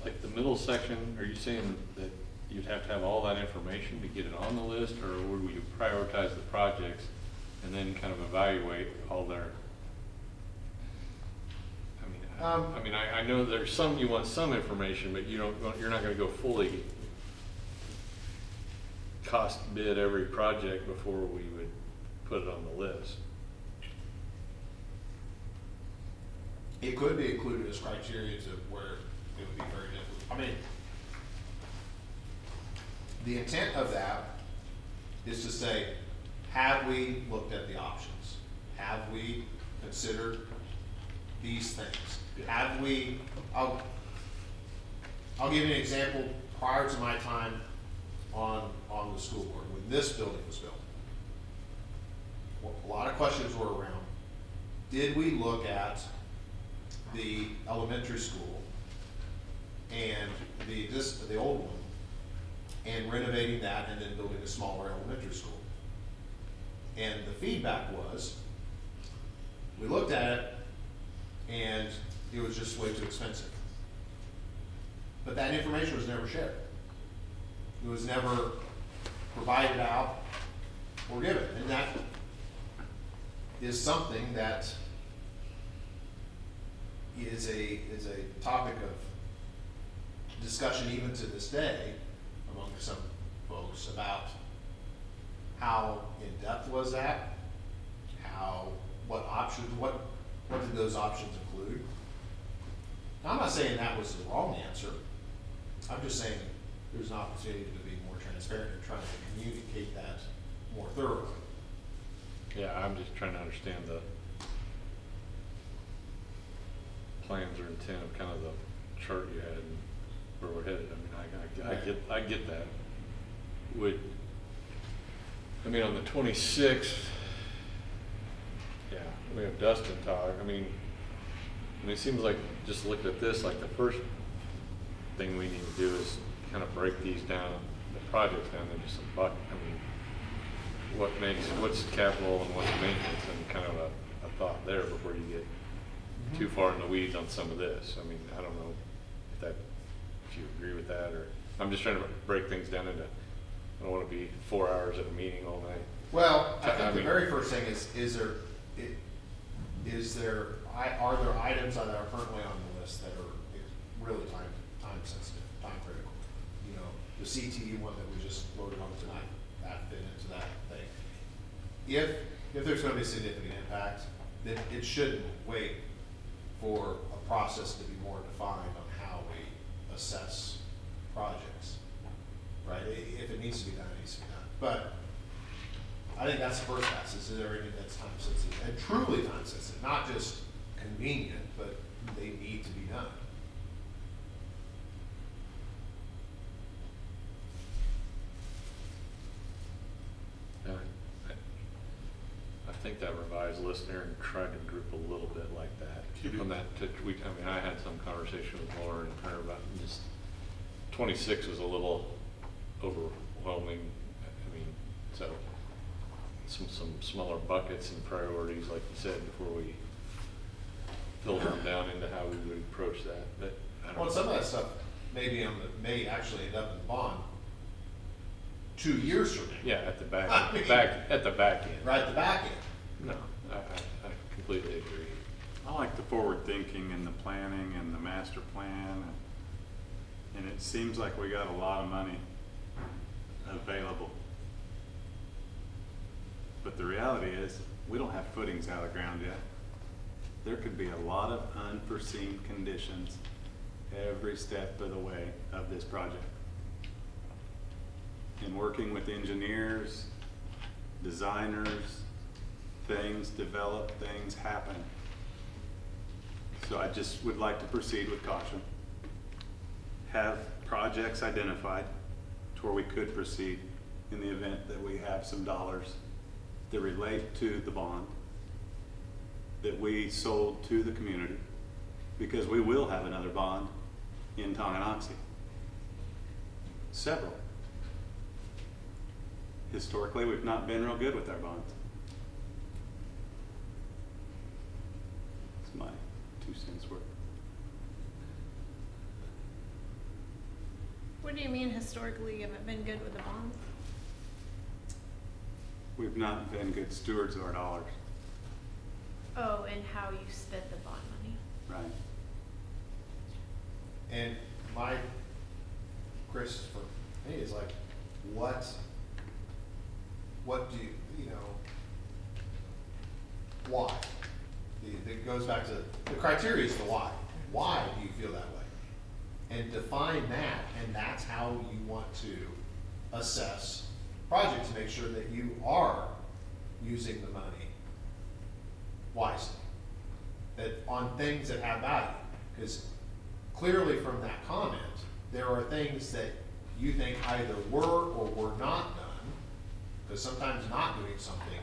like the middle section, are you saying that you'd have to have all that information to get it on the list, or would you prioritize the projects and then kind of evaluate all their, I mean, I mean, I know there's some, you want some information, but you're not gonna go fully cost bid every project before we would put it on the list. It could be included as criteria to where it would be very difficult. I mean, the intent of that is to say, have we looked at the options? Have we considered these things? Have we, I'll give you an example prior to my time on the school board, when this building was built. A lot of questions were around, did we look at the elementary school and the old one and renovating that and then building a smaller elementary school? And the feedback was, we looked at it and it was just way too expensive. But that information was never shared. It was never provided out or given. And that is something that is a topic of discussion even to this day among some folks about how in depth was that, what options, what did those options include? Now, I'm not saying that was the wrong answer. I'm just saying there's an opportunity to be more transparent and trying to communicate that more thoroughly. Yeah, I'm just trying to understand the plans or intent of kind of the chart you had and where we're headed. I mean, I get that. I mean, on the 26th, yeah, we have Dustin talk. I mean, it seems like, just looked at this, like the first thing we need to do is kind of break these down, the projects down into some bucket. I mean, what's capital and what's maintenance, and kind of a thought there before you get too far in the weeds on some of this. I mean, I don't know if you agree with that, or I'm just trying to break things down into, I don't want to be 4 hours at a meeting all night. Well, I think the very first thing are there items that are currently on the list that are really time sensitive, time critical? You know, the CTE one that we just voted on tonight, that fit into that thing. If there's going to be a significant impact, then it shouldn't wait for a process to be more defined on how we assess projects, right? If it needs to be done, it needs to be done. But I think that's the first pass, is there anything that's time sensitive, and truly time sensitive, not just convenient, but they need to be done. I think that revised list there and tried to group a little bit like that. From that, I had some conversation with Lauren and her about just 26 was a little overwhelming. I mean, so some smaller buckets and priorities, like you said, before we filter them down into how we would approach that. But I don't know. Some of that stuff may actually end up in the bond 2 years from now. Yeah, at the back, I mean, at the back end. Right at the back end. No, I completely agree. I like the forward thinking and the planning and the master plan, and it seems like we got a lot of money available. But the reality is, we don't have footings out of the ground yet. There could be a lot of unforeseen conditions every step of the way of this project. And working with engineers, designers, things develop, things happen. So I just would like to proceed with caution. Have projects identified to where we could proceed in the event that we have some dollars that relate to the bond that we sold to the community, because we will have another bond in Tonganoxie. Several. Historically, we've not been real good with our bonds. It's my 2 cents worth. What do you mean historically you haven't been good with the bonds? We've not been good stewards of our dollars. Oh, and how you spent the bond money. Right. And Chris, for me, is like, what do you know, why? It goes back to, the criteria is the why. Why do you feel that way? And define that, and that's how you want to assess projects, to make sure that you are using the money wisely, that on things that have value. Because clearly from that comment, there are things that you think either were or were not done, because sometimes not doing something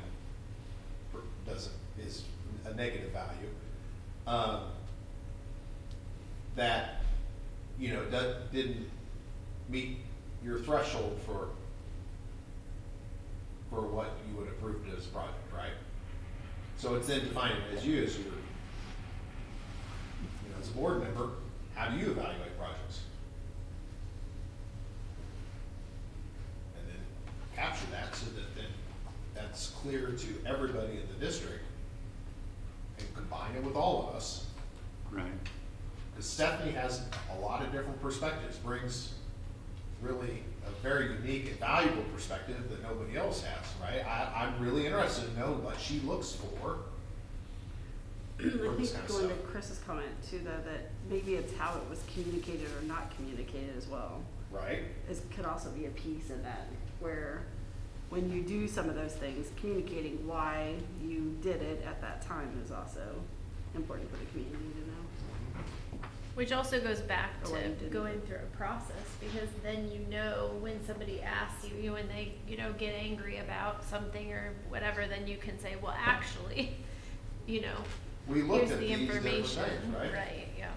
is a negative value, that, you know, didn't meet your threshold for what you would approve as a project, right? So it's then defining as you, as your, you know, as a board member, how do you evaluate projects? And then capture that so that then that's clear to everybody in the district, and combine it with all of us. Right. Because Stephanie has a lot of different perspectives, brings really a very unique and valuable perspective that nobody else has, right? I'm really interested to know what she looks for. I this think kind of going stuff. to Chris's comment too, though, that maybe it's how it was communicated or not communicated as well. Right? Could also be a piece of that, where when you do some of those things, communicating why you did it at that time is also important for the community to know. Which also goes back Or what you to didn't going do. through a process, because then you know when somebody asks you, when they, you know, get angry about something or whatever, then you can say, well, actually, you know, We looked here's at the these different information. things, right? Right, yeah.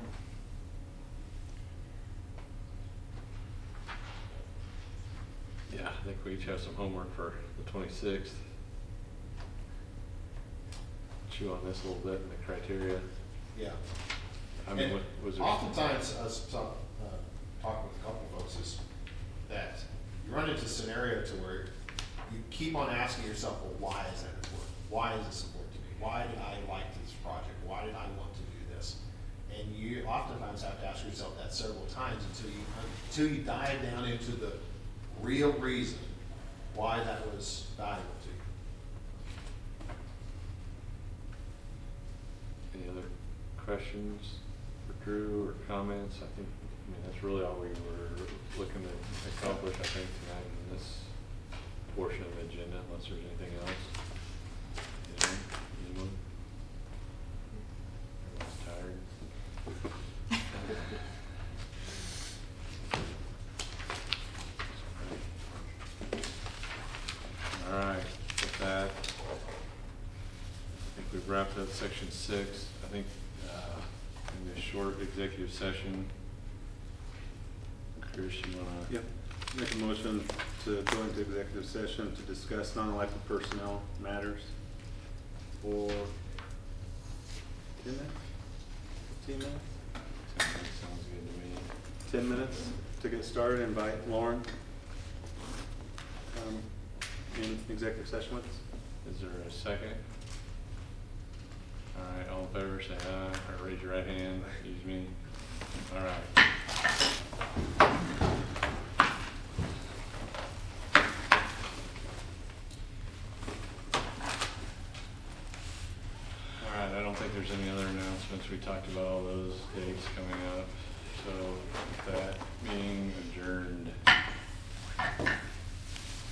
Yeah, I think we each have some homework for the 26th. Chew on this a little bit and the criteria. Yeah. I mean, And was there? oftentimes, talking with a couple folks, is that you run into a scenario to where you keep on asking yourself, well, why is that important? Why is this important to me? Why did I like this project? Why did I want to do this? And you oftentimes have to ask yourself that several times until you dive down into the real reason why that was valuable to you. Any other questions for Drew or comments? I mean, that's really all we were looking to accomplish, I think, tonight in this portion of the agenda, unless there's anything else. Anyone? Everyone's tired. All right, with that, I think we've wrapped up section 6. I think in this short executive session, Chris, you wanna? Yep. Make a motion to go into executive session to discuss non-elected personnel matters for 10 minutes? 15 minutes? Sounds good to me. 10 minutes to get started. Invite Lauren in executive session with us. Is there a second? All right, all in favor, say aye, or raise your right hand, excuse me. All right. All right, I don't think there's any other announcements. We talked about all those dates coming up.